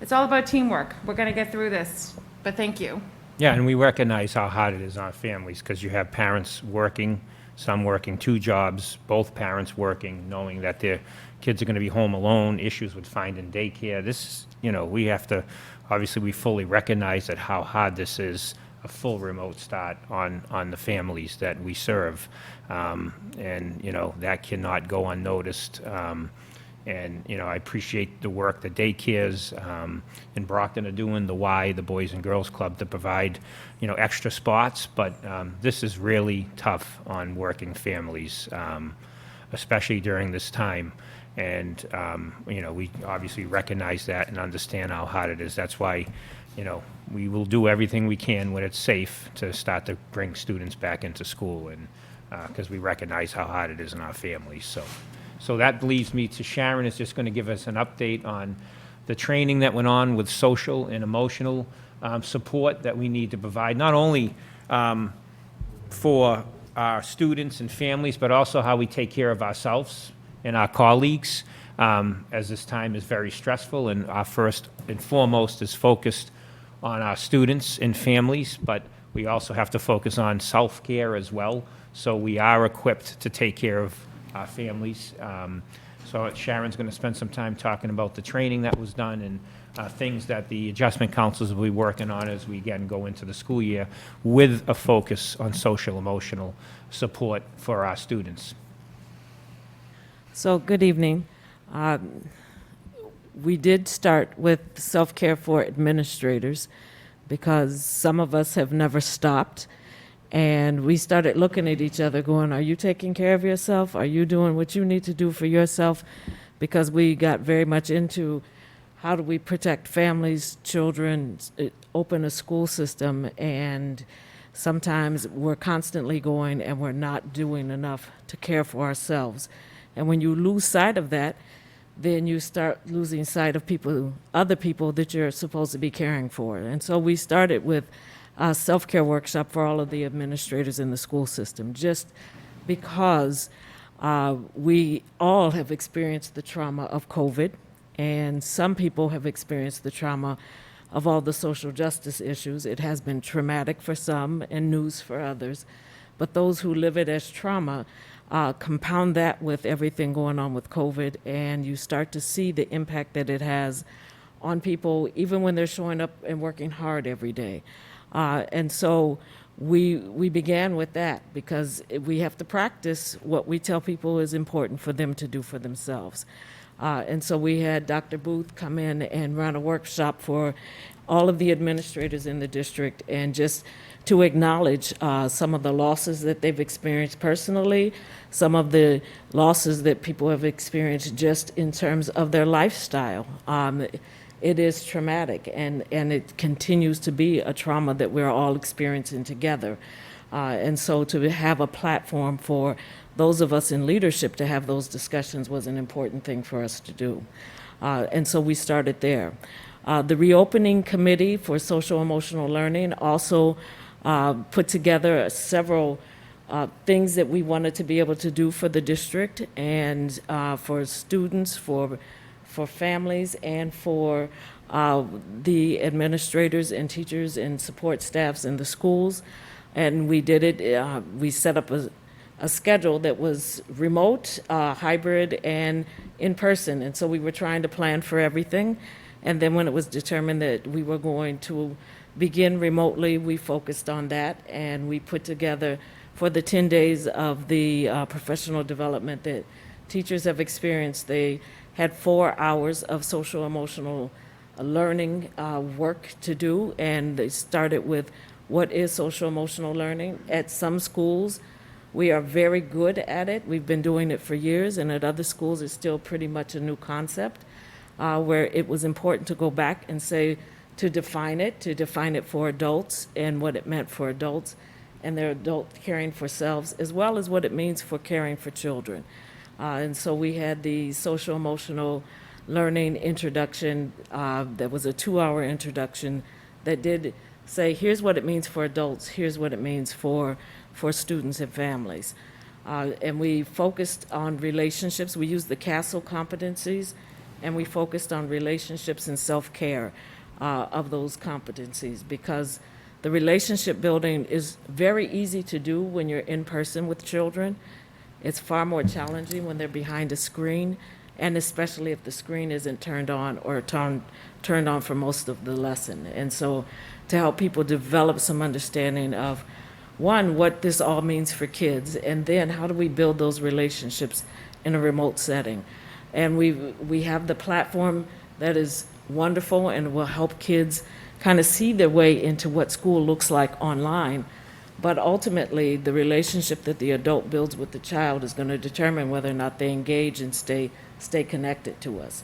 It's all about teamwork. We're going to get through this, but thank you. Yeah, and we recognize how hard it is on families, because you have parents working, some working 2 jobs, both parents working, knowing that their kids are going to be home alone, issues with finding daycare. This, we have to, obviously, we fully recognize that how hard this is, a full remote start on the families that we serve. And, that cannot go unnoticed. And, I appreciate the work the daycares in Brockton are doing, the Y, the Boys and Girls Club, to provide, extra spots. But this is really tough on working families, especially during this time. And, we obviously recognize that and understand how hard it is. That's why, we will do everything we can when it's safe to start to bring students back into school, and because we recognize how hard it is in our families. So that leads me to Sharon is just going to give us an update on the training that went on with social and emotional support that we need to provide, not only for our students and families, but also how we take care of ourselves and our colleagues, as this time is very stressful, and our first and foremost is focused on our students and families, but we also have to focus on self-care as well, so we are equipped to take care of our families. So Sharon's going to spend some time talking about the training that was done and things that the adjustment councils will be working on as we again go into the school year, with a focus on social emotional support for our students. So good evening. We did start with self-care for administrators because some of us have never stopped. And we started looking at each other going, are you taking care of yourself? Are you doing what you need to do for yourself? Because we got very much into how do we protect families, children, open a school system, and sometimes we're constantly going and we're not doing enough to care for ourselves. And when you lose sight of that, then you start losing sight of other people that you're supposed to be caring for. And so we started with a self-care workshop for all of the administrators in the school system, just because we all have experienced the trauma of COVID, and some people have experienced the trauma of all the social justice issues. It has been traumatic for some and news for others, but those who live it as trauma compound that with everything going on with COVID, and you start to see the impact that it has on people, even when they're showing up and working hard every day. And so we began with that because we have to practice what we tell people is important for them to do for themselves. And so we had Dr. Booth come in and run a workshop for all of the administrators in the district, and just to acknowledge some of the losses that they've experienced personally, some of the losses that people have experienced just in terms of their lifestyle. It is traumatic, and it continues to be a trauma that we're all experiencing together. And so to have a platform for those of us in leadership to have those discussions was an important thing for us to do. And so we started there. The reopening committee for social emotional learning also put together several things that we wanted to be able to do for the district and for students, for families, and for the administrators and teachers and support staffs in the schools. And we did it, we set up a schedule that was remote, hybrid, and in person. And so we were trying to plan for everything. And then when it was determined that we were going to begin remotely, we focused on that, and we put together for the 10 days of the professional development that teachers have experienced. They had 4 hours of social emotional learning work to do, and they started with what is social emotional learning. At some schools, we are very good at it. We've been doing it for years, and at other schools, it's still pretty much a new concept, where it was important to go back and say, to define it for adults and what it meant for adults and their adult caring for selves, as well as what it means for caring for children. And so we had the social emotional learning introduction that was a 2-hour introduction that did say, here's what it means for adults, here's what it means for students and families. And we focused on relationships. We used the CASEL competencies, and we focused on relationships and self-care of those competencies, because the relationship building is very easy to do when you're in person with children. It's far more challenging when they're behind a screen, and especially if the screen isn't turned on or turned on for most of the lesson. And so to help people develop some understanding of, one, what this all means for kids, and then how do we build those relationships in a remote setting. And we have the platform that is wonderful and will help kids kind of see their way into what school looks like online. But ultimately, the relationship that the adult builds with the child is going to determine whether or not they engage and stay connected to us.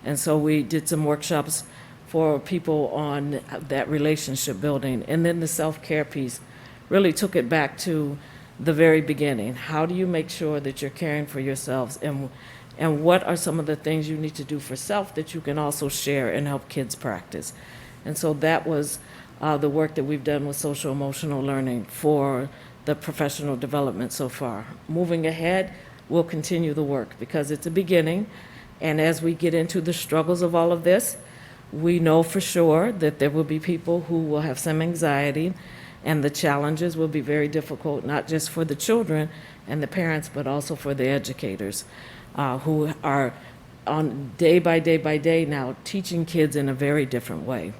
And so we did some workshops for people on that relationship building. And then the self-care piece really took it back to the very beginning. How do you make sure that you're caring for yourselves, and what are some of the things you need to do for self that you can also share and help kids practice? And so that was the work that we've done with social emotional learning for the professional development so far. Moving ahead, we'll continue the work because it's a beginning, and as we get into the struggles of all of this, we know for sure that there will be people who will have some anxiety, and the challenges will be very difficult, not just for the children and the parents, but also for the educators who are on day by day now teaching kids in a very different way.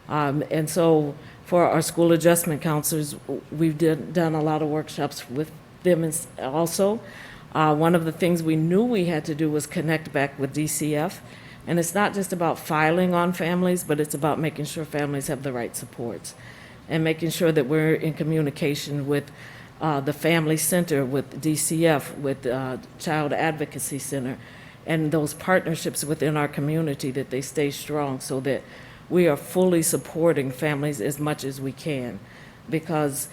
And so for our school adjustment counselors, we've done a lot of workshops with them also. One of the things we knew we had to do was connect back with DCF. And it's not just about filing on families, but it's about making sure families have the right supports and making sure that we're in communication with the Family Center, with DCF, with Child Advocacy Center, and those partnerships within our community, that they stay strong so that we are fully supporting families as much as we can. Because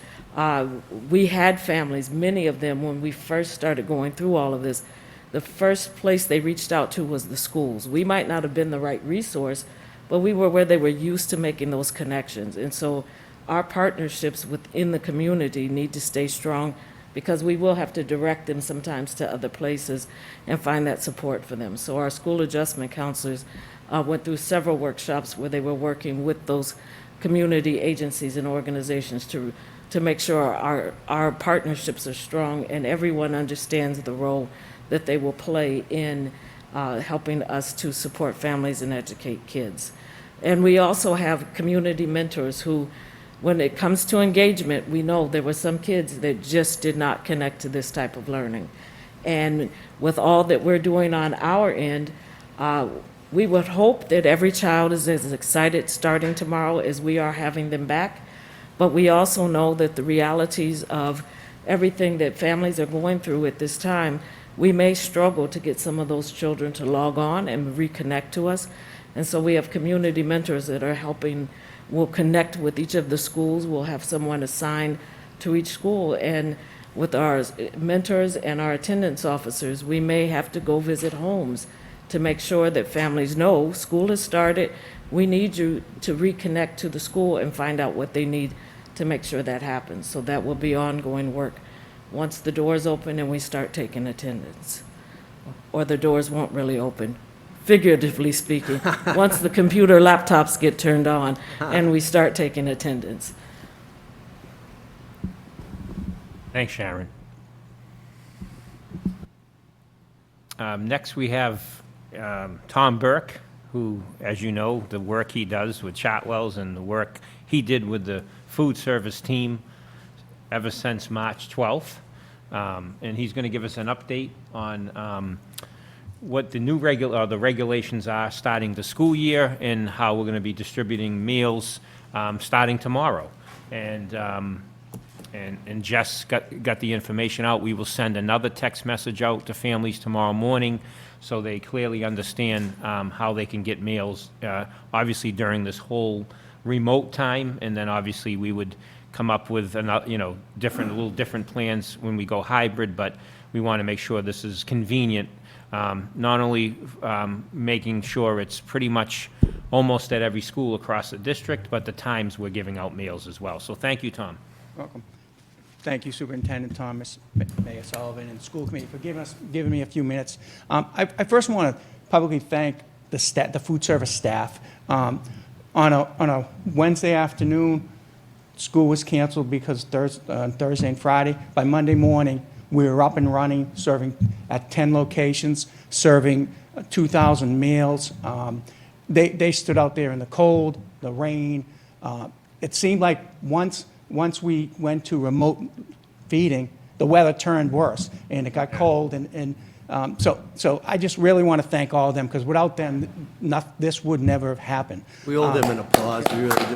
we had families, many of them, when we first started going through all of this, the first place they reached out to was the schools. We might not have been the right resource, but we were where they were used to making those connections. And so our partnerships within the community need to stay strong, because we will have to direct them sometimes to other places and find that support for them. So our school adjustment counselors went through several workshops where they were working with those community agencies and organizations to make sure our partnerships are strong and everyone understands the role that they will play in helping us to support families and educate kids. And we also have community mentors who, when it comes to engagement, we know there were some kids that just did not connect to this type of learning. And with all that we're doing on our end, we would hope that every child is as excited starting tomorrow as we are having them back. But we also know that the realities of everything that families are going through at this time, we may struggle to get some of those children to log on and reconnect to us. And so we have community mentors that are helping. We'll connect with each of the schools. We'll have someone assigned to each school. And with our mentors and our attendance officers, we may have to go visit homes to make sure that families know school has started. We need you to reconnect to the school and find out what they need to make sure that happens. So that will be ongoing work once the doors open and we start taking attendance. Or the doors won't really open, figuratively speaking, once the computer laptops get turned on and we start taking attendance. Thanks, Sharon. Next, we have Tom Burke, who, as you know, the work he does with Chatwells and the work he did with the food service team ever since March 12th. And he's going to give us an update on what the new the regulations are starting the school year and how we're going to be distributing meals starting tomorrow. And Jess got the information out. We will send another text message out to families tomorrow morning so they clearly understand how they can get meals, obviously during this whole remote time, and then obviously we would come up with another, little different plans when we go hybrid, but we want to make sure this is convenient, not only making sure it's pretty much almost at every school across the district, but the times we're giving out meals as well. So thank you, Tom. Welcome. Thank you, Superintendent Thomas, Mayor Sullivan, and the school committee for giving me a few minutes. I first want to publicly thank the food service staff. On a Wednesday afternoon, school was canceled because Thursday and Friday. By Monday morning, we were up and running, serving at 10 locations, serving 2,000 meals. They stood out there in the cold, the rain. It seemed like once we went to remote feeding, the weather turned worse, and it got cold. So I just really want to thank all of them, because without them, this would never have happened. We owe them an applause, we really do.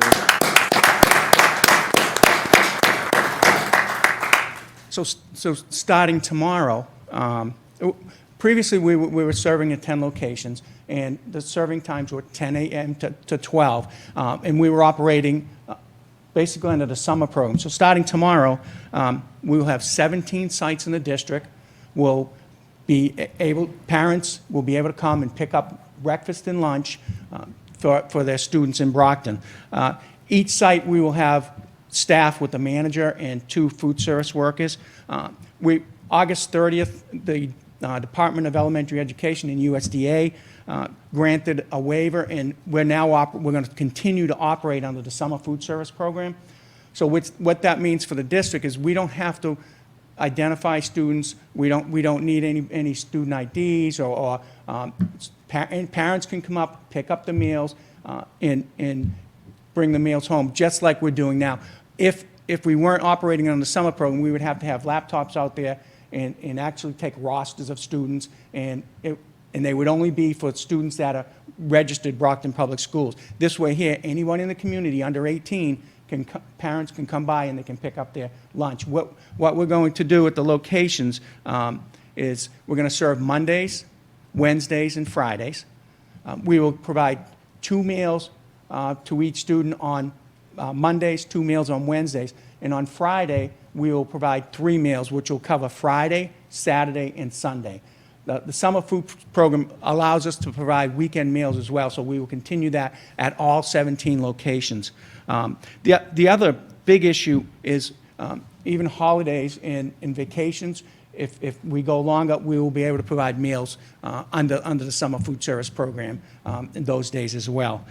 So starting tomorrow, previously we were serving at 10 locations, and the serving times were 10 a.m. to 12, and we were operating basically under the summer program. So starting tomorrow, we will have 17 sites in the district. Parents will be able to come and pick up breakfast and lunch for their students in Brockton. Each site we will have staff with the manager and 2 food service workers. August 30th, the Department of Elementary Education and USDA granted a waiver, and we're going to continue to operate under the summer food service program. So what that means for the district is we don't have to identify students. We don't need any student IDs, or parents can come up, pick up the meals, and bring the meals home, just like we're doing now. If we weren't operating on the summer program, we would have to have laptops out there and actually take rosters of students, and they would only be for students that are registered Brockton Public Schools. This way here, anyone in the community under 18, parents can come by and they can pick up their lunch. What we're going to do at the locations is we're going to serve Mondays, Wednesdays, and Fridays. We will provide 2 meals to each student on Mondays, 2 meals on Wednesdays, and on Friday we will provide 3 meals, which will cover Friday, Saturday, and Sunday. The summer food program allows us to provide weekend meals as well, so we will continue that at all 17 locations. The other big issue is even holidays and vacations. If we go longer, we will be able to provide meals under the summer food service program in those days as well.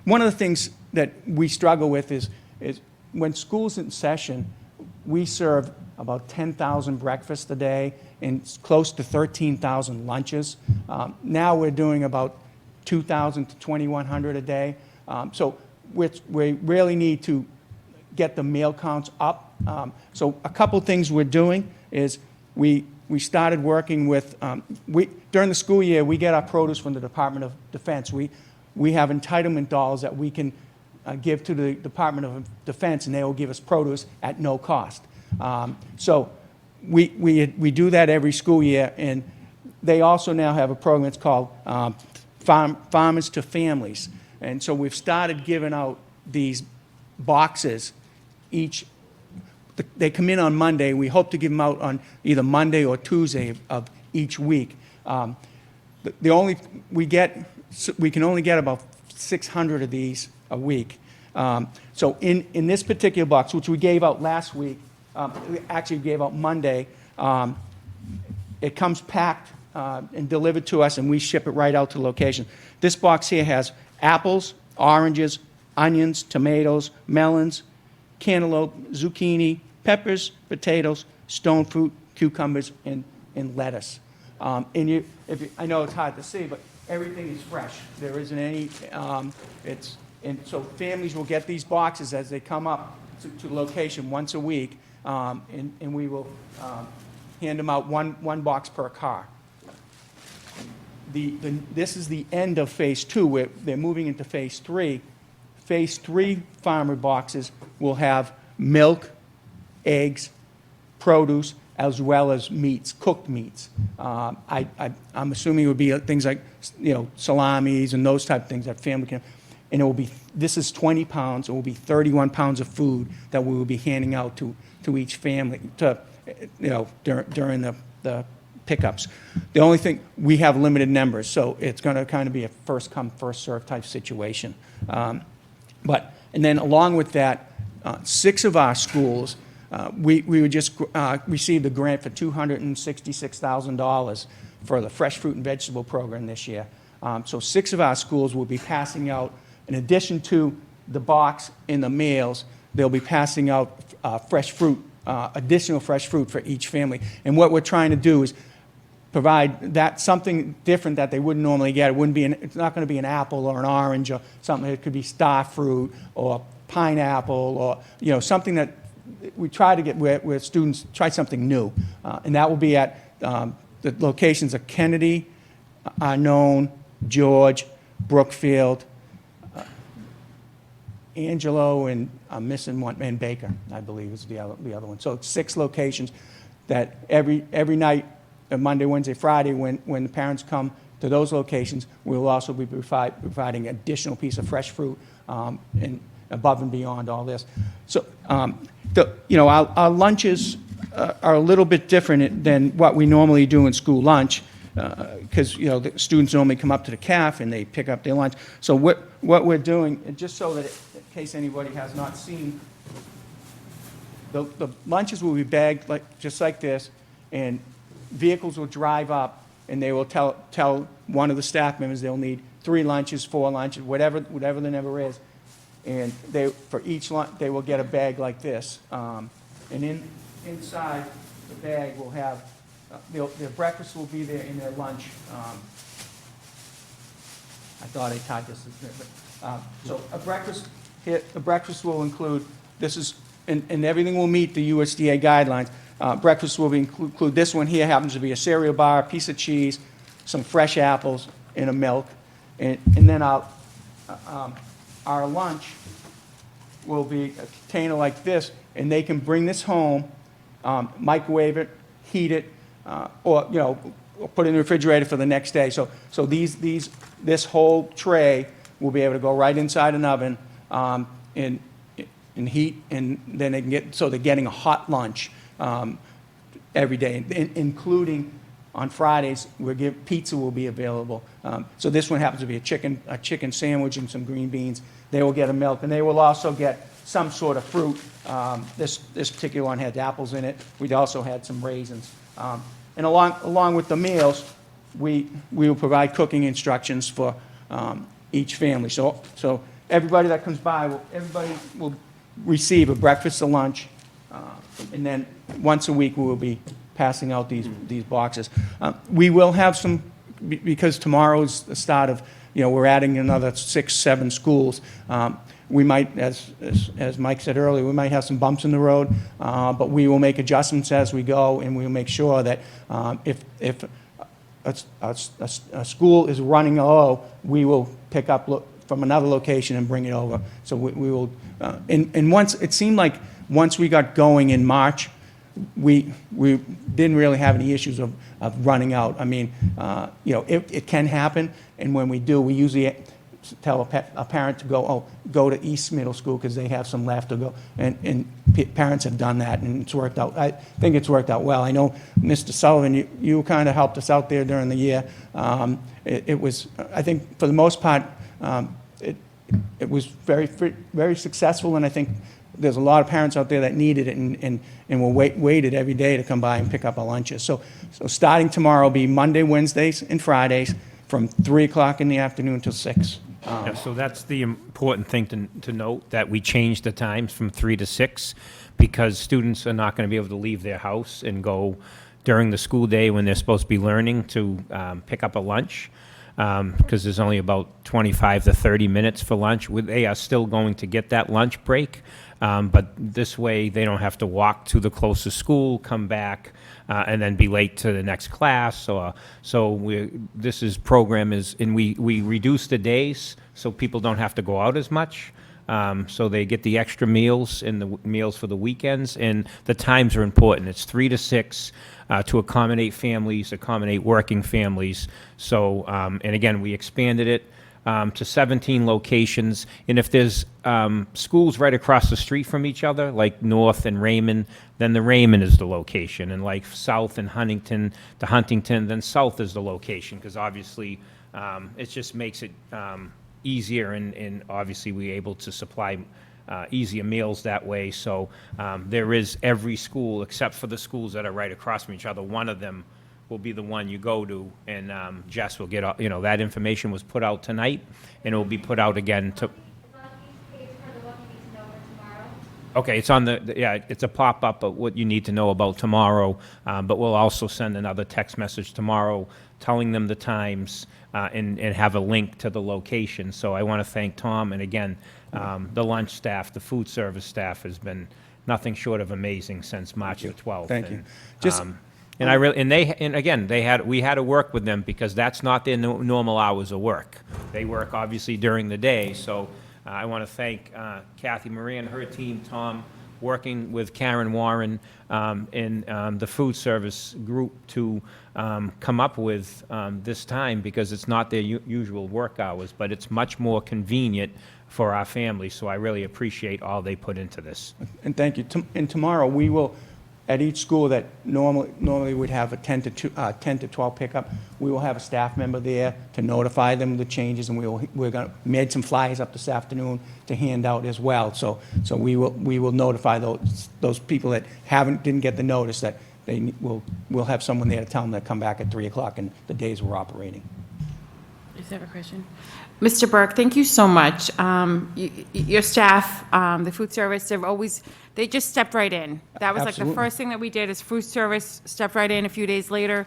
One of the things that we struggle with is when school's in session, we serve about 10,000 breakfasts a day and close to 13,000 lunches. Now we're doing about 2,000 to 2,100 a day. So we really need to get the meal counts up. So a couple things we're doing is we started working with, during the school year, we get our produce from the Department of Defense. We have entitlement dollars that we can give to the Department of Defense, and they will give us produce at no cost. So we do that every school year, and they also now have a program that's called Farmers to Families. And so we've started giving out these boxes each. They come in on Monday. We hope to give them out on either Monday or Tuesday of each week. We can only get about 600 of these a week. So in this particular box, which we gave out last week, we actually gave out Monday, it comes packed and delivered to us, and we ship it right out to location. This box here has apples, oranges, onions, tomatoes, melons, cantaloupe, zucchini, peppers, potatoes, stone fruit, cucumbers, and lettuce. I know it's hard to see, but everything is fresh. There isn't any, and so families will get these boxes as they come up to location once a week, and we will hand them out one box per car. this is the end of Phase 2, where they're moving into Phase 3. Phase 3 farmer boxes will have milk, eggs, produce, as well as meats, cooked meats. I'm assuming it would be things like, salamis and those type of things that family can, and it will be, this is 20 pounds, it will be 31 pounds of food that we will be handing out to each family, during the pickups. The only thing, we have limited numbers, so it's going to kind of be a first come, first served type situation. And then along with that, 6 of our schools, we would just received a grant for $266,000 for the fresh fruit and vegetable program this year. So 6 of our schools will be passing out, in addition to the box in the mails, they'll be passing out fresh fruit, additional fresh fruit for each family. And what we're trying to do is provide that something different that they wouldn't normally get. It's not going to be an apple or an orange or something. It could be star fruit or pineapple or something that we try to get where students try something new. And that will be at the locations of Kennedy, Arnone, George, Brookfield, Angelo, and I'm missing one, and Baker, I believe is the other one. So it's 6 locations that every night, Monday, Wednesday, Friday, when the parents come to those locations, we'll also be providing additional piece of fresh fruit and above and beyond all this. So, our lunches are a little bit different than what we normally do in school lunch, because the students normally come up to the CAF and they pick up their lunch. So what we're doing, and just so that in case anybody has not seen, the lunches will be bagged just like this, and vehicles will drive up and they will tell one of the staff members they'll need 3 lunches, 4 lunches, whatever the number is. And for each lunch, they will get a bag like this. And inside the bag will have, their breakfast will be there in their lunch. I thought I tied this, so a breakfast will include, and everything will meet the USDA guidelines. Breakfast will include, this one here happens to be a cereal bar, a piece of cheese, some fresh apples, and a milk. And then our lunch will be a container like this, and they can bring this home, microwave it, heat it, or put it in the refrigerator for the next day. So this whole tray will be able to go right inside an oven and heat, and then they can they're getting a hot lunch every day, including on Fridays, pizza will be available. So this one happens to be a chicken sandwich and some green beans. They will get a milk, and they will also get some sort of fruit. This particular one had apples in it. We also had some raisins. And along with the meals, we will provide cooking instructions for each family. So everybody that comes by, everybody will receive a breakfast, a lunch, and then once a week we will be passing out these boxes. We will have some, because tomorrow is the start of, we're adding another 6, 7 schools. We might, as Mike said earlier, we might have some bumps in the road, but we will make adjustments as we go, and we'll make sure that if a school is running low, we will pick up from another location and bring it over. So we will, and once, it seemed like once we got going in March, we didn't really have any issues of running out. I mean, it can happen, and when we do, we usually tell a parent to go to East Middle School because they have some left to go, and parents have done that, and it's worked out. I think it's worked out well. I know, Mr. Sullivan, you kind of helped us out there during the year. It was, I think, for the most part, it was very, very successful, and I think there's a lot of parents out there that needed it and will waited every day to come by and pick up our lunches. So starting tomorrow will be Monday, Wednesdays, and Fridays from 3 o'clock in the afternoon till 6. Yeah, so that's the important thing to note, that we changed the times from 3 to 6 because students are not going to be able to leave their house and go during the school day when they're supposed to be learning to pick up a lunch. because there's only about 25 to 30 minutes for lunch. They are still going to get that lunch break, but this way they don't have to walk to the closest school, come back, and then be late to the next class. We reduce the days so people don't have to go out as much. So they get the extra meals and the meals for the weekends, and the times are important. It's 3 to 6 to accommodate families, accommodate working families. So, and again, we expanded it to 17 locations. And if there's schools right across the street from each other, like North and Raymond, then the Raymond is the location. And like South and Huntington to Huntington, then South is the location, because obviously it just makes it easier, and obviously we're able to supply easier meals that way. So there is every school, except for the schools that are right across from each other, one of them will be the one you go to, and Jess will get, that information was put out tonight, and it will be put out again to. Okay, it's on it's a pop-up of what you need to know about tomorrow, but we'll also send another text message tomorrow telling them the times, and have a link to the location. So I want to thank Tom, and again, the lunch staff, the food service staff has been nothing short of amazing since March the 12th. Thank you. We had to work with them, because that's not their normal hours of work. They work obviously during the day, so I want to thank Kathy Marie and her team, Tom, working with Karen Warren and the food service group to come up with this time, because it's not their usual work hours, but it's much more convenient for our families. So I really appreciate all they put into this. And thank you. And tomorrow, we will, at each school that normally would have a 10 to 12 pickup, we will have a staff member there to notify them of the changes, and we're made some flyers up this afternoon to hand out as well. So we will notify those people that didn't get the notice, that we'll have someone there to tell them to come back at 3 o'clock and the days we're operating. Is there a question? Mr. Burke, thank you so much. Your staff, the food service, they just stepped right in. That was like the Absolutely. first thing that we did, is food service stepped right in a few days later,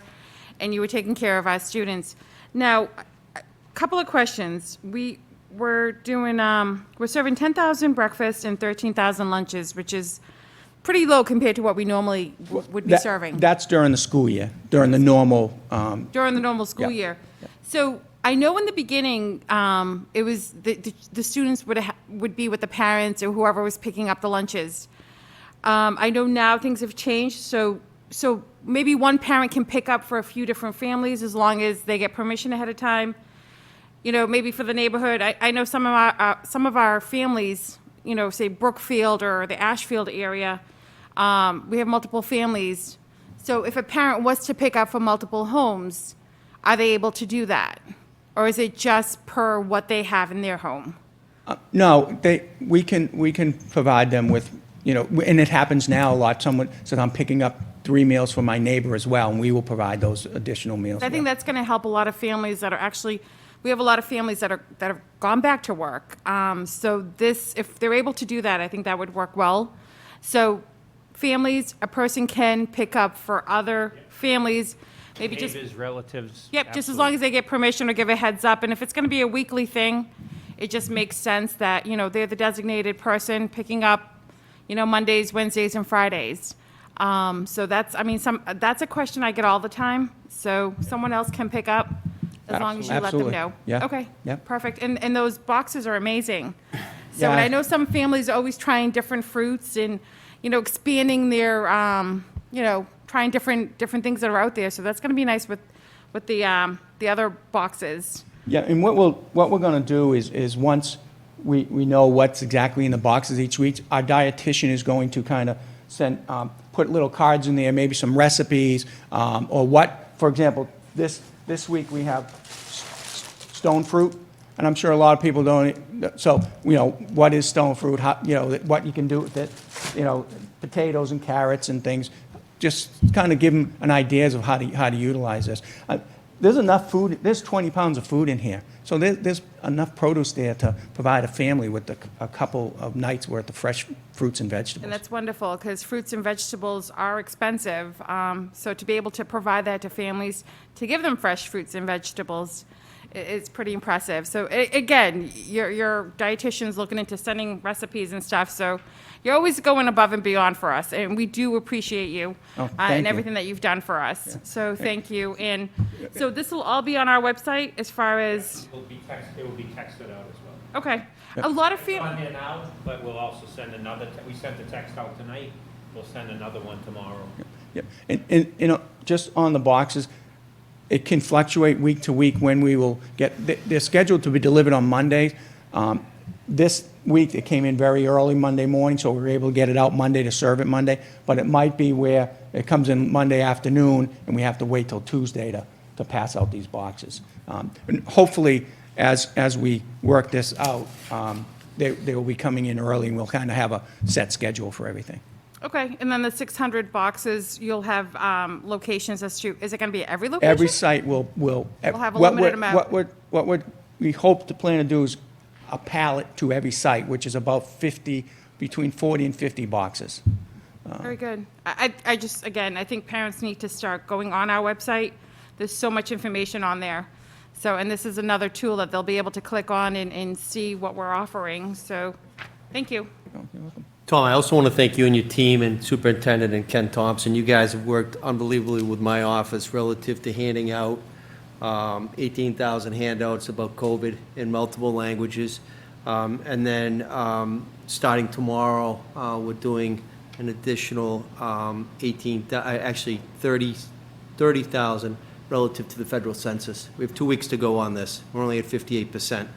and you were taking care of our students. Now, a couple of questions. We're serving 10,000 breakfasts and 13,000 lunches, which is pretty low compared to what we normally would be serving. That's during the school year, during the normal. During the normal school Yeah. year. So I know in the beginning, it was the students would be with the parents or whoever was picking up the lunches. I know now things have changed, so maybe one parent can pick up for a few different families as long as they get permission ahead of time. Maybe for the neighborhood. I know some of our families, say Brookfield or the Ashfield area, we have multiple families. So if a parent was to pick up for multiple homes, are they able to do that? Or is it just per what they have in their home? No, we can provide them with, and it happens now a lot. Someone says, I'm picking up 3 meals for my neighbor as well, and we will provide those additional meals. I think that's going to help a lot of families that are actually, we have a lot of families that have gone back to work. So if they're able to do that, I think that would work well. So families, a person can pick up for other families, maybe just. Neighbors, relatives. Yep, just as long as they get permission or give a heads up. And if it's going to be a weekly thing, it just makes sense that, they're the designated person picking up, Mondays, Wednesdays, and Fridays. So that's a question I get all the time. So someone else can pick up as long as you let them Absolutely. know. Yeah. Okay, Yeah. perfect. And those boxes are amazing. So Yeah. and I know some families are always trying different fruits and, expanding their, trying different things that are out there. So that's going to be nice with the other boxes. Yeah, and what we're going to do is once we know what's exactly in the boxes each week, our dietitian is going to kind of put little cards in there, maybe some recipes, or what, for example, this week we have stone fruit, and I'm sure a lot of people don't. So what is stone fruit? How, what you can do with it? Potatoes and carrots and things. Just kind of give them an idea of how to utilize this. There's enough food. There's 20 pounds of food in here, so there's enough produce there to provide a family with a couple of nights worth of fresh fruits and vegetables. And that's wonderful because fruits and vegetables are expensive. So to be able to provide that to families, to give them fresh fruits and vegetables It's pretty impressive. So again, your dietitian's looking into sending recipes and stuff, so you're always going above and beyond for us, and we do appreciate you Oh, thank and you. everything that you've done for us. So thank you. And so this will all be on our website as far as, It will be texted out as well. okay. A lot of It's on there now, but we'll also send another, we sent the text out tonight, we'll send another one tomorrow. Yep. And, you know, just on the boxes, it can fluctuate week to week when we will get, they're scheduled to be delivered on Mondays. This week, it came in very early Monday morning, so we were able to get it out Monday to serve it Monday. But it might be where it comes in Monday afternoon, and we have to wait till Tuesday to pass out these boxes. And hopefully, as we work this out, they will be coming in early, and we'll kind of have a set schedule for everything. Okay, and then the 600 boxes, you'll have locations as to, is it going to be at every location? Every site will. We'll have a limited amount. We hope to plan to do is a pallet to every site, which is about 50, between 40 and 50 boxes. Very good. I just, again, I think parents need to start going on our website. There's so much information on there. So, and this is another tool that they'll be able to click on and see what we're offering. So, thank you. You're welcome. Tom, I also want to thank you and your team and Superintendent and Ken Thompson. You guys have worked unbelievably with my office relative to handing out 18,000 handouts about COVID in multiple languages. And then starting tomorrow, we're doing an additional 30,000 relative to the federal census. We have 2 weeks to go on this. We're only at 58%.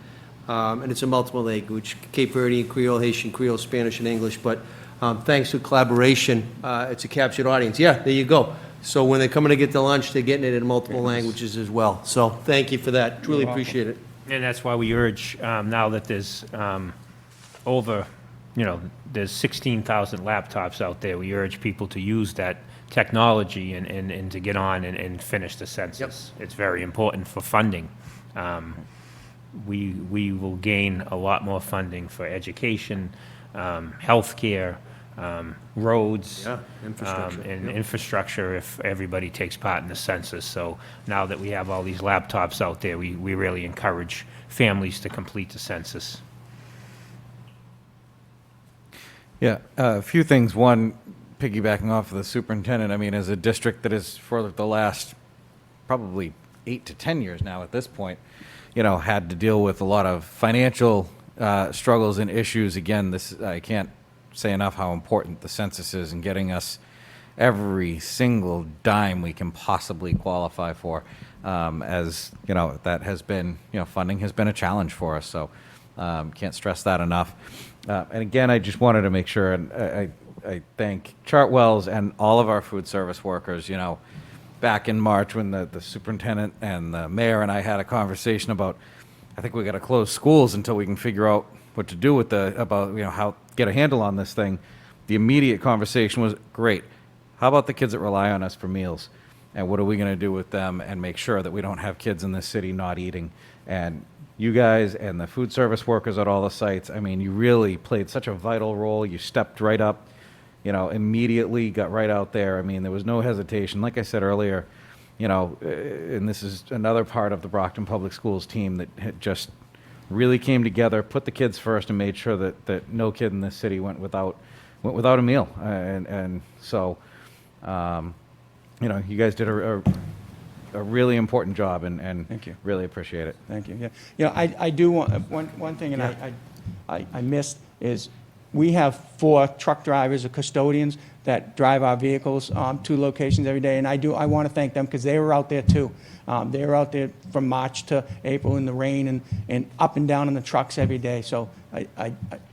And it's a multiple language, Cape Verdean, Creole, Haitian, Creole, Spanish, and English. But thanks to collaboration, it's a captured audience. Yeah, there you go. So when they're coming to get their lunch, they're getting it in multiple languages as well. So thank you for that. Truly appreciate it. And that's why we urge, now that there's there's 16,000 laptops out there, we urge people to use that technology and to get on and finish the census. It's very important for funding. We will gain a lot more funding for education, healthcare, roads, infrastructure. and infrastructure if everybody takes part in the census. So now that we have all these laptops out there, we really encourage families to complete the census. Yeah, a few things. One, piggybacking off of the superintendent, I mean, as a district that is for the last probably 8 to 10 years now at this point, had to deal with a lot of financial struggles and issues. Again, I can't say enough how important the census is in getting us every single dime we can possibly qualify for. As that has been, funding has been a challenge for us. So can't stress that enough. And again, I just wanted to make sure, and I thank Chartwell's and all of our food service workers. Back in March when the superintendent and the mayor and I had a conversation about, I think we got to close schools until we can figure out what to do with how get a handle on this thing. The immediate conversation was, great. How about the kids that rely on us for meals? And what are we going to do with them and make sure that we don't have kids in this city not eating? And you guys and the food service workers at all the sites, I mean, you really played such a vital role. You stepped right up, immediately got right out there. I mean, there was no hesitation. Like I said earlier, and this is another part of the Brockton Public Schools team that had just really came together, put the kids first, and made sure that no kid in this city went without a meal. And so, you guys did a really important job, and Thank you. really appreciate it. Thank you. Yeah, I do want, one thing, and I missed, is we have 4 truck drivers or custodians that drive our vehicles to locations every day, and I want to thank them because they were out there too. They were out there from March to April in the rain and up and down in the trucks every day. So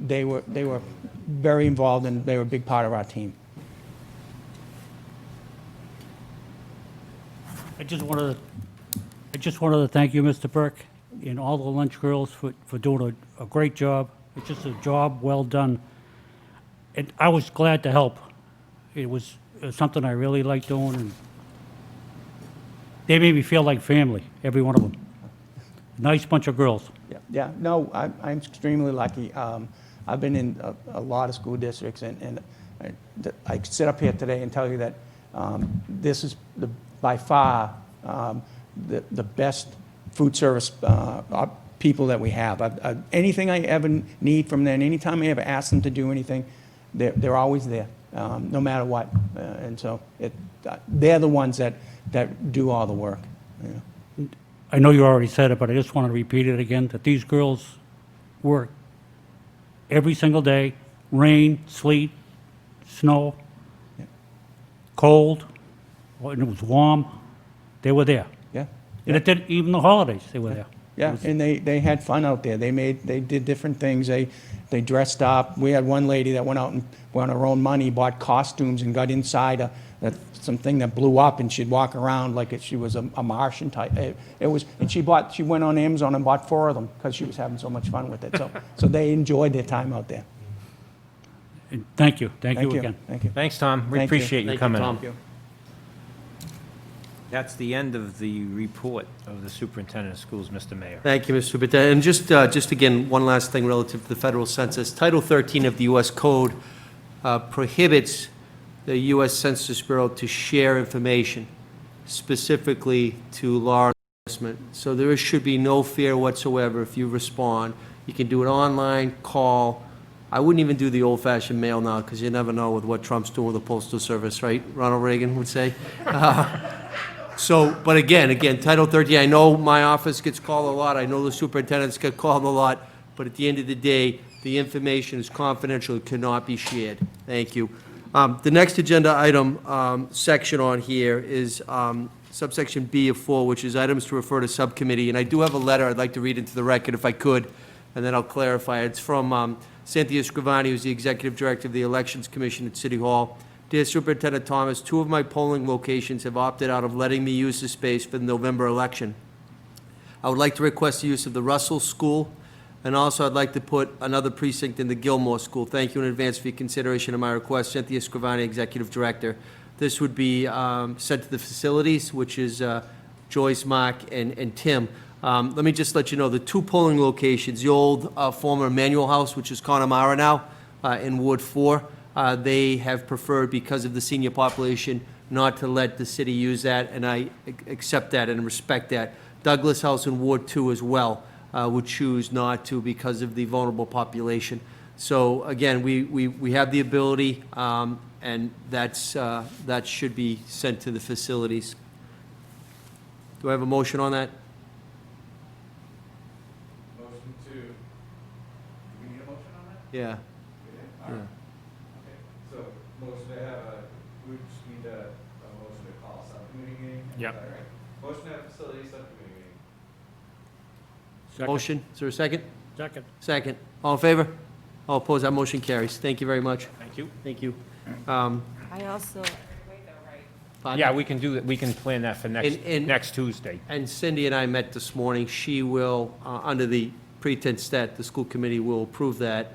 they were very involved, and they were a big part of our team. I just wanted to thank you, Mr. Burke, and all the lunch girls for doing a great job. It's just a job well done. And I was glad to help. It was something I really liked doing, and they made me feel like family, every one of them. Nice bunch of girls. Yeah. No, I'm extremely lucky. I've been in a lot of school districts, and I sit up here today and tell you that this is by far the best food service people that we have. Anything I ever need from them, anytime I ever ask them to do anything, they're always there, no matter what. And so they're the ones that do all the work. Yeah. I know you already said it, but I just want to repeat it again, that these girls work every single day, rain, sleet, snow, cold, when it was warm, they were there. Yeah. And it didn't, even the holidays, they were there. Yeah, and they had fun out there. They did different things. They dressed up. We had one lady that went out and on her own money, bought costumes and got inside something that blew up, and she'd walk around like she was a Martian type. And she went on Amazon and bought 4 of them because she was having so much fun with it. So they enjoyed their time out there. And thank you. Thank you again. Thank you. Thanks, Tom. We Thank you. appreciate you Thank you, coming. Tom. That's the end of the report of the superintendent of schools, Mr. Mayor. Thank you, Mr. Superintendent. And just again, one last thing relative to the federal census. Title 13 of the U.S. Code prohibits the U.S. Census Bureau to share information specifically to law enforcement. So there should be no fear whatsoever if you respond. You can do it online, call. I wouldn't even do the old-fashioned mail now because you never know with what Trump's doing with the Postal Service, right? Ronald Reagan would say. But again, Title 13, I know my office gets called a lot. I know the superintendents get called a lot. But at the end of the day, the information is confidential. It cannot be shared. Thank you. The next agenda item section on here is subsection B of 4, which is items to refer to subcommittee. And I do have a letter I'd like to read into the record if I could, and then I'll clarify. It's from Cynthia Scrivani, who's the Executive Director of the Elections Commission at City Hall. Dear Superintendent Thomas, 2 of my polling locations have opted out of letting me use the space for the November election. I would like to request the use of the Russell School, and also I'd like to put another precinct in the Gilmore School. Thank you in advance for your consideration of my request. Cynthia Scrivani, Executive Director. This would be sent to the facilities, which is Joyce, Mark, and Tim. Let me just let you know, the 2 polling locations, the old former Emmanuel House, which is Connemara now, in Ward 4, they have preferred, because of the senior population, not to let the city use that, and I accept that and respect that. Douglas House in Ward 2 as well would choose not to because of the vulnerable population. So again, we have the ability, and that should be sent to the facilities. Do I have a motion on that? Motion to, do we need a motion on that? Yeah. Yeah. So, motion to have we just need a motion to call a subcommittee meeting? Yep. Is that right? Motion to have facility subcommittee meeting. Second. Motion, is there a second? Second. Second. All in favor? All opposed? That motion carries. Thank you very much. Thank you. Thank you. I also, Pardon? Yeah, we can do that. We can plan that for next Tuesday. And Cindy and I met this morning. She will, under the pretense that the school committee will approve that,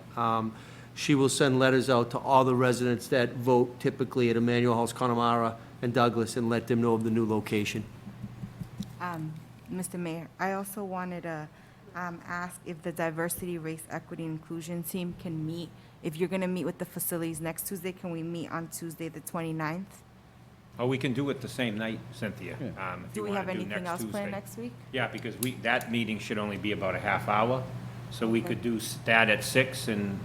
she will send letters out to all the residents that vote typically at Emmanuel House, Connemara, and Douglas, and let them know of the new location. Mr. Mayor, I also wanted to ask if the Diversity, Race, Equity, Inclusion team can meet. If you're going to meet with the facilities next Tuesday, can we meet on Tuesday, the 29th? Oh, we can do it the same night, Cynthia. if Do you we wanna have anything next else Tuesday. planned next week? Yeah, because that meeting should only be about a half hour. So we could do that at 6, and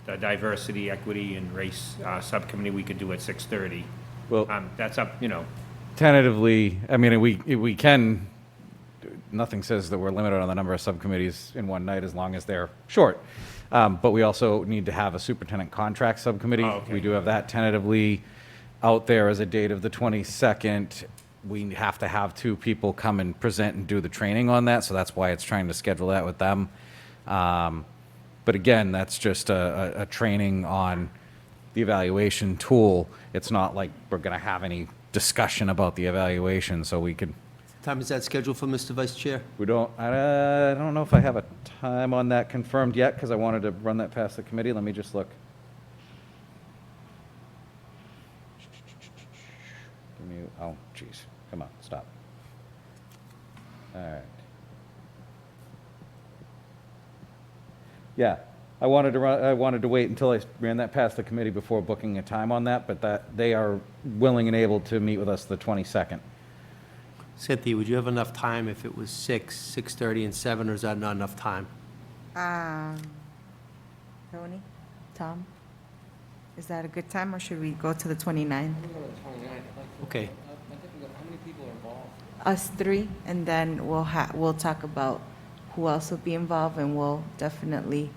the Diversity, Equity, and Race Subcommittee, we could do at 6:30. Well, That's up, tentatively, I mean, we can, nothing says that we're limited on the number of subcommittees in one night as long as they're short. But we also need to have a superintendent contract subcommittee. Oh, okay. We do have that tentatively out there as a date of the 22nd. We have to have 2 people come and present and do the training on that, so that's why it's trying to schedule that with them. But again, that's just a training on the evaluation tool. It's not like we're going to have any discussion about the evaluation, so we could. Time is that scheduled for, Mr. Vice Chair? I don't know if I have a time on that confirmed yet, because I wanted to run that past the committee. Let me just look. Oh, geez. Come on, stop. All right. Yeah, I wanted to wait until I ran that past the committee before booking a time on that, but that they are willing and able to meet with us the 22nd. Cynthia, would you have enough time if it was 6, 6:30, and 7, or is that not enough time? Tony, Tom, is that a good time, or should we go to the 29th? Okay. How many people are involved? Us three, and then we'll talk about who else will be involved, and we'll definitely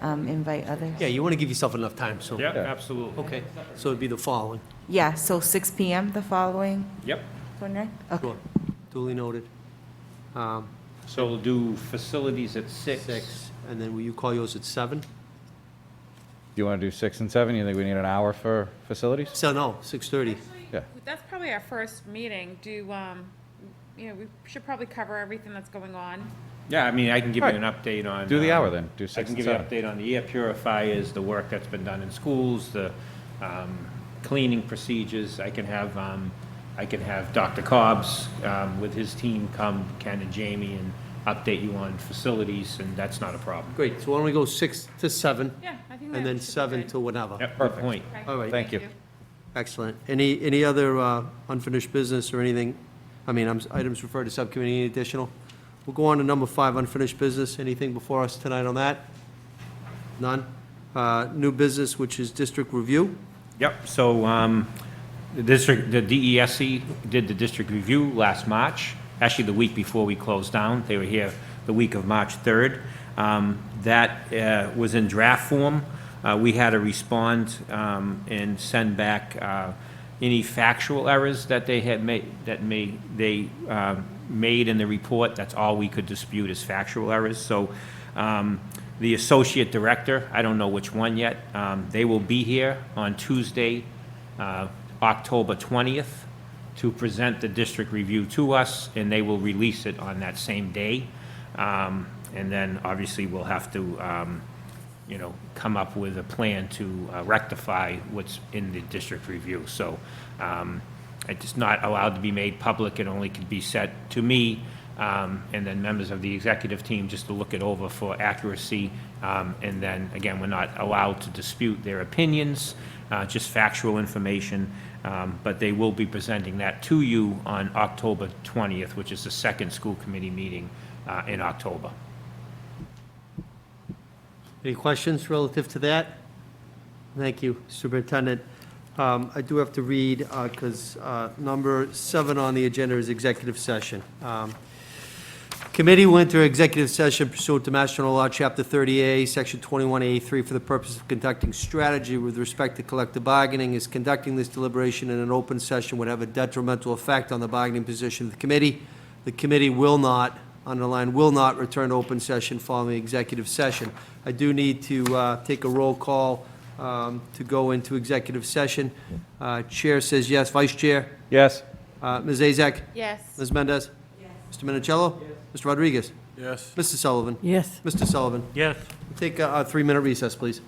invite others. Yeah, you want to give yourself enough time, so. Yeah, absolutely. Okay, so it'd be the following. Yeah, so 6 p.m. the following Yep. 29th? Okay. Sure. Duly noted. So we'll do facilities at 6. 6, and then will you call yours at 7? Do you want to do 6 and 7? You think we need an hour for facilities? So, no, 6:30. Yeah. That's probably our first meeting. We should probably cover everything that's going on. Yeah, I mean, I can give you Right. an update on. Do the hour then. Do I 6 can and give you an 7. update on the air purifiers, the work that's been done in schools, the cleaning procedures. I can have Dr. Cobbs with his team come, Ken and Jamie, and update you on facilities, and that's not a problem. Great, so why don't we go 6 to 7? Yeah, I think And then that should be 7 good. to whatever. Yep, good point. All right. Thank you. Excellent. Any other unfinished business or anything? I mean, items referred to subcommittee, any additional? We'll go on to number 5, unfinished business. Anything before us tonight on that? None? New business, which is district review. Yep, so the DESC did the district review last March, actually the week before we closed down. They were here the week of March 3rd. That was in draft form. We had to respond and send back any factual errors that they had made, made in the report. That's all we could dispute is factual errors. So the associate director, I don't know which one yet, they will be here on Tuesday, October 20th, to present the district review to us, and they will release it on that same day. And then, obviously, we'll have to, come up with a plan to rectify what's in the district review. So it's not allowed to be made public. It only can be sent to me and then members of the executive team just to look it over for accuracy. And then, again, we're not allowed to dispute their opinions, just factual information. But they will be presenting that to you on October 20th, which is the second school committee meeting in October. Any questions relative to that? Thank you, Superintendent. I do have to read, because number 7 on the agenda is executive session. Committee will enter executive session pursuant to Mass General Law, Chapter 30A, Section 21A3, for the purpose of conducting strategy with respect to collective bargaining. Is conducting this deliberation in an open session would have a detrimental effect on the bargaining position of the committee. The committee will not, underline, will not return to open session following executive session. I do need to take a roll call to go into executive session. Chair says yes. Vice Chair? Yes. Ms. Azak? Yes. Ms. Mendez? Yes. Mr. Minicello? Yes. Mr. Rodriguez? Yes. Mr. Sullivan? Yes. Mr. Sullivan? Yes. Take a 3-minute recess, please.